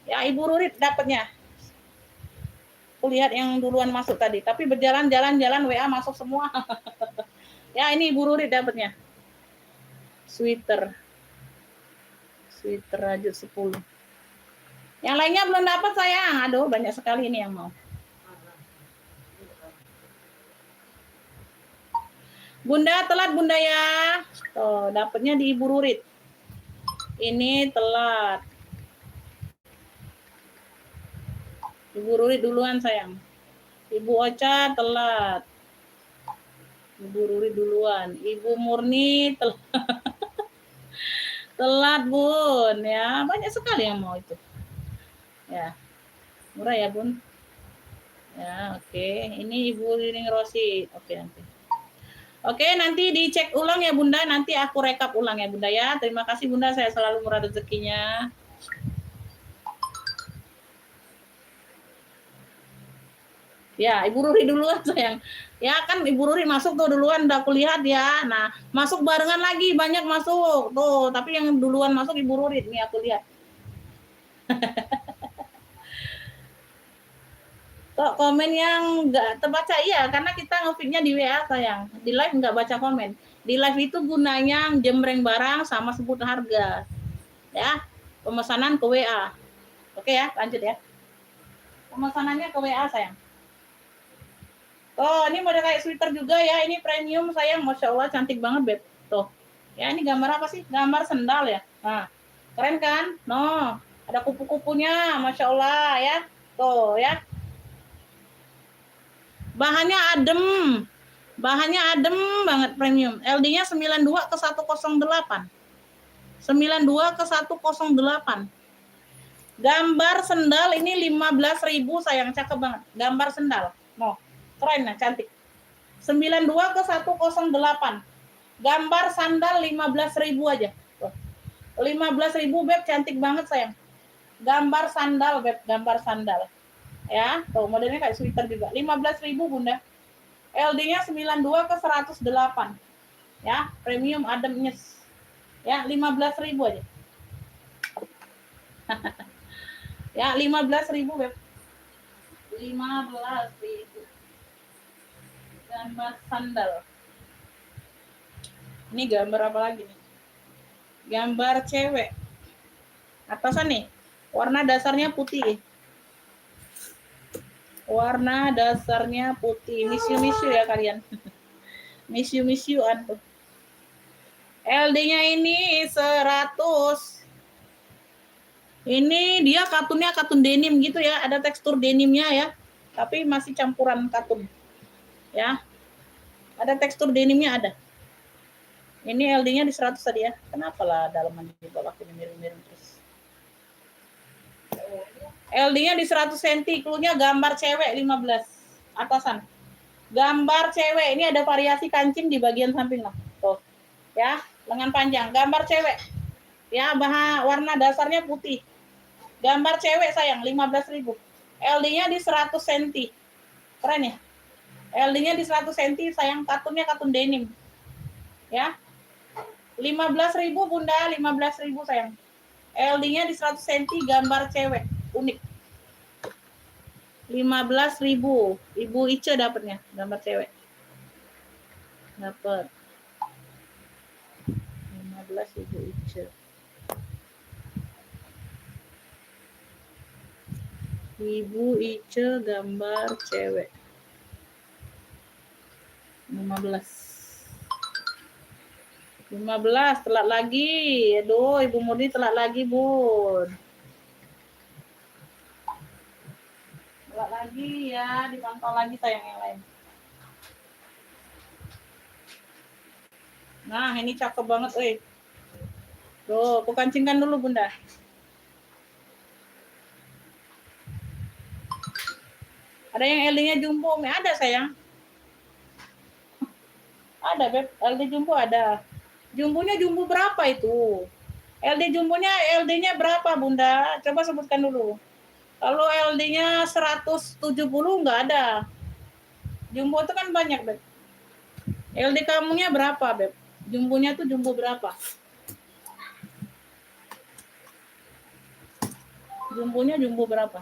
Ya, Ibu Ruri dapatnya. Aku lihat yang duluan masuk tadi, tapi berjalan-jalan WA masuk semua. Ya, ini Ibu Ruri dapatnya. Sweater rajut 10. Yang lainnya belum dapat sayang. Aduh, banyak sekali ini yang mau. Bunda telat Bunda ya. Tuh, dapatnya di Ibu Rurit. Ini telat. Ibu Rurit duluan sayang. Ibu Ocha telat. Ibu Rurit duluan. Ibu Murni telat. Telat Bun ya. Banyak sekali yang mau itu. Ya. Murah ya Bun. Ya, oke. Ini Ibu Rining Rosi. Oke, nanti. Oke, nanti dicek ulang ya Bunda. Nanti aku rekap ulang ya Bunda ya. Terima kasih Bunda, saya selalu murah rezekinya. Ya, Ibu Ruri duluan sayang. Ya kan Ibu Ruri masuk tuh duluan, udah aku lihat ya. Nah, masuk barengan lagi, banyak masuk. Tuh, tapi yang duluan masuk Ibu Ruri. Nih aku lihat. Kok komen yang nggak terbaca? Iya, karena kita nge-feed-nya di WA sayang. Di live nggak baca komen. Di live itu gunanya jembreng barang sama sebut harga. Ya, pemesanan ke WA. Oke ya, lanjut ya. Pemesanannya ke WA sayang. Oh, ini model kayak sweater juga ya. Ini premium sayang, masya Allah cantik banget beb. Tuh, ya ini gambar apa sih? Gambar sendal ya. Nah, keren kan? No, ada kupu-kupunya, masya Allah ya. Tuh ya. Bahannya adem. Bahannya adem banget premium. LD-nya 92 ke 108. 92 ke 108. Gambar sendal ini 15.000 sayang, cakep banget. Gambar sendal. Mau. Keren ya, cantik. 92 ke 108. Gambar sandal 15.000 aja. 15.000 beb, cantik banget sayang. Gambar sandal beb, gambar sandal. Ya, tuh modelnya kayak sweater juga. 15.000 Bunda. LD-nya 92 ke 108. Ya, premium adem nyes. Ya, 15.000 aja. Ya, 15.000 beb. 15.000. Gambar sandal. Ini gambar apa lagi nih? Gambar cewek. Atasan nih, warna dasarnya putih. Warna dasarnya putih. Miss you ya kalian. Miss you tuh. LD-nya ini 100. Ini dia katunnya katun denim gitu ya, ada tekstur denimnya ya. Tapi masih campuran katun. Ya. Ada tekstur denimnya ada. Ini LD-nya di 100 tadi ya. Kenapa lah dalaman di bawah ini miring-miring terus. LD-nya di 100 cm, cluenya gambar cewek 15. Atasan. Gambar cewek, ini ada variasi kancing di bagian samping lah. Tuh. Ya, lengan panjang, gambar cewek. Ya, warna dasarnya putih. Gambar cewek sayang, 15.000. LD-nya di 100 cm. Keren ya? LD-nya di 100 cm sayang, katunnya katun denim. Ya. 15.000 Bunda, 15.000 sayang. LD-nya di 100 cm, gambar cewek, unik. 15.000. Ibu Ice dapatnya, gambar cewek. Dapat. 15 Ibu Ice. Ibu Ice gambar cewek. 15 telat lagi. Aduh, Ibu Murni telat lagi, Bun. Telat lagi ya, dipantau lagi sayang yang lain. Nah, ini cakep banget, euy. Tuh, aku kancingkan dulu, Bunda. Ada yang LD-nya jumbo, ada sayang. Ada, Beb. LD jumbo ada. Jumbonya jumbo berapa itu? LD jumbonya LD-nya berapa, Bunda? Coba sebutkan dulu. Kalau LD-nya 170 nggak ada. Jumbo itu kan banyak, Beb. LD kamunya berapa, Beb? Jumbonya tuh jumbo berapa? Jumbonya jumbo berapa?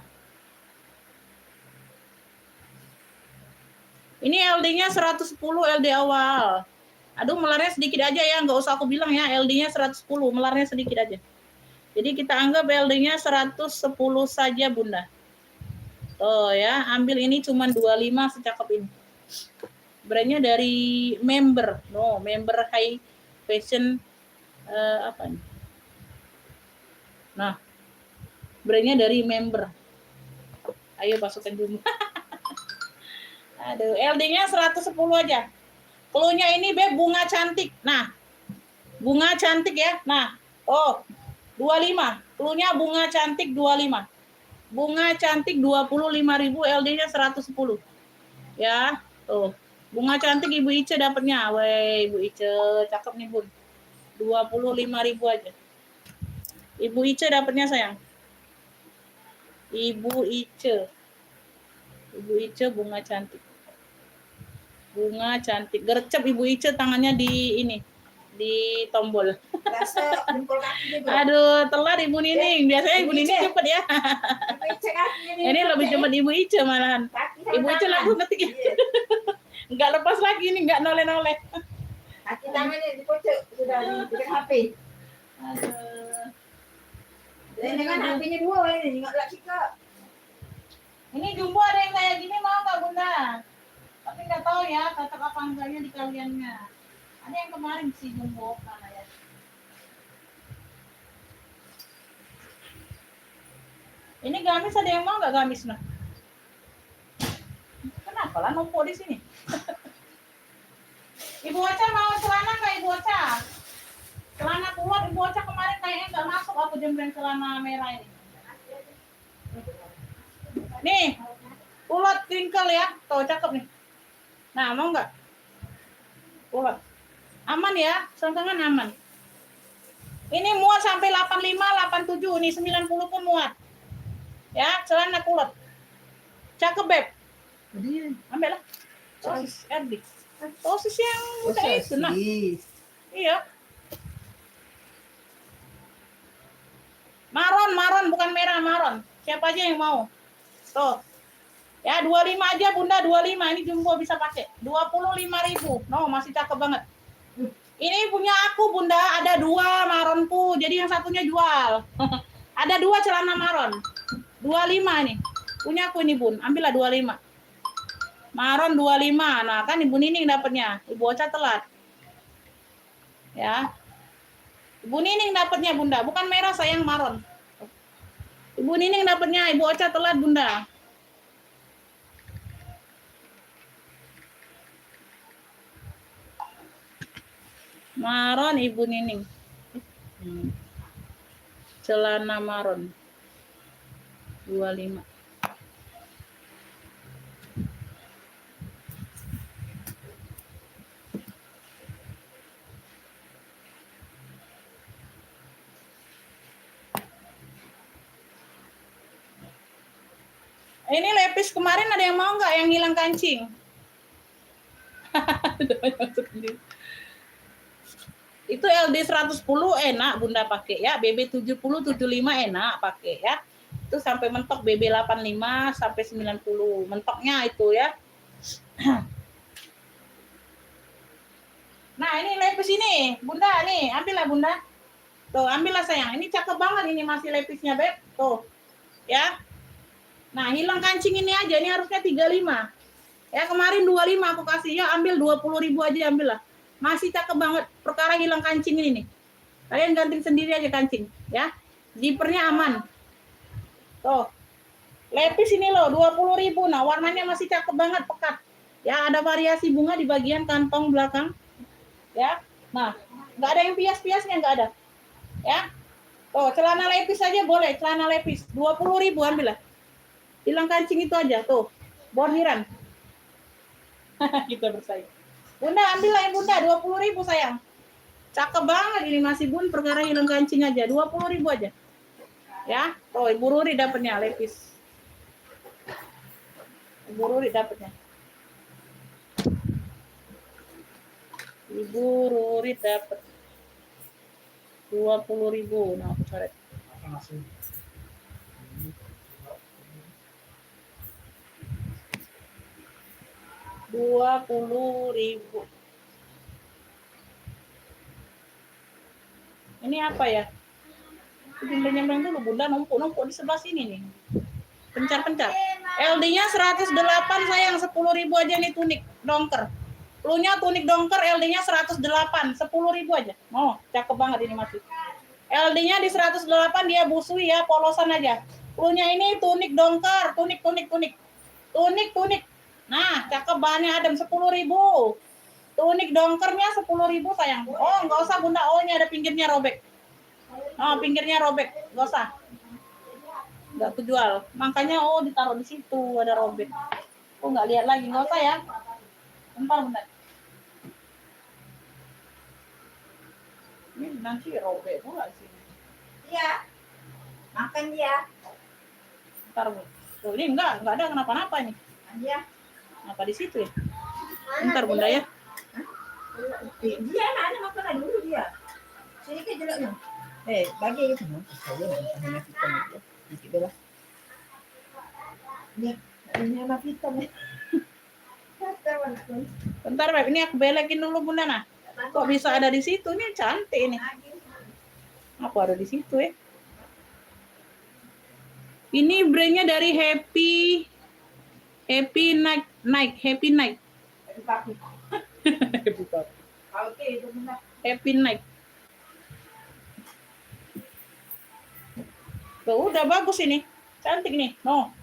Ini LD-nya 110 LD awal. Aduh, melarnya sedikit aja ya, nggak usah aku bilang ya, LD-nya 110, melarnya sedikit aja. Jadi kita anggap LD-nya 110 saja, Bunda. Oh ya, ambil ini cuma 25 secakep ini. Brandnya dari member, member high fashion apa nih? Nah, brandnya dari member. Ayo masukkan dulu. Aduh, LD-nya 110 aja. Cluenya ini Beb, bunga cantik. Nah, bunga cantik ya. Nah, 25. Cluenya bunga cantik 25. Bunga cantik 25.000, LD-nya 110. Ya, tuh. Bunga cantik Ibu Ice dapatnya. Weh, Ibu Ice, cakep nih, Bun. 25.000 aja. Ibu Ice dapatnya sayang. Ibu Ice. Ibu Ice bunga cantik. Bunga cantik. Gercep Ibu Ice tangannya di ini. Di tombol. Rasa jempol kakinya, Beb. Aduh, telat Ibu Nining. Biasanya Ibu Nining cepet ya. Ibu Ice kakinya nih, Ini lebih cepet Ibu Ice malahan. Kaki sama Ibu Ice tangan. langsung ketik. Iya. Enggak lepas lagi nih, enggak noleh-noleh. Kaki tangannya dikocok sudah di HP. Aduh. Ini kan HP-nya 2 ini, enggak Cika. Ini jumbo ada yang kayak gini mau nggak Bunda? Tapi nggak tahu ya cocok apa enggaknya di kaliannya. Ada yang kemarin si jumbo mana ya. Ini gamis ada yang mau nggak gamis nah? Kenapa lah numpuk di sini? Ibu Ocha mau celana nggak Ibu Ocha? Celana keluar Ibu Ocha kemarin kayaknya nggak masuk aku jembreng celana merah ini. Nih, kulot crinkle ya, tuh cakep nih. Nah mau nggak? Kulot, aman ya, selangkangan aman. Ini muat sampai 85, 87, nih 90 pun muat. Ya, celana kulot. Cakep beb. Ambil lah. Sosis Erdik. Sosis yang kayak itu nah. Iya. Maron bukan merah, maron. Siapa aja yang mau? Tuh. Ya 25 aja Bunda, 25 ini jumbo bisa pakai. 25.000. No, masih cakep banget. Ini punya aku Bunda, ada 2 maronku. Jadi yang satunya jual. Ada 2 celana maron. 25 nih. Punya aku ini Bun, ambillah 25. Maron 25. Nah, kan Ibu Nining dapatnya. Ibu Ocha telat. Ya. Ibu Nining dapatnya Bunda, bukan merah sayang maron. Ibu Nining dapatnya, Ibu Ocha telat Bunda. Maron Ibu Nining. Celana maron. 25. Ini lepis kemarin ada yang mau nggak yang hilang kancing? Itu LD 110 enak Bunda pakai ya, BB 70 75 enak pakai ya. Itu sampai mentok BB 85 sampai 90. Mentoknya itu ya. Nah, ini lepis ini, Bunda nih, ambillah Bunda. Tuh, ambillah sayang. Ini cakep banget ini masih lepisnya, Beb. Tuh. Ya. Nah, hilang kancing ini aja, ini harusnya 35. Ya, kemarin 25 aku kasih, ya ambil 20.000 aja ambillah. Masih cakep banget, perkara hilang kancing ini nih. Kalian ganti sendiri aja kancing, ya. Zippernya aman. Tuh. Lepis ini loh, 20.000. Nah, warnanya masih cakep banget, pekat. Ya, ada variasi bunga di bagian kantong belakang. Ya. Nah, nggak ada yang pias-piasnya, nggak ada. Ya. Tuh, celana lepis aja boleh, celana lepis. 20.000 ambillah. Hilang kancing itu aja tuh, bordiran. Kita bersaing. Bunda ambillah yang Bunda 20.000 sayang. Cakep banget ini masih Bun, perkara hilang kancing aja 20.000 aja. Ya, tuh Ibu Ruri dapatnya lepis. Ibu Ruri dapatnya. Ibu Ruri dapat 20.000. Nah, aku coret. 20.000. Ini apa ya? Nyembreng dulu Bunda, numpuk di sebelah sini nih. Pencar-pencar. LD-nya 108 sayang, 10.000 aja nih tunik dongker. Plunya tunik dongker LD-nya 108, 10.000 aja. Oh, cakep banget ini masih. LD-nya di 108 dia busui ya, polosan aja. Plunya ini tunik dongker, tunik. Nah, cakep bahannya adem 10.000. Tunik dongkernya 10.000 sayang. Oh, nggak usah Bunda. Oh, ini ada pinggirnya robek. Oh, pinggirnya robek. Nggak usah. Nggak kejual. Makanya oh ditaruh di situ ada robek. Oh, nggak lihat lagi. Nggak usah ya. Bentar Bunda. Ini nanti robek pula sih. Iya. Makan dia. Bentar Bunda. Tuh, ini enggak ada kenapa-napa ini. Iya. Apa di situ ya? Bentar Bunda ya. Dia ada makan dulu dia. Sini ke jeleknya. Bagi itu. Saya nak hitam itu. Nanti belah. Ini anak hitam. Bentar Beb, ini aku belekin dulu Bunda nah. Kok bisa ada di situ? Ini cantik ini. Apa ada di situ ya? Ini brandnya dari Happy Night. Happy Papi. Happy Papi. Oke, itu benar. Happy Night. Tuh, udah bagus ini. Cantik nih. No.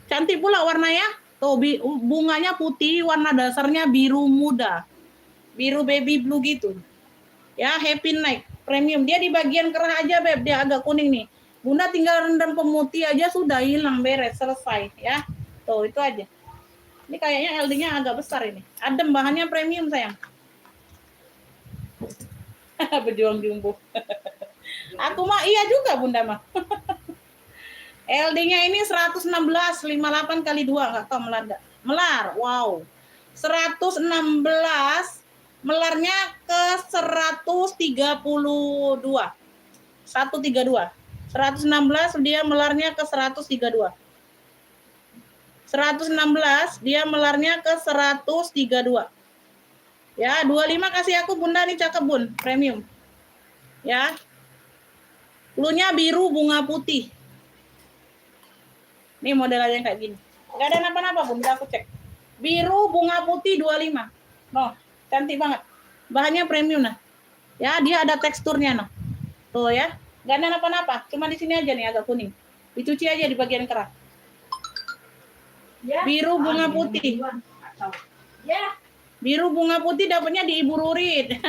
Cantik pula warnanya. Tuh, bunganya putih, warna dasarnya biru muda. Biru baby blue gitu. Ya, Happy Night premium. Dia di bagian kerah aja, Beb. Dia agak kuning nih. Bunda tinggal rendam pemutih aja sudah hilang, beres, selesai ya. Tuh, itu aja. Ini kayaknya LD-nya agak besar ini. Adem, bahannya premium, sayang. Berjuang jumbo. Aku mah iya juga, Bunda mah. LD-nya ini 116, 58 kali 2, enggak tahu melar enggak. Melar, wow. 116, melarnya ke 132. 132. 116 dia melarnya ke 132. 116 dia melarnya ke 132. Ya, 25 kasih aku Bunda nih, cakep Bun, premium. Ya. Cluenya biru bunga putih. Nih modelnya kayak gini. Enggak ada apa-apa Bun, bisa aku cek. Biru bunga putih 25. No, cantik banget. Bahannya premium nah. Ya, dia ada teksturnya nah. Tuh ya. Enggak ada apa-apa, cuma di sini aja nih agak kuning. Dicuci aja di bagian kerah. Ya. Biru bunga putih. Ya. Biru bunga putih dapatnya di Ibu Rurit.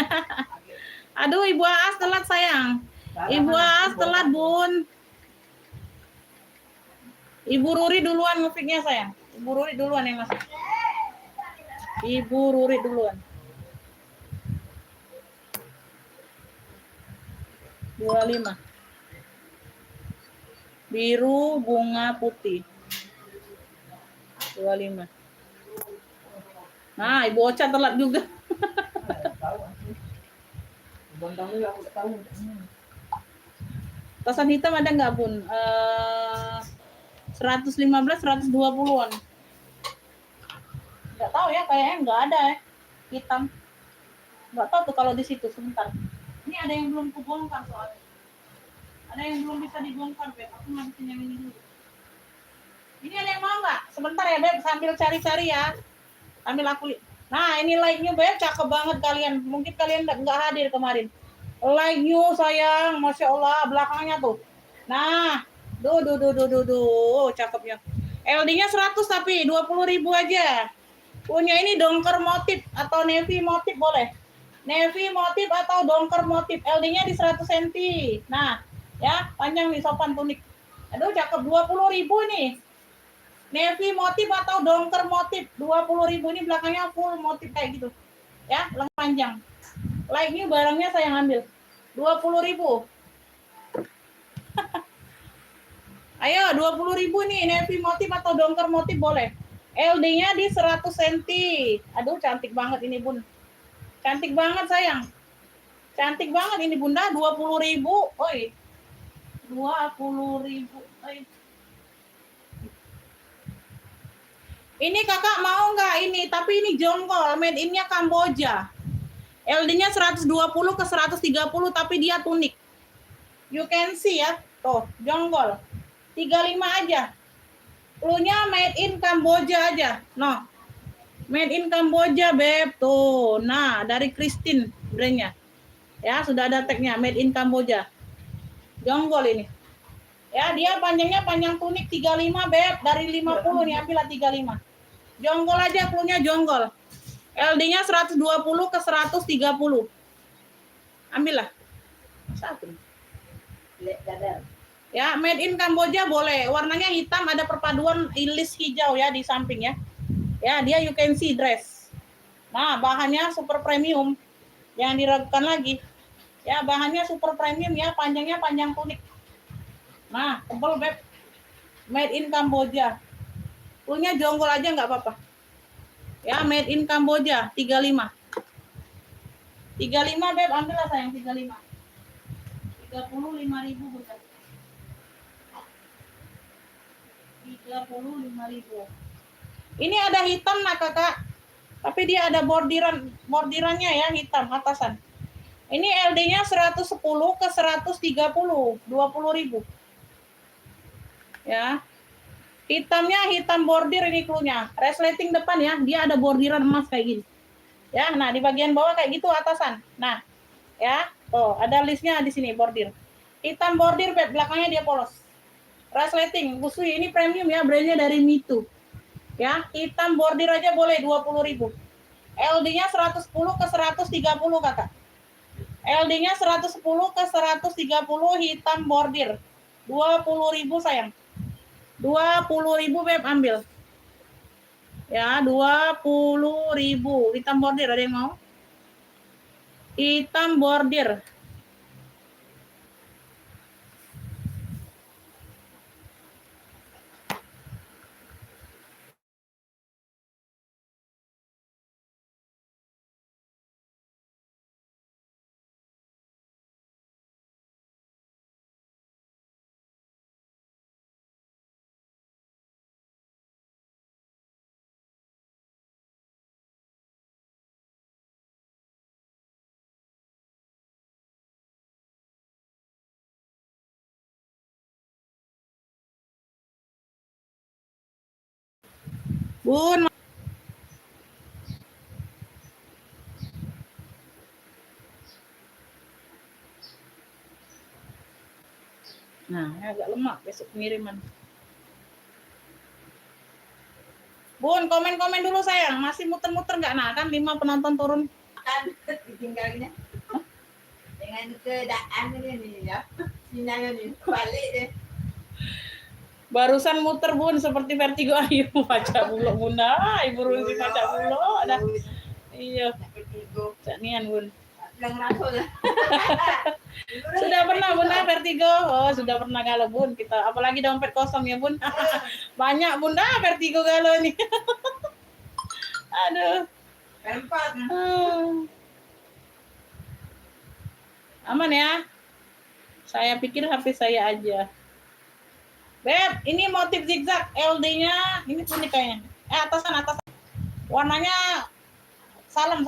Aduh, Ibu Aas telat sayang. Ibu Aas telat Bun. Ibu Ruri duluan ngefiknya sayang. Ibu Ruri duluan yang masuk. Ibu Ruri duluan. 25. Biru bunga putih. 25. Nah, Ibu Ocha telat juga. Tasan hitam ada nggak Bun? 115, 120-an. Nggak tahu ya, kayaknya nggak ada ya. Hitam. Nggak tahu tuh kalau di situ, sebentar. Ini ada yang belum kubongkar soalnya. Ada yang belum bisa dibongkar, Beb. Aku ngabisin yang ini dulu. Ini ada yang mau nggak? Sebentar ya, Beb. Sambil cari-cari ya. Ambil aku. Nah, ini like-nya, Beb. Cakep banget kalian. Mungkin kalian nggak hadir kemarin. Like-nya, sayang. Masya Allah. Belakangnya tuh. Nah. Duh. Cakepnya. LD-nya 100 tapi 20.000 aja. Punya ini dongker motif atau navy motif boleh. Navy motif atau dongker motif. LD-nya di 100 cm. Nah, ya, panjang nih sopan tunik. Aduh, cakep 20.000 nih. Navy motif atau dongker motif 20.000 ini belakangnya full motif kayak gitu. Ya, lengan panjang. Like-nya barangnya saya ambil. 20.000. Ayo, 20.000 nih navy motif atau dongker motif boleh. LD-nya di 100 cm. Aduh, cantik banget ini, Bun. Cantik banget, sayang. Cantik banget ini, Bunda. 20.000. Oi. 20.000. Oi. Ini kakak mau nggak ini? Tapi ini jonggol. Made in-nya Kamboja. LD-nya 120 ke 130, tapi dia tunik. You can see ya. Tuh, jonggol. 35 aja. Cluenya made in Kamboja aja. No. Made in Kamboja, Beb. Tuh. Nah, dari Christine brandnya. Ya, sudah ada tagnya. Made in Kamboja. Jonggol ini. Ya, dia panjangnya panjang tunik 35, Beb. Dari 50 nih, ambillah 35. Jonggol aja, cluenya jonggol. LD-nya 120 ke 130. Ambillah. Satu. Ya, made in Kamboja boleh. Warnanya hitam, ada perpaduan iris hijau ya di samping ya. Ya, dia you can see dress. Nah, bahannya super premium. Jangan diragukan lagi. Ya, bahannya super premium ya, panjangnya panjang tunik. Nah, tebal, Beb. Made in Kamboja. Punya jonggol aja nggak apa-apa. Ya, made in Kamboja, 35. 35, Beb, ambillah sayang 35. 35.000 bukan. 35.000. Ini ada hitam nah kakak, tapi dia ada bordirannya ya, hitam atasan. Ini LD-nya 110 ke 130, 20.000. Ya. Hitamnya hitam bordir ini cluenya. Resleting depan ya, dia ada bordiran emas kayak gini. Ya, nah di bagian bawah kayak gitu atasan. Nah, ya, tuh ada listnya di sini bordir. Hitam bordir, belakangnya dia polos. Resleting, Busui ini premium ya, brandnya dari Mitu. Ya, hitam bordir aja boleh 20.000. LD-nya 110 ke 130 kakak. LD-nya 110 ke 130 hitam bordir. 20.000 sayang. 20.000 Beb ambil. Ya, 20.000 hitam bordir, ada yang mau? Hitam bordir. Bun. Nah, agak lemak besok pengiriman. Bun, komen-komen dulu sayang. Masih muter-muter nggak? Nah, kan 5 penonton turun. Kan ditinggalnya. Dengan keadaan ini nih ya. Sinanya nih balik deh. Barusan muter Bun seperti vertigo. Ayo baca bulok Bunda. Ibu Rusi baca bulok dah. Iya. Cak nian Bun. Sudah pernah Bunda vertigo? Oh, sudah pernah galau Bun. Kita apalagi dompet kosong ya Bun. Banyak Bunda vertigo galau nih. Aduh. Empat. Aman ya? Saya pikir HP saya aja. Beb, ini motif zigzag. LD-nya ini unik kayaknya. Atasan. Warnanya salem.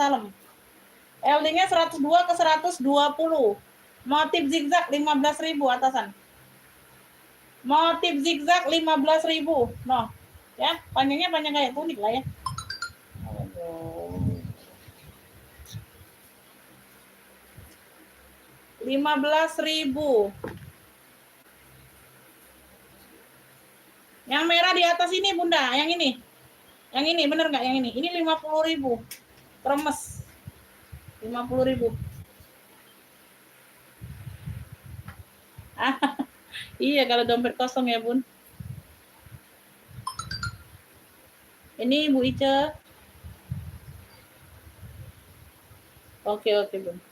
LD-nya 102 ke 120. Motif zigzag 15.000 atasan. Motif zigzag 15.000. Noh. Ya, panjangnya panjang kayak tunik lah ya. 15.000. Yang merah di atas ini Bunda, yang ini. Yang ini bener nggak yang ini? Ini 50.000. Kremes. 50.000. Iya kalau dompet kosong ya Bun. Ini Bu Ica. Oke Bun.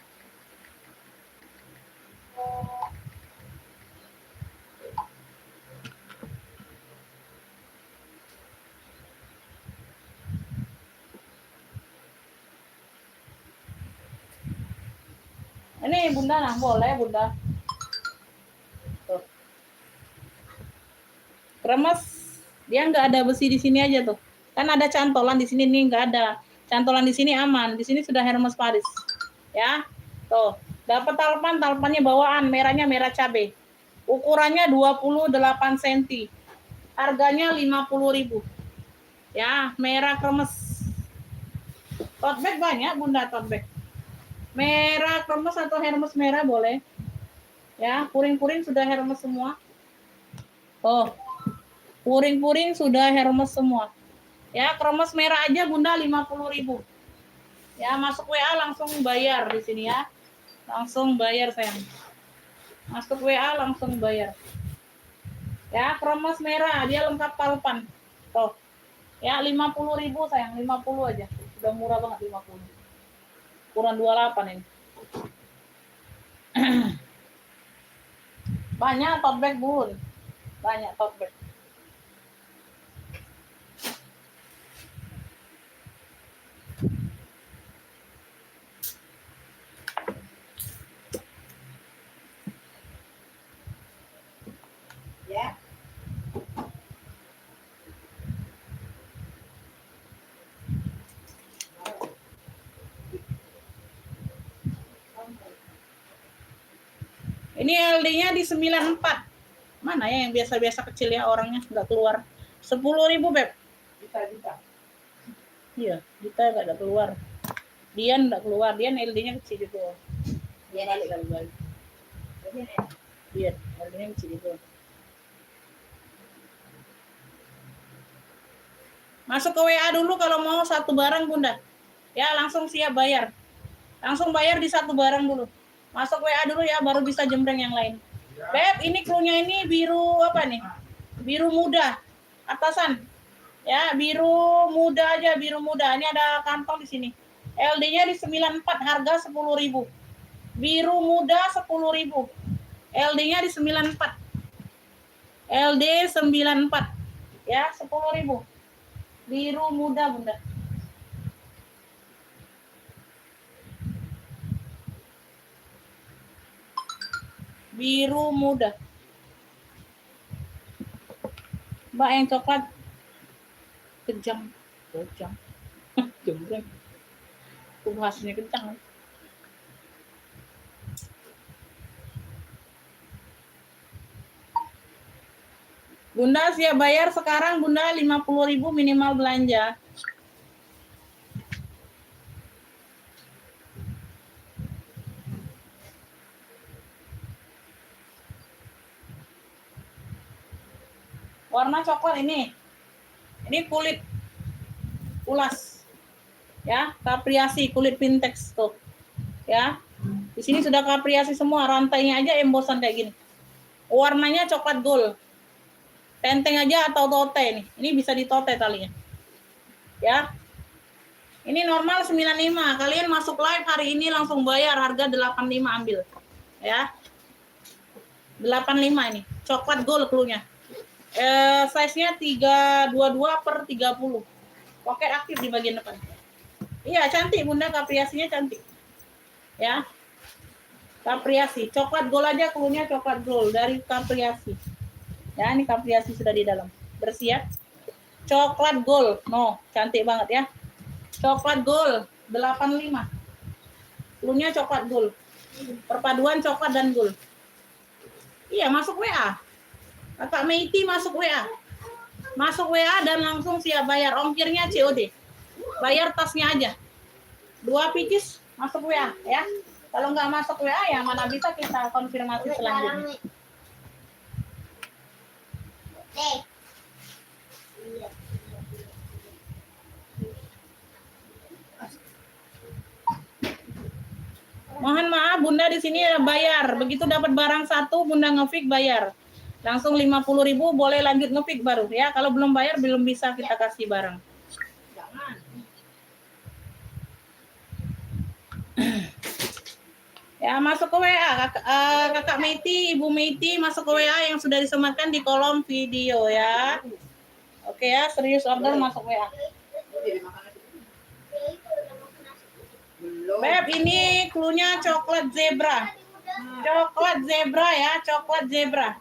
Ini Bunda, nah boleh Bunda. Tuh. Kremes, dia nggak ada besi di sini aja tuh. Kan ada cantolan di sini nih nggak ada. Cantolan di sini aman. Di sini sudah Hermes Paris. Ya, tuh. Dapat talpannya bawaan, merahnya merah cabai. Ukurannya 28 cm. Harganya 50.000. Ya, merah kremes. Tote bag banyak Bunda, tote bag. Merah kremes atau Hermes merah boleh. Ya, puring-puring sudah Hermes semua. Oh, puring-puring sudah Hermes semua. Ya, kremes merah aja Bunda 50.000. Ya, masuk WA langsung bayar di sini ya. Langsung bayar sayang. Masuk WA langsung bayar. Ya, kremes merah dia lengkap talpan. Tuh. Ya, 50.000 sayang, 50 aja. Sudah murah banget 50. Kurang 28 ini. Banyak tote bag Bun. Banyak tote bag. Ya. Ini LD-nya di 94. Mana ya yang biasa-biasa kecil ya orangnya nggak keluar. 10.000 Beb. Juta. Iya, kita nggak ada keluar. Dian enggak keluar, Dian LD-nya kecil itu. Dia Balik balik. enak. Dian LD-nya kecil itu. Masuk ke WA dulu kalau mau satu barang Bunda. Ya, langsung siap bayar. Langsung bayar di satu barang dulu. Masuk WA dulu ya, baru bisa jembreng yang lain. Beb, ini cluenya ini biru apa nih? Biru muda. Atasan. Ya, biru muda aja, biru muda. Ini ada kantong di sini. LD-nya di 94, harga 10.000. Biru muda 10.000. LD-nya di 94. LD 94. Ya, 10.000. Biru muda, Bunda. Biru muda. Mbak yang coklat kejang. Jembreng. Hasilnya kencang. Bunda siap bayar sekarang Bunda 50.000 minimal belanja. Warna coklat ini. Ini kulit ulas. Ya, kapriasi kulit vintage tuh. Ya. Di sini sudah kapriasi semua, rantainya aja embosan kayak gini. Warnanya coklat gold. Tenteng aja atau tote nih. Ini bisa ditote talinya. Ya. Ini normal 95. Kalian masuk live hari ini langsung bayar harga 85 ambil. Ya. 85 ini. Coklat gold cluenya. Size-nya 322/30. Pocket aktif di bagian depan. Iya, cantik Bunda, kapriasinya cantik. Ya. Kapriasi, coklat gold aja cluenya coklat gold dari kapriasi. Ya, ini kapriasi sudah di dalam. Bersih ya. Coklat gold. No, cantik banget ya. Coklat gold 85. Cluenya coklat gold. Perpaduan coklat dan gold. Iya, masuk WA. Kakak Meiti masuk WA. Masuk WA dan langsung siap bayar. Ongkirnya COD. Bayar tasnya aja. 2 pieces masuk WA ya. Kalau nggak masuk WA ya mana bisa kita konfirmasi selanjutnya. Mohon maaf Bunda di sini ada bayar. Begitu dapat barang satu Bunda ngefix bayar. Langsung 50.000 boleh lanjut ngefix baru ya. Kalau belum bayar belum bisa kita kasih barang. Jangan. Ya, masuk ke WA Kakak Meiti, Ibu Meiti masuk ke WA yang sudah disematkan di kolom video ya. Oke ya, serius order masuk WA. Belum. Beb, ini cluenya coklat zebra. Coklat zebra ya, coklat zebra.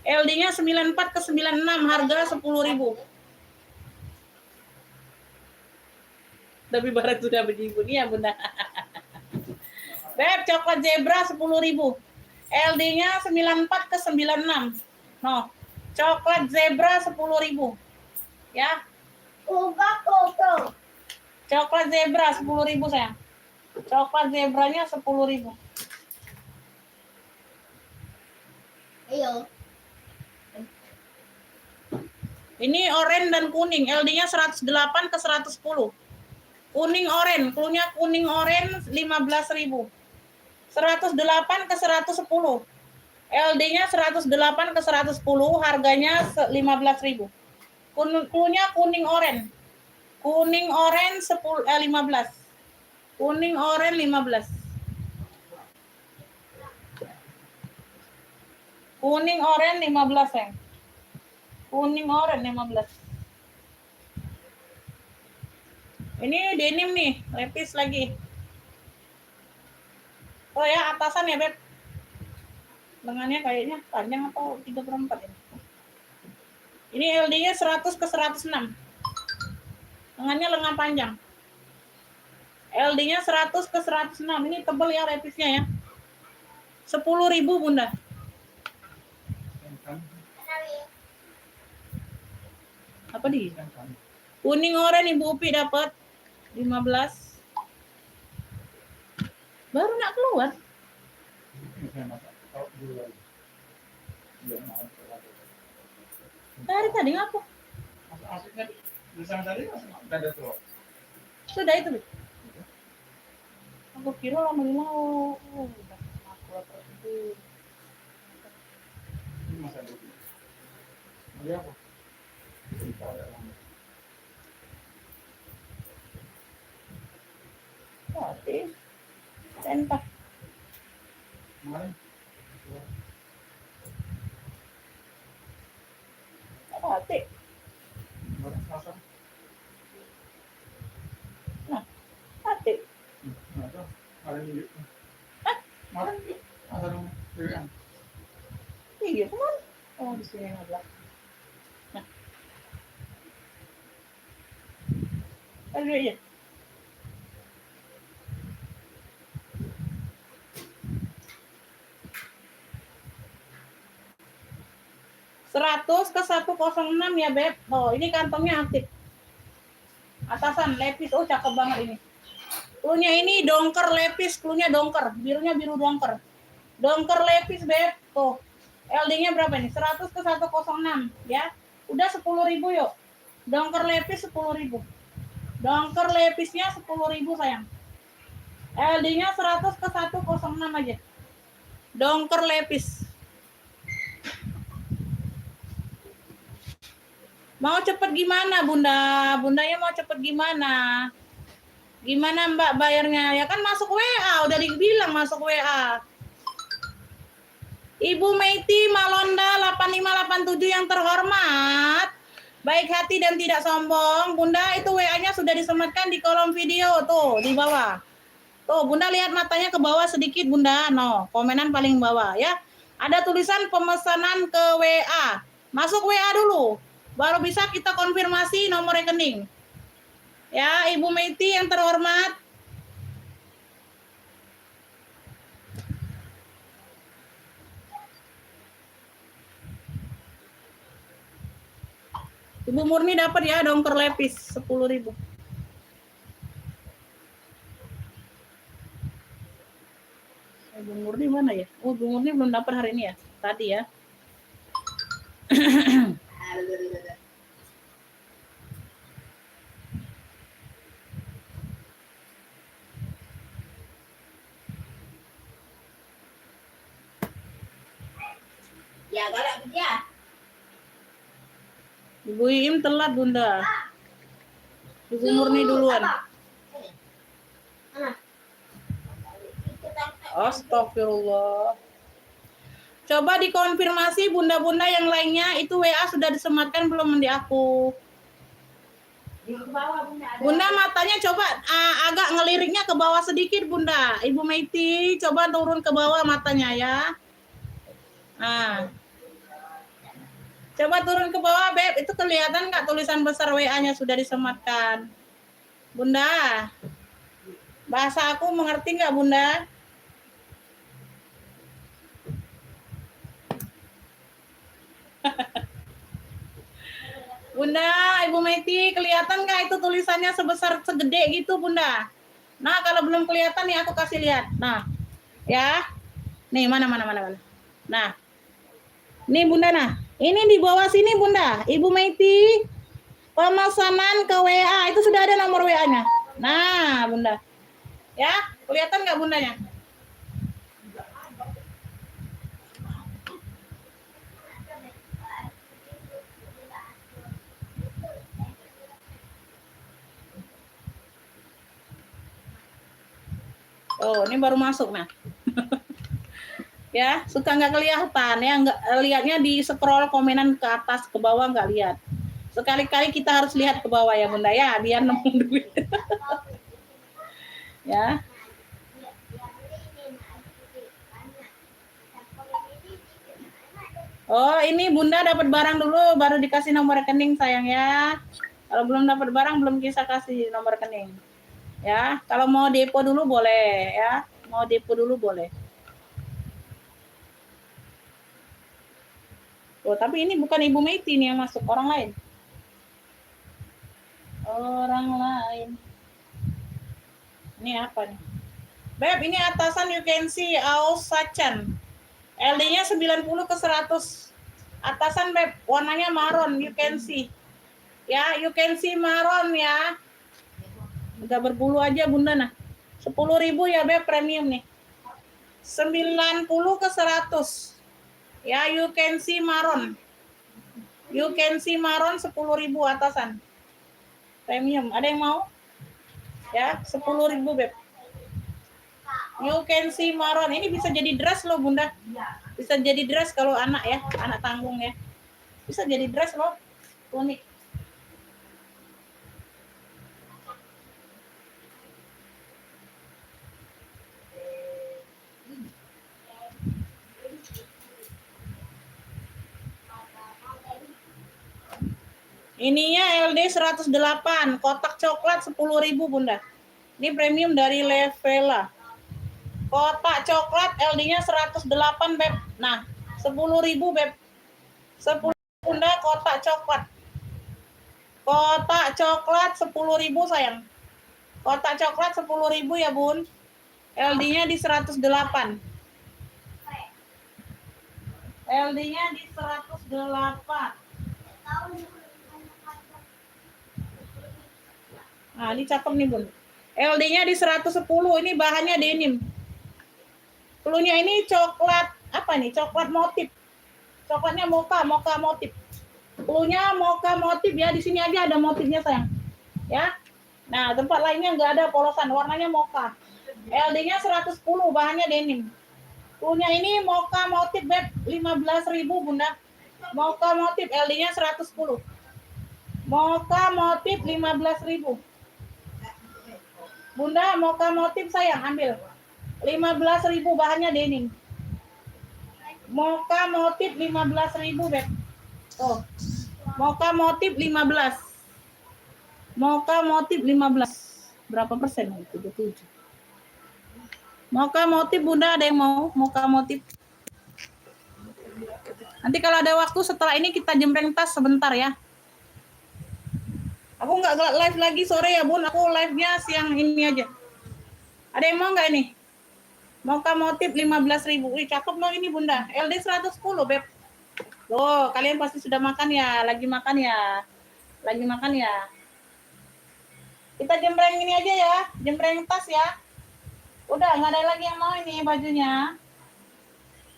LD-nya 94/96, harga 10.000. Tapi barang sudah beribu nih ya Bunda. Beb, coklat zebra 10.000. LD-nya 94/96. No. Coklat zebra 10.000. Ya. Coklat zebra 10.000 sayang. Coklat zebranya 10.000. Ayo. Ini oranye dan kuning. LD-nya 108/110. Kuning oranye. Cluenya kuning oranye 15.000. 108/110. LD-nya 108/110. Harganya 15.000. Cluenya kuning oranye. Kuning oranye 15. Kuning oranye 15. Kuning oranye 15 ya. Kuning oranye 15. Ini denim nih, lepis lagi. Oh ya, atasan ya, Beb. Lengannya kayaknya panjang atau 3/4 ini. Ini LD-nya 100/106. Lengannya lengan panjang. LD-nya 100/106. Ini tebal ya lepisnya ya. 10.000 Bunda. Apa di? Kuning oranye Ibu Upi dapat 15. Baru nak keluar. Dari tadi ngapa? Sudah itu. Aku kira lama mau. Aku lapar itu. Mati. Entah. Mati. Nah, mati. Iya, kemana? Oh, di sini ada. Nah. Ada ya. 100 ke 106 ya, Beb. Oh, ini kantongnya aktif. Atasan lepis. Oh, cakep banget ini. Klunya ini dongker lepis, klunya dongker. Birunya biru dongker. Dongker lepis, Beb. Tuh. LD-nya berapa nih? 100 ke 106 ya. Udah 10.000 yuk. Dongker lepis 10.000. Dongker lepisnya 10.000 sayang. LD-nya 100 ke 106 aja. Dongker lepis. Mau cepet gimana, Bunda? Bundanya mau cepet gimana? Gimana Mbak bayarnya? Ya kan masuk WA, udah dibilang masuk WA. Ibu Meiti Malonda 8587 yang terhormat, baik hati dan tidak sombong. Bunda, itu WA-nya sudah disematkan di kolom video tuh di bawah. Tuh, Bunda lihat matanya ke bawah sedikit, Bunda. No, komenan paling bawah ya. Ada tulisan pemesanan ke WA. Masuk WA dulu, baru bisa kita konfirmasi nomor rekening. Ya, Ibu Meiti yang terhormat. Ibu Murni dapat ya dongker lepis 10.000. Ibu Murni mana ya? Oh, Ibu Murni belum dapat hari ini ya? Tadi ya. Ya, galak dia. Ibu Iim telat, Bunda. Ibu Murni duluan. Astagfirullah. Coba dikonfirmasi bunda-bunda yang lainnya, itu WA sudah disematkan belum di aku? Bunda matanya coba agak ngeliriknya ke bawah sedikit, Bunda. Ibu Meiti coba turun ke bawah matanya ya. Nah. Coba turun ke bawah, Beb. Itu kelihatan nggak tulisan besar WA-nya sudah disematkan? Bunda, bahasa aku mengerti nggak, Bunda? Bunda, Ibu Meiti, kelihatan nggak itu tulisannya sebesar segede gitu, Bunda? Nah, kalau belum kelihatan nih aku kasih lihat. Nah, ya. Nih, mana. Nah. Nih, Bunda, nah. Ini di bawah sini, Bunda. Ibu Meiti, pemesanan ke WA. Itu sudah ada nomor WA-nya. Nah, Bunda. Ya, kelihatan nggak Bundanya? Oh, ini baru masuk, nah. Ya, suka nggak kelihatan ya, nggak lihatnya di scroll komenan ke atas ke bawah nggak lihat. Sekali-kali kita harus lihat ke bawah ya, Bunda ya, biar nemu duit. Ya. Oh, ini Bunda dapat barang dulu baru dikasih nomor rekening sayang ya. Kalau belum dapat barang belum bisa kasih nomor rekening. Ya, kalau mau depo dulu boleh ya. Mau depo dulu boleh. Oh, tapi ini bukan Ibu Meiti nih yang masuk, orang lain. Orang lain. Ini apa nih? Beb, ini atasan you can see Aus Sacan. LD-nya 90 ke 100. Atasan Beb, warnanya maron, you can see. Ya, you can see maron ya. Agak berbulu aja Bunda nah. 10.000 ya Beb premium nih. 90 ke 100. Ya, you can see maron. You can see maron 10.000 atasan. Premium. Ada yang mau? Ya, 10.000 Beb. You can see maron. Ini bisa jadi dress loh Bunda. Bisa jadi dress kalau anak ya, anak tanggung ya. Bisa jadi dress loh. Unik. Ininya LD 108, kotak coklat 10.000 Bunda. Ini premium dari Levela. Kotak coklat LD-nya 108 Beb. Nah, 10.000 Beb. 10 Bunda kotak coklat. Kotak coklat 10.000 sayang. Kotak coklat 10.000 ya Bun. LD-nya di 108. LD-nya di 108. Nah, ini cakep nih Bun. LD-nya di 110. Ini bahannya denim. Pelunya ini coklat apa nih? Coklat motif. Coklatnya mocha motif. Pelunya mocha motif ya. Di sini aja ada motifnya sayang. Ya. Nah, tempat lainnya nggak ada polosan. Warnanya mocha. LD-nya 110. Bahannya denim. Pelunya ini mocha motif Beb. 15.000 Bunda. Mocha motif LD-nya 110. Mocha motif 15.000. Bunda, mocha motif sayang ambil. 15.000 bahannya denim. Mocha motif 15.000 Beb. Oh. Mocha motif 15. Mocha motif 15. Berapa persen? 77. Mocha motif Bunda, ada yang mau mocha motif? Nanti kalau ada waktu setelah ini kita jembreng tas sebentar ya. Aku nggak live lagi sore ya Bun, aku live-nya siang ini aja. Ada yang mau nggak ini? Mocha motif 15.000. Wih, cakep loh ini Bunda. LD 110 Beb. Loh, kalian pasti sudah makan ya, lagi makan ya. Lagi makan ya. Kita jembreng ini aja ya, jembreng tas ya. Udah nggak ada lagi yang mau ini bajunya.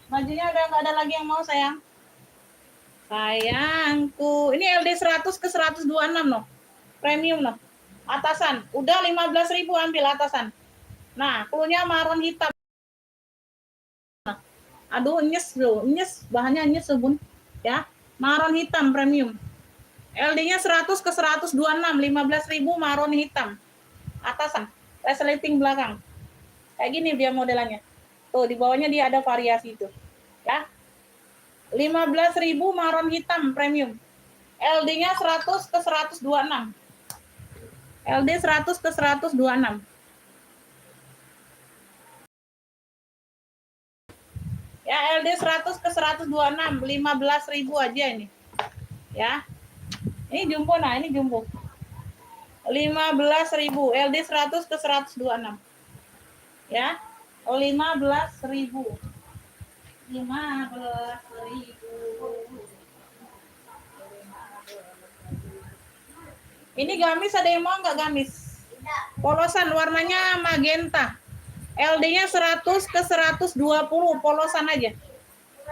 Bajunya udah nggak ada lagi yang mau sayang. Sayangku, ini LD 100 ke 126 loh. Premium loh. Atasan, udah 15.000 ambil atasan. Nah, klunya marun hitam. Nah, aduh, nyes loh, nyes, bahannya nyes Bun. Ya, marun hitam premium. LD-nya 100 ke 126, 15.000 marun hitam. Atasan, resleting belakang. Kayak gini dia modelannya. Tuh, di bawahnya dia ada variasi itu. Ya. 15.000 marun hitam premium. LD-nya 100 ke 126. LD 100 ke 126. Ya, LD 100 ke 126, 15.000 aja ini. Ya. Ini jumbo nah, ini jumbo. 15.000, LD 100 ke 126. Ya. 15.000. 15.000. Ini gamis, ada yang mau nggak gamis? Polosan warnanya magenta. LD-nya 100 ke 120, polosan aja.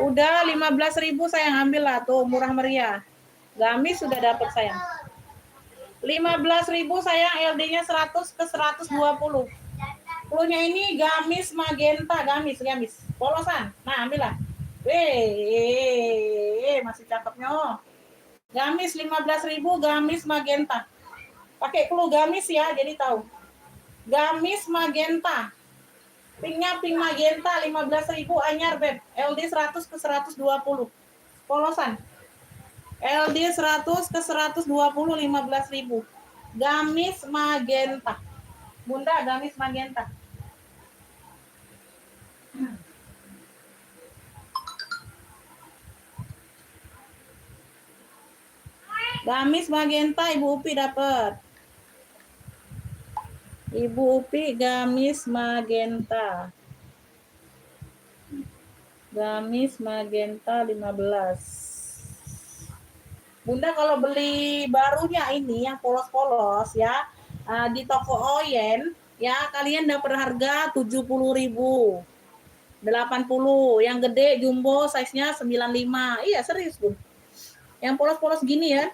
Udah 15.000 sayang, ambil lah tuh, murah meriah. Gamis sudah dapat sayang. 15.000 sayang, LD-nya 100 ke 120. Pelunya ini gamis magenta, gamis. Polosan. Nah, ambil lah. Masih cakepnya. Oh. Gamis 15.000, gamis magenta. Pakai clue gamis ya, jadi tahu. Gamis magenta. Pinknya pink magenta 15.000 anyar Beb. LD 100 ke 120. Polosan. LD 100 ke 120 15.000. Gamis magenta. Bunda, gamis magenta. Gamis magenta Ibu Upi dapat. Ibu Upi gamis magenta. Gamis magenta 15. Bunda kalau beli barunya ini yang polos-polos ya, di toko Oyen ya, kalian dapat harga 70.000. 80. Yang gede jumbo size-nya 95. Iya, serius, Bun. Yang polos-polos gini ya.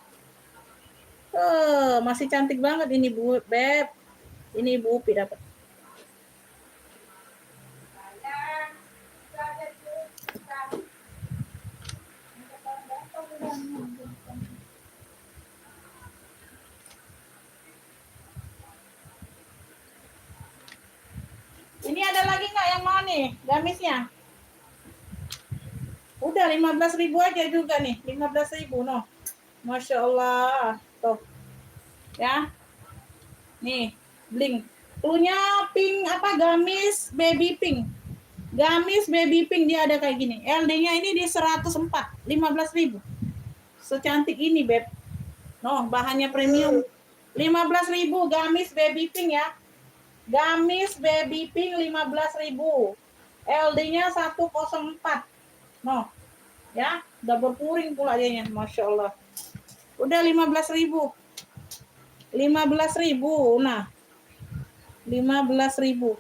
Masih cantik banget ini, Bu Beb. Ini Ibu Upi dapat. Ini ada lagi nggak yang mau nih gamisnya? Udah 15.000 aja juga nih, 15.000 no. Masya Allah, tuh ya. Nih, bling. Punya pink apa gamis baby pink. Gamis baby pink dia ada kayak gini. LD-nya ini di 104, 15.000. Secantik ini, Beb. No, bahannya premium. 15.000 gamis baby pink ya. Gamis baby pink 15.000. LD-nya 104. No. Ya, double puring pula dianya, Masya Allah. Udah 15.000. 15.000. Nah. 15.000.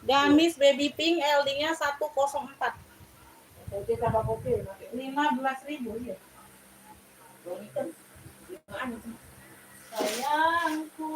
Gamis baby pink LD-nya 104. 15.000 ya. Sayangku.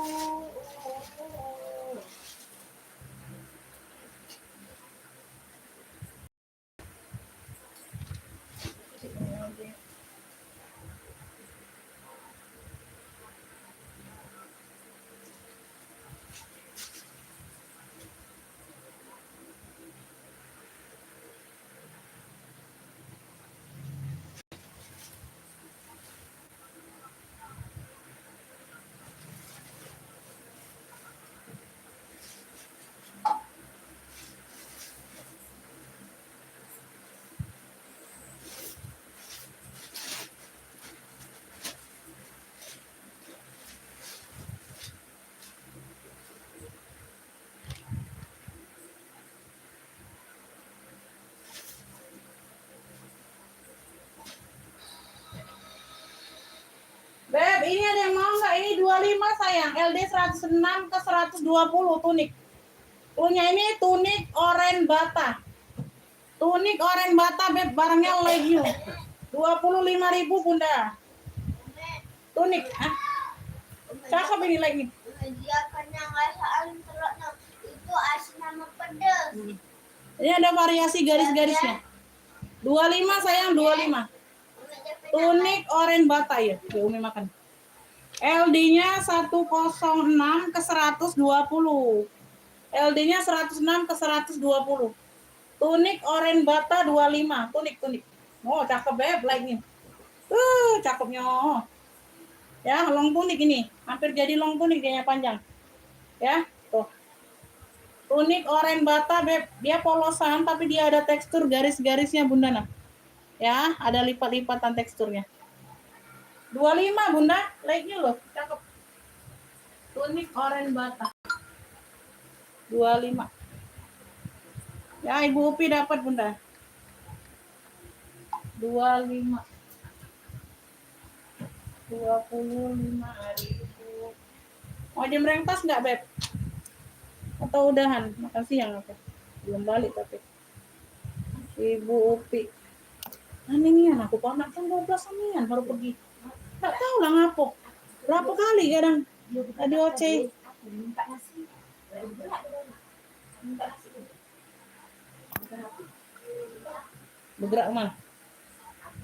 Beb, ini ada yang mau nggak? Ini 25 sayang, LD 106 ke 120 tunik. Punya ini tunik oren bata. Tunik oren bata, Beb, barangnya legiu. 25.000 Bunda. Tunik, cakep ini lagi. Dia kena ngasaan telurnya itu asin sama pedas. Ini ada variasi garis-garisnya. 25 sayang, 25. Tunik oren bata ya, Umi makan. LD-nya 106 ke 120. LD-nya 106 ke 120. Tunik oren bata 25. Tunik. Oh, cakep Beb, like nih. Cakepnya. Ya, long tunik ini. Hampir jadi long tunik kayaknya panjang. Ya, tuh. Tunik oren bata Beb, dia polosan tapi dia ada tekstur garis-garisnya Bunda nah. Ya, ada lipat-lipatan teksturnya. 25 Bunda, like-nya loh, cakep. Tunik oren bata. 25. Ya, Ibu Upi dapat Bunda. 25. 25.000. Mau jam rengpas nggak Beb? Atau udahan? Makan siang apa? Belum balik tapi. Ibu Upi. Anehnya aku panak kan 12 anian baru pergi. Nggak tahu lah ngapo. Berapa kali kadang tadi oce. Minta nasi. Minta nasi. Bergerak mana?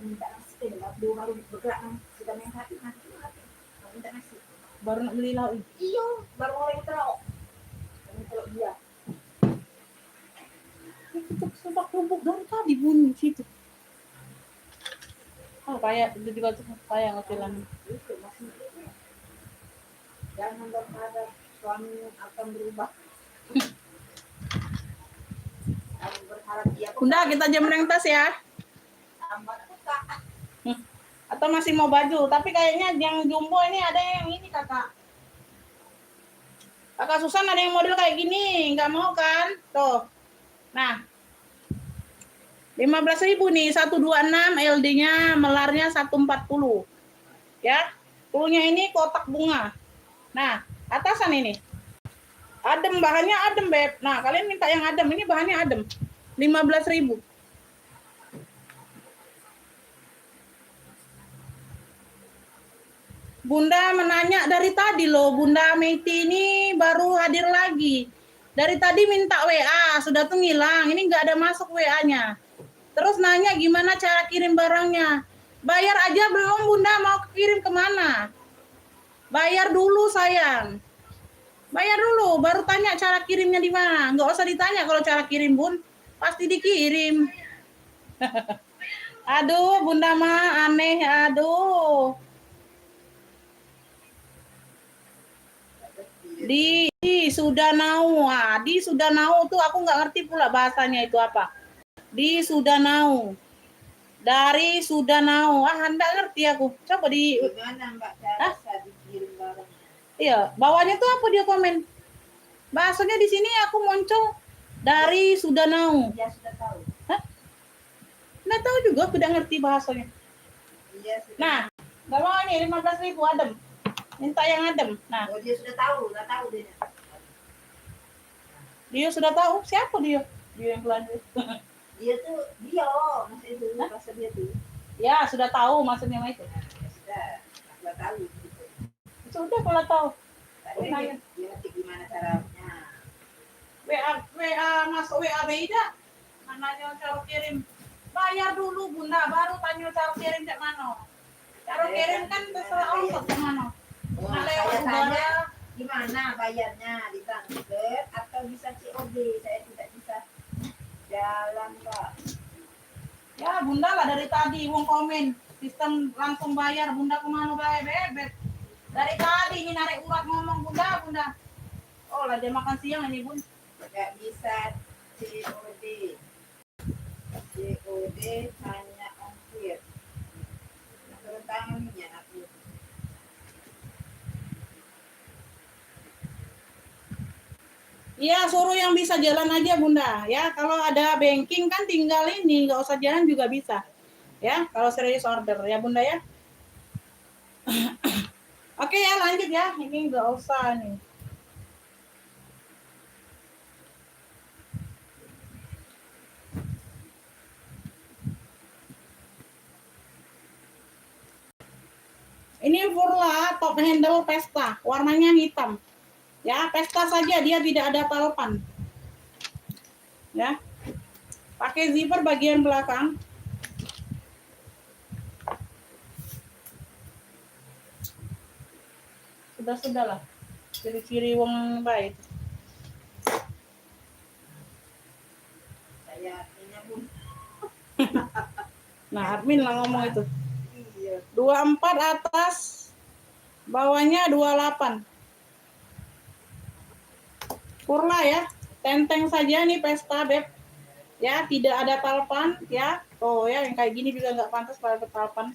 Minta nasi dulu baru bergerak sudah main hati minta nasi. Baru nak beli lauk. Iya, baru orang yang terlalu. Dia. Itu sebab lubuk dari tadi bunyi situ. Oh, kayak itu juga tuh kayak ngetilan. Itu masih jangan berharap suami akan berubah. Kamu berharap dia Bunda, kita jam rengtas ya. Atau masih mau baju, tapi kayaknya yang jumbo ini ada yang ini kakak. Kakak Susan ada yang model kayak gini, nggak mau kan? Tuh. Nah, 15.000 nih, 126 LD-nya, melarnya 140. Ya. Cluenya ini kotak bunga. Nah, atasan ini. Adem, bahannya adem, Beb. Nah, kalian minta yang adem, ini bahannya adem. 15.000. Bunda menanya dari tadi loh, Bunda Meiti ini baru hadir lagi. Dari tadi minta WA, sudah tuh ngilang, ini nggak ada masuk WA-nya. Terus nanya gimana cara kirim barangnya. Bayar aja belum Bunda, mau kirim kemana? Bayar dulu sayang. Bayar dulu, baru tanya cara kirimnya di mana. Nggak usah ditanya kalau cara kirim Bun, pasti dikirim. Aduh, Bunda mah aneh, aduh. Di Sudanau, di Sudanau tuh aku nggak ngerti pula bahasanya itu apa. Di Sudanau, dari Sudanau, nggak ngerti aku. Coba di. Gimana Mbak cara dikirim barangnya? Iya, bawahnya tuh apa dia komen? Bahasanya di sini aku muncul dari Sudanau. Dia sudah tahu. Hah? Nggak tahu juga, aku udah ngerti bahasanya. Iya sudah. Nah, nggak mau nih 15.000 adem. Minta yang adem. Nah, Oh dia sudah tahu, nggak tahu dia. dia sudah tahu siapa dia? Dia yang belanja. Dia tuh dia, masa itu bahasa dia tuh. Ya, sudah tahu maksudnya itu. Nah, ya sudah, nggak tahu. Gitu. Sudah kalau tahu. Tadi dia ngerti gimana caranya. WA masuk WA beda. Nanya cara kirim. Bayar dulu Bunda, baru tanya cara kirim cak mana. Cara kirim kan terserah ongkos ke mana. Oh, Nah, saya lewat tanya udara. gimana bayarnya, ditransfer atau bisa COD? Saya tidak bisa jalan Pak. Ya Bunda lah dari tadi wong komen sistem langsung bayar. Bunda kemana bebek? Dari tadi ini narik urat ngomong Bunda. Oh lah dia makan siang ini Bun. Nggak bisa COD. COD hanya ongkir. Turun tangannya aku. Iya suruh yang bisa jalan aja Bunda. Ya kalau ada banking kan tinggal ini nggak usah jalan juga bisa. Ya kalau serius order ya Bunda ya. Oke ya lanjut ya. Ini nggak usah nih. Ini Furla top handle Pesta, warnanya hitam. Ya, Pesta saja dia tidak ada talpan. Ya. Pakai zipper bagian belakang. Sudah-sudahlah. Ciri-ciri wong baik. Saya artinya Bun. Nah, admin lah ngomong itu. Iya. 24 atas, bawahnya 28. Furla ya, tenteng saja nih Pesta Beb. Ya, tidak ada talpan ya. Oh ya, yang kayak gini juga nggak pantas kalau ada talpan.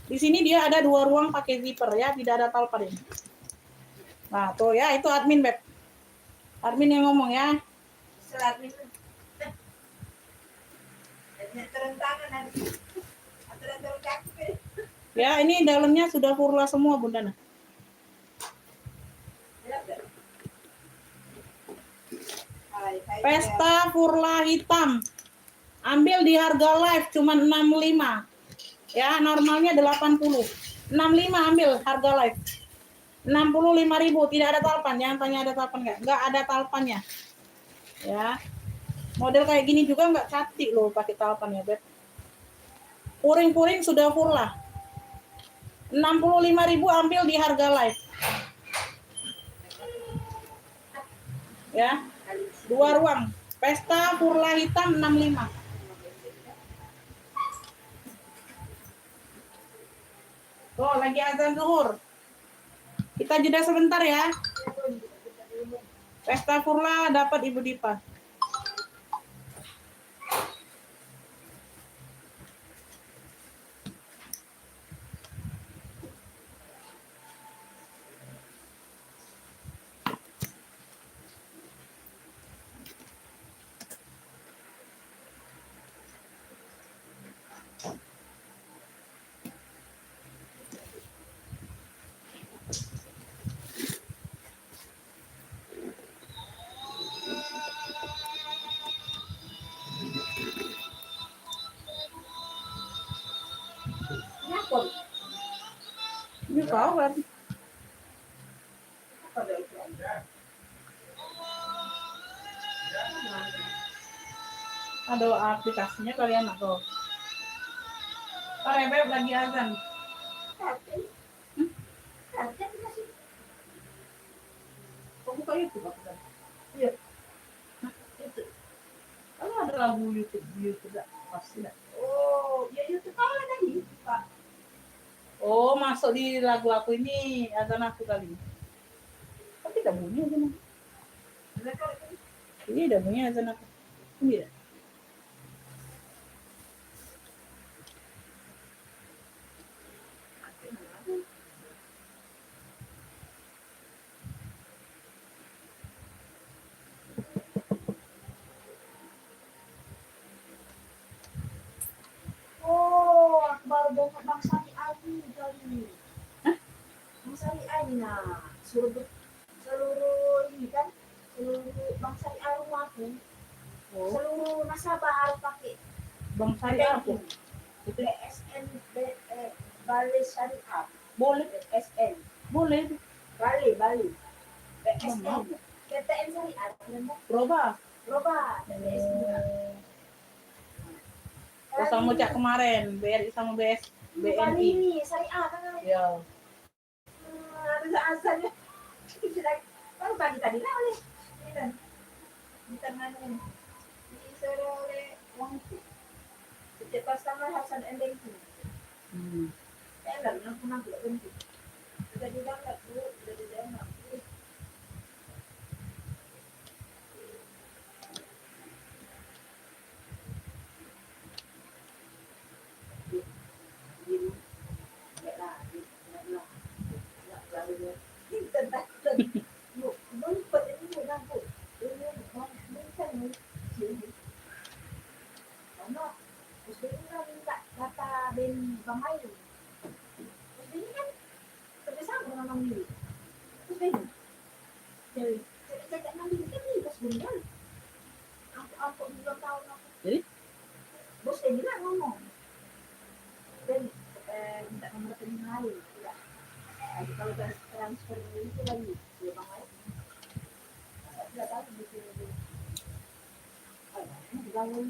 Di sini dia ada 2 ruang pakai zipper ya, tidak ada talpan ini. Nah, tuh ya, itu admin Beb. Admin yang ngomong ya. Selat itu. Turun tangan nanti. Turun kaki. Ya, ini dalamnya sudah Furla semua Bunda. Nah. Pesta Furla hitam. Ambil di harga live cuma 65. Ya, normalnya 80. 65 ambil harga live. 65.000 tidak ada talpan. Jangan tanya ada talpan enggak ada talpannya. Ya. Model kayak gini juga enggak cantik loh pakai talpan ya, Beb. Puring-puring sudah Furla. 65.000 ambil di harga live. Ya. 2 ruang. Pesta Furla hitam 65. Oh, lagi azan zuhur. Kita jeda sebentar ya. Pesta Furla dapat Ibu Dipa. jualan. Ada itu aja. Ada aplikasinya kalian atau? Pak Beb lagi azan. Capek. Capek masih. Kok buka YouTube aku kan? Iya. Itu. Kalau ada lagu YouTube enggak? Pasti enggak. Oh, ya itu kalau tadi, Pak. Oh, masuk di lagu aku ini azan aku kali. Tapi tidak bunyi azan aku. Ini tidak bunyi azan aku. Iya. Oh, aku baru dengar Bang Sari Ali tadi. Bang Sari Ali nah, seluruh ini kan, seluruh Bang Sari Ali rumah aku, Oh, seluruh nasabah harus pakai Bang Sari aku. itu BSN, Bali Syariah, Boleh, BSN, boleh. Bali, BSN, Mau. KTM Syariah, Coba. berubah, BSN juga. Oh, sama cak kemarin, BRI sama Bali BNI. ini Syariah kan? Ya. Ada azannya. Baru pagi tadi lah oleh di tangan disuruh oleh uang itu. Setiap customer harus ada ending itu. Saya nggak pernah juga berhenti. Sudah didownload dulu, sudah didownload. Jadi? Bos saya bilang ngomong. Dan minta nomor rekening lain. Ya. Kalau transfer itu lagi, ya Bang Aik. Saya tidak tahu di sini. Dibangun.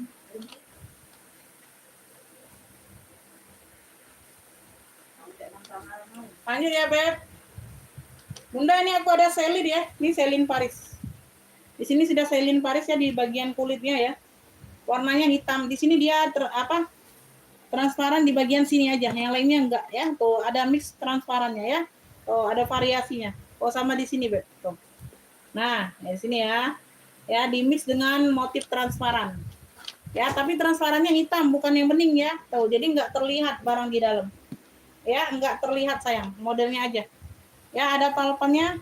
Lanjut ya, Beb. Bunda, ini aku ada selin ya. Ini selin Paris. Di sini sudah selin Paris ya di bagian kulitnya ya. Warnanya hitam. Di sini dia transparan di bagian sini aja. Yang lainnya enggak ya. Tuh ada mix transparannya ya. Tuh ada variasinya. Oh sama di sini, Beb. Tuh. Nah, di sini ya. Ya, di mix dengan motif transparan. Ya, tapi transparannya hitam, bukan yang bening ya. Tuh, jadi enggak terlihat barang di dalam. Ya, enggak terlihat sayang. Modelnya aja. Ya, ada talpannya.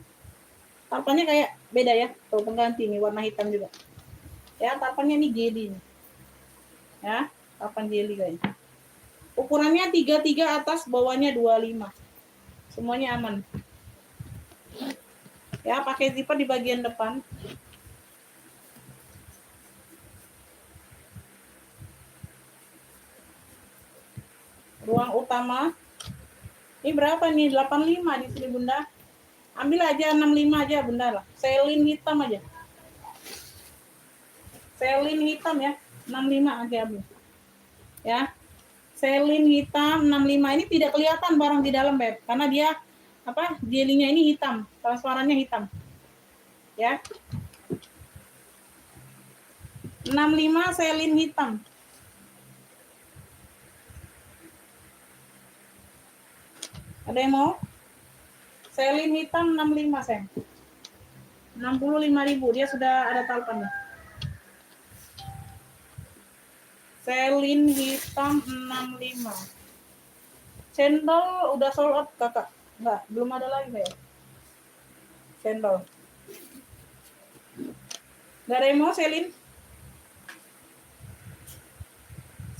Talpannya kayak beda ya. Tuh, pengganti nih warna hitam juga. Ya, talpannya ini jelly. Ya, talpan jelly kayaknya. Ukurannya 33 atas, bawahnya 25. Semuanya aman. Ya, pakai zipper di bagian depan. Ruang utama. Ini berapa nih? 85 di sini, Bunda. Ambil aja 65 aja, Bunda lah. Selin hitam aja. Selin hitam ya. 65 aja ambil. Ya. Selin hitam 65. Ini tidak kelihatan barang di dalam, Beb. Karena dia jelinya ini hitam, transparannya hitam. Ya. 65 selin hitam. Ada yang mau? Selin hitam 65, sayang. 65.000, dia sudah ada talpannya. Selin hitam 65. Cendol udah sold out, Kakak. Enggak, belum ada lagi, ya. Cendol. Enggak ada yang mau selin?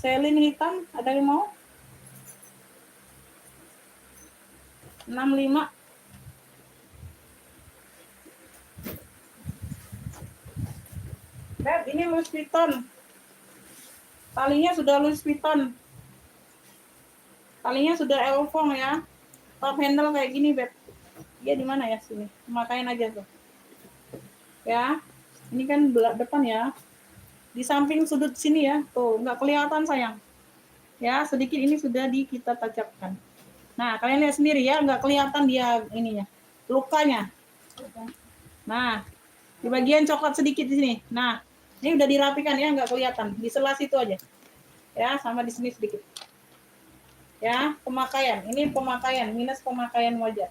Selin hitam, ada yang mau? 65. Beb, ini Louis Vuitton. Talinya sudah Louis Vuitton. Talinya sudah Elfong ya. top handle kayak gini, Beb. Dia di mana ya sini? Makain aja tuh. Ya. Ini kan belak depan ya. Di samping sudut sini ya. Tuh, nggak kelihatan sayang. Ya, sedikit ini sudah kita tancapkan. Nah, kalian lihat sendiri ya, nggak kelihatan dia ininya. Lukanya. Nah, di bagian coklat sedikit di sini. Nah, ini udah dirapikan ya, nggak kelihatan. Di sebelah situ aja. Ya, sama di sini sedikit. Ya, pemakaian. Ini pemakaian, minus pemakaian wajah.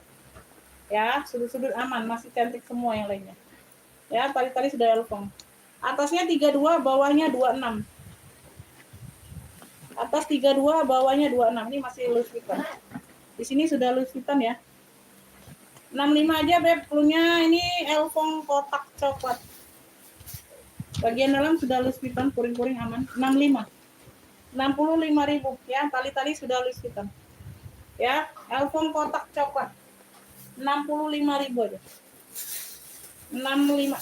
Ya, sudut-sudut aman, masih cantik semua yang lainnya. Ya, tali-tali sudah elfong. Atasnya 32, bawahnya 26. Atas 32, bawahnya 26. Ini masih loose fitan. Di sini sudah loose fitan ya. 65 aja, Beb. Punya ini elfong kotak coklat. Bagian dalam sudah loose fitan, puring-puring aman. 65. 65.000 ya, tali-tali sudah loose fitan. Ya, elfong kotak coklat. 65.000 aja. 65.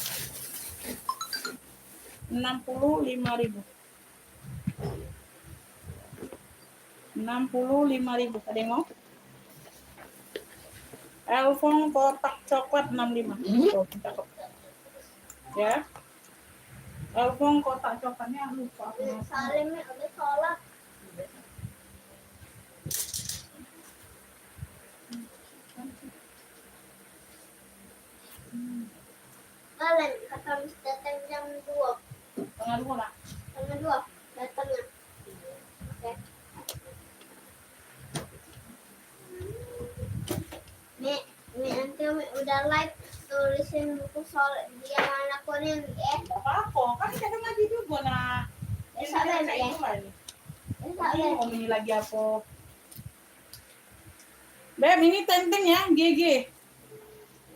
65.000. 65.000. Ada yang mau? Elfong kotak coklat 65. Oh, cakep. Ya. Elfong kotak coklatnya lupa. Salimnya udah sholat. Kalian kata Miss datang jam 2. Tengah dulu lah. Jam 2 datangnya. Oke. Nih nanti Umi udah live tulisin buku soal dia anak kuning ya. Apa-apa, kan kita ngaji juga nah. Ini Besok kita kan, cek ya? itu lah ini. Besok Ini ya. mau ini lagi apa? Beb, ini tenteng ya, GG.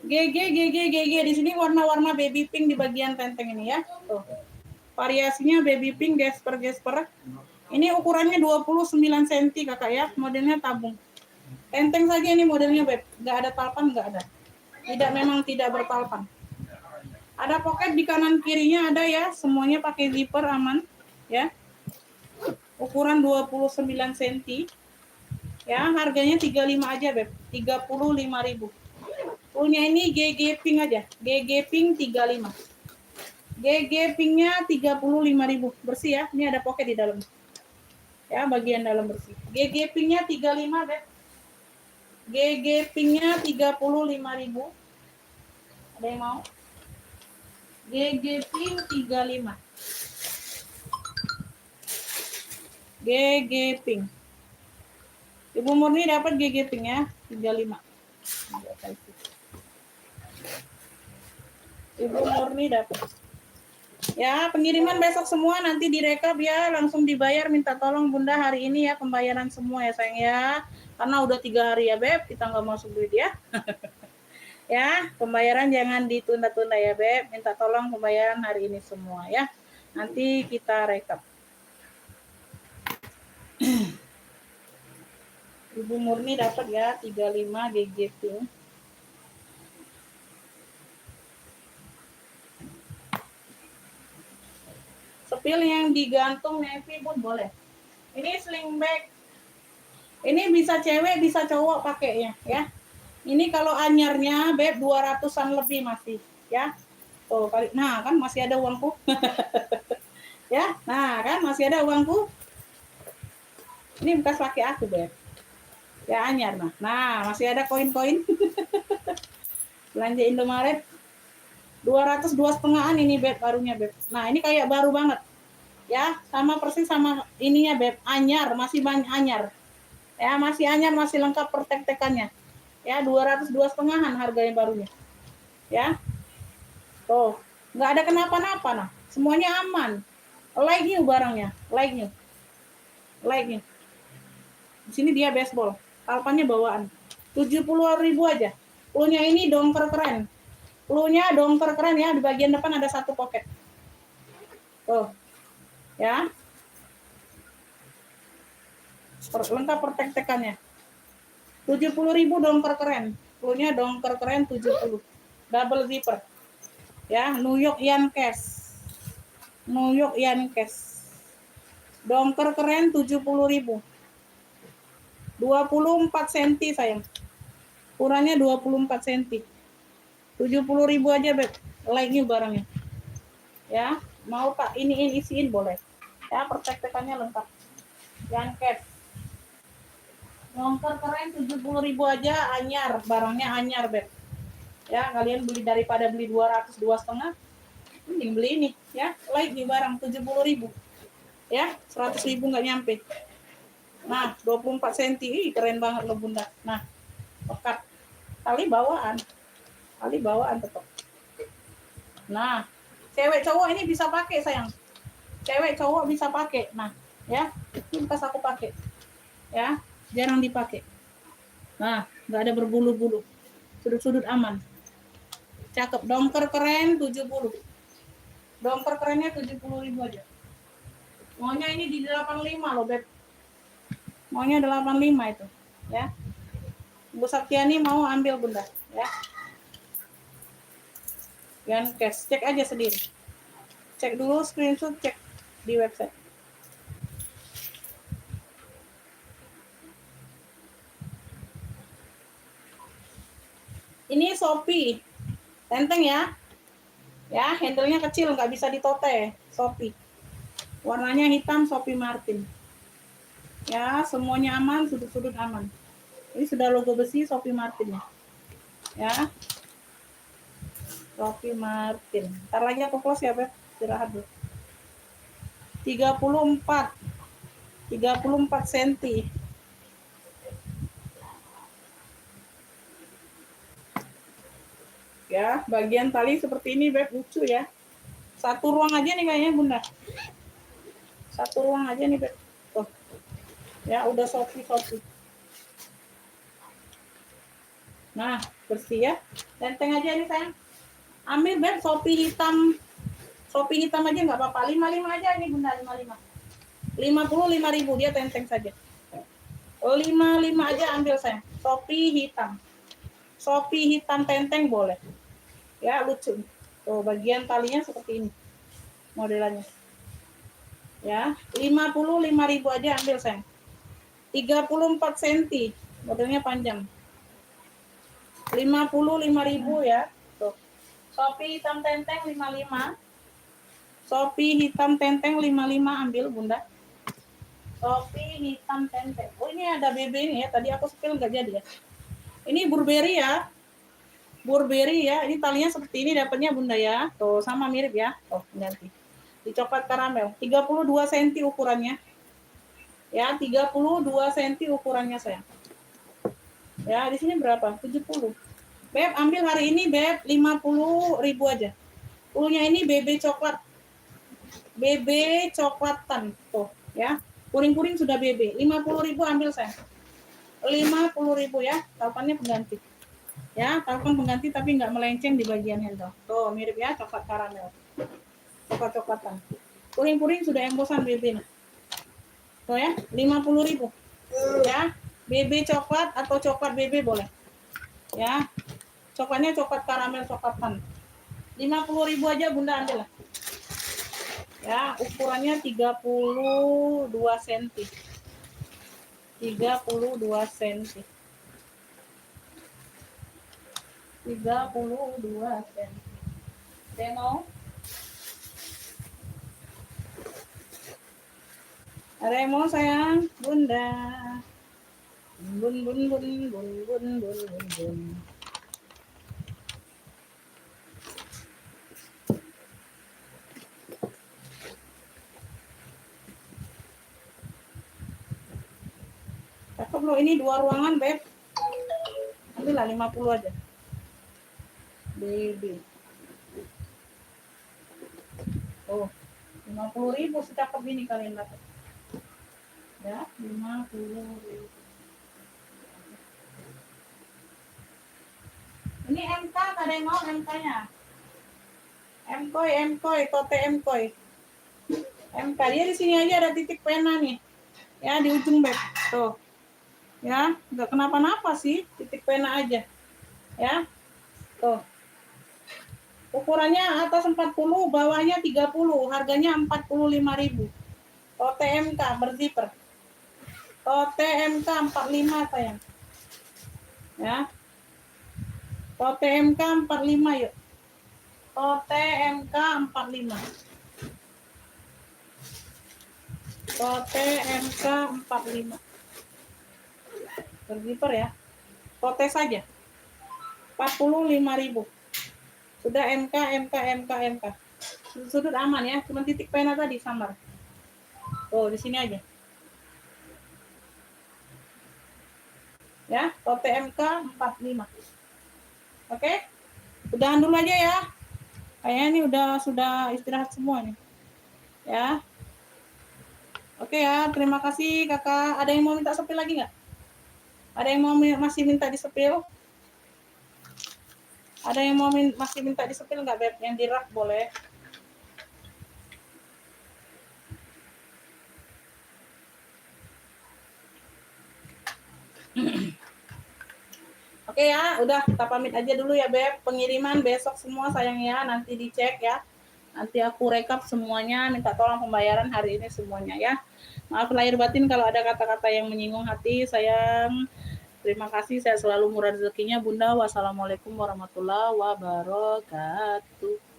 GG. Di sini warna-warna baby pink di bagian tenteng ini ya. Tuh. Variasinya baby pink, gesper. Ini ukurannya 29 cm kakak ya, modelnya tabung. Tenteng saja ini modelnya, Beb. Nggak ada talpan, nggak ada. Memang tidak bertalpan. Ada pocket di kanan kirinya ada ya, semuanya pakai zipper aman ya. Ukuran 29 cm. Ya, harganya 35 aja, Beb. 35.000. Punya ini GG pink aja. GG pink 35. GG pinknya 35.000. Bersih ya. Ini ada pocket di dalam. Ya, bagian dalam bersih. GG pinknya 35, Beb. GG pinknya 35.000. Ada yang mau? GG pink 35. GG pink. Ibu Murni dapat GG pink ya, 35. Ibu Murni dapat. Ya, pengiriman besok semua nanti direkap ya, langsung dibayar. Minta tolong Bunda hari ini ya pembayaran semua ya sayang ya. Karena udah 3 hari ya Beb, kita nggak masuk duit ya. Ya, pembayaran jangan ditunda-tunda ya Beb. Minta tolong pembayaran hari ini semua ya. Nanti kita rekap. Ibu Murni dapat ya 35 GG pink. Sepil yang digantung navy pun boleh. Ini sling bag. Ini bisa cewek bisa cowok pakainya ya. Ini kalau anyarnya Beb 200-an lebih masih ya. Tuh kali. Nah, kan masih ada uangku. Ya. Nah, kan masih ada uangku. Ini bekas laki aku, Beb. Ya anyar nah masih ada koin-koin. Belanja Indomaret 202,5-an ini Beb barunya Beb. Nah ini kayak baru banget ya, sama persis sama ininya Beb, anyar, masih banyak anyar ya, masih anyar, masih lengkap pertek-tekannya ya. 202,5-an harganya barunya ya. Tuh nggak ada kenapa-napa nah, semuanya aman, like new barangnya, like new. Di sini dia baseball. Talpannya bawaan 70.000 aja. Plunya ini dongker keren. Plunya dongker keren ya, di bagian depan ada satu pocket. Tuh. Ya. Lengkap pertek-tekannya. 70.000 dongker keren. Plunya dongker keren 70. Double zipper. Ya, New York Yankees. New York Yankees. Dongker keren 70.000. 24 cm sayang. Ukurannya 24 cm. 70.000 aja, Beb. Like-nya barangnya. Ya, mau tak iniin isiin boleh. Ya, percek-cekannya lengkap. Yang cash. Longkar keren 70.000 aja, anyar. Barangnya anyar, Beb. Ya, kalian beli daripada beli 200, 2,5, mending beli ini, ya. Like nih barang 70.000. Ya, 100.000 nggak nyampe. Nah, 24 cm. Ih, keren banget loh, Bunda. Nah, pekat. Tali bawaan tetap. Nah, cewek cowok ini bisa pakai, sayang. Cewek cowok bisa pakai. Nah, ya, ini pas aku pakai. Ya, jarang dipakai. Nah, nggak ada berbulu-bulu. Sudut-sudut aman. Cakep. Dongker keren 70. Dongker kerennya 70.000 aja. Maunya ini di 85 loh, Beb. Maunya 85 itu, ya. Bu Saktiani mau ambil, Bunda, ya. Yang cash, cek aja sendiri. Cek dulu screenshot, cek di website. Ini Shopee. Tenteng ya. Ya, handle-nya kecil, nggak bisa ditote. Shopee. Warnanya hitam, Shopee Martin. Ya, semuanya aman, sudut-sudut aman. Ini sudah logo besi Shopee Martin ya. Ya. Shopee Martin. Ntar lagi aku close ya, Beb. Istirahat dulu. 34 cm. Ya, bagian tali seperti ini, Beb, lucu ya. Satu ruang aja nih kayaknya, Bunda. Satu ruang aja nih, Beb. Tuh. Ya, udah Shopee. Nah, bersih ya. Tenteng aja nih, sayang. Ambil, Beb, Shopee hitam. Shopee hitam aja nggak apa-apa. 55 aja nih, Bunda, 55. 55.000 dia tenteng saja. 55 aja ambil, sayang. Shopee hitam. Shopee hitam tenteng boleh. Ya, lucu. Tuh, bagian talinya seperti ini. Modelannya. Ya, 55.000 aja ambil, sayang. 34 cm. Modelnya panjang. 55.000 ya. Tuh. Shopee hitam tenteng 55. Shopee hitam tenteng 55 ambil, Bunda. Shopee hitam tenteng. Oh, ini ada BB ini ya. Tadi aku spill nggak jadi ya. Ini Burberry ya. Burberry ya. Ini talinya seperti ini dapatnya, Bunda ya. Tuh, sama mirip ya. Oh, ganti. Di coklat karamel. 32 cm ukurannya. Ya, 32 cm ukurannya, sayang. Ya, di sini berapa? 70. Beb, ambil hari ini, Beb, 50.000 aja. Ulunya ini BB coklat. BB coklatan. Tuh, ya. Kuring-kuring sudah BB. 50.000 ambil, sayang. 50.000 ya. Talpannya pengganti. Ya, talpan pengganti tapi nggak melenceng di bagian handle. Tuh, mirip ya, coklat karamel. Coklat-coklatan. Kuring-kuring sudah embosan BB. Nah. Tuh ya, 50.000. Ya, BB coklat atau coklat BB boleh. Ya, coklatnya coklat karamel coklatan. 50.000 aja, Bunda, ambil lah. Ya, ukurannya 32 cm. 32 cm. 32 cm. Saya mau? Ada yang mau, sayang? Bunda. Bun. Cakep loh, ini 2 ruangan, Beb. Ambillah 50 aja. Baby. Oh, 50.000 secakep ini kalian dapat. Ya, 50.000. Ini MK, ada yang mau MK-nya? MKOI, tote MKOI. MK, dia di sini aja ada titik pena nih. Ya, di ujung, Beb. Tuh. Ya, nggak kenapa-napa sih, titik pena aja. Ya. Tuh. Ukurannya atas 40, bawahnya 30, harganya 45.000. Tote MK berzipper. Tote MK 45, sayang. Ya. OTMK 45 yuk. OTMK 45. OTMK 45. Bergiper ya. Kote saja. 45.000. Sudah MK. Sudut aman ya, cuma titik pena tadi samar. Oh, di sini aja. Ya, OTMK 45. Oke? Udahan dulu aja ya. Kayaknya ini sudah istirahat semua nih. Ya. Oke ya, terima kasih Kakak. Ada yang mau minta sepil lagi nggak? Ada yang mau masih minta disepil? Ada yang mau masih minta disepil nggak, Beb? Yang di rak boleh. Oke ya, udah kita pamit aja dulu ya, Beb. Pengiriman besok semua sayangnya, nanti dicek ya. Nanti aku rekap semuanya, minta tolong pembayaran hari ini semuanya ya. Maaf lahir batin kalau ada kata-kata yang menyinggung hati, sayang. Terima kasih, saya selalu murah rezekinya, Bunda. Wassalamualaikum warahmatullahi wabarakatuh.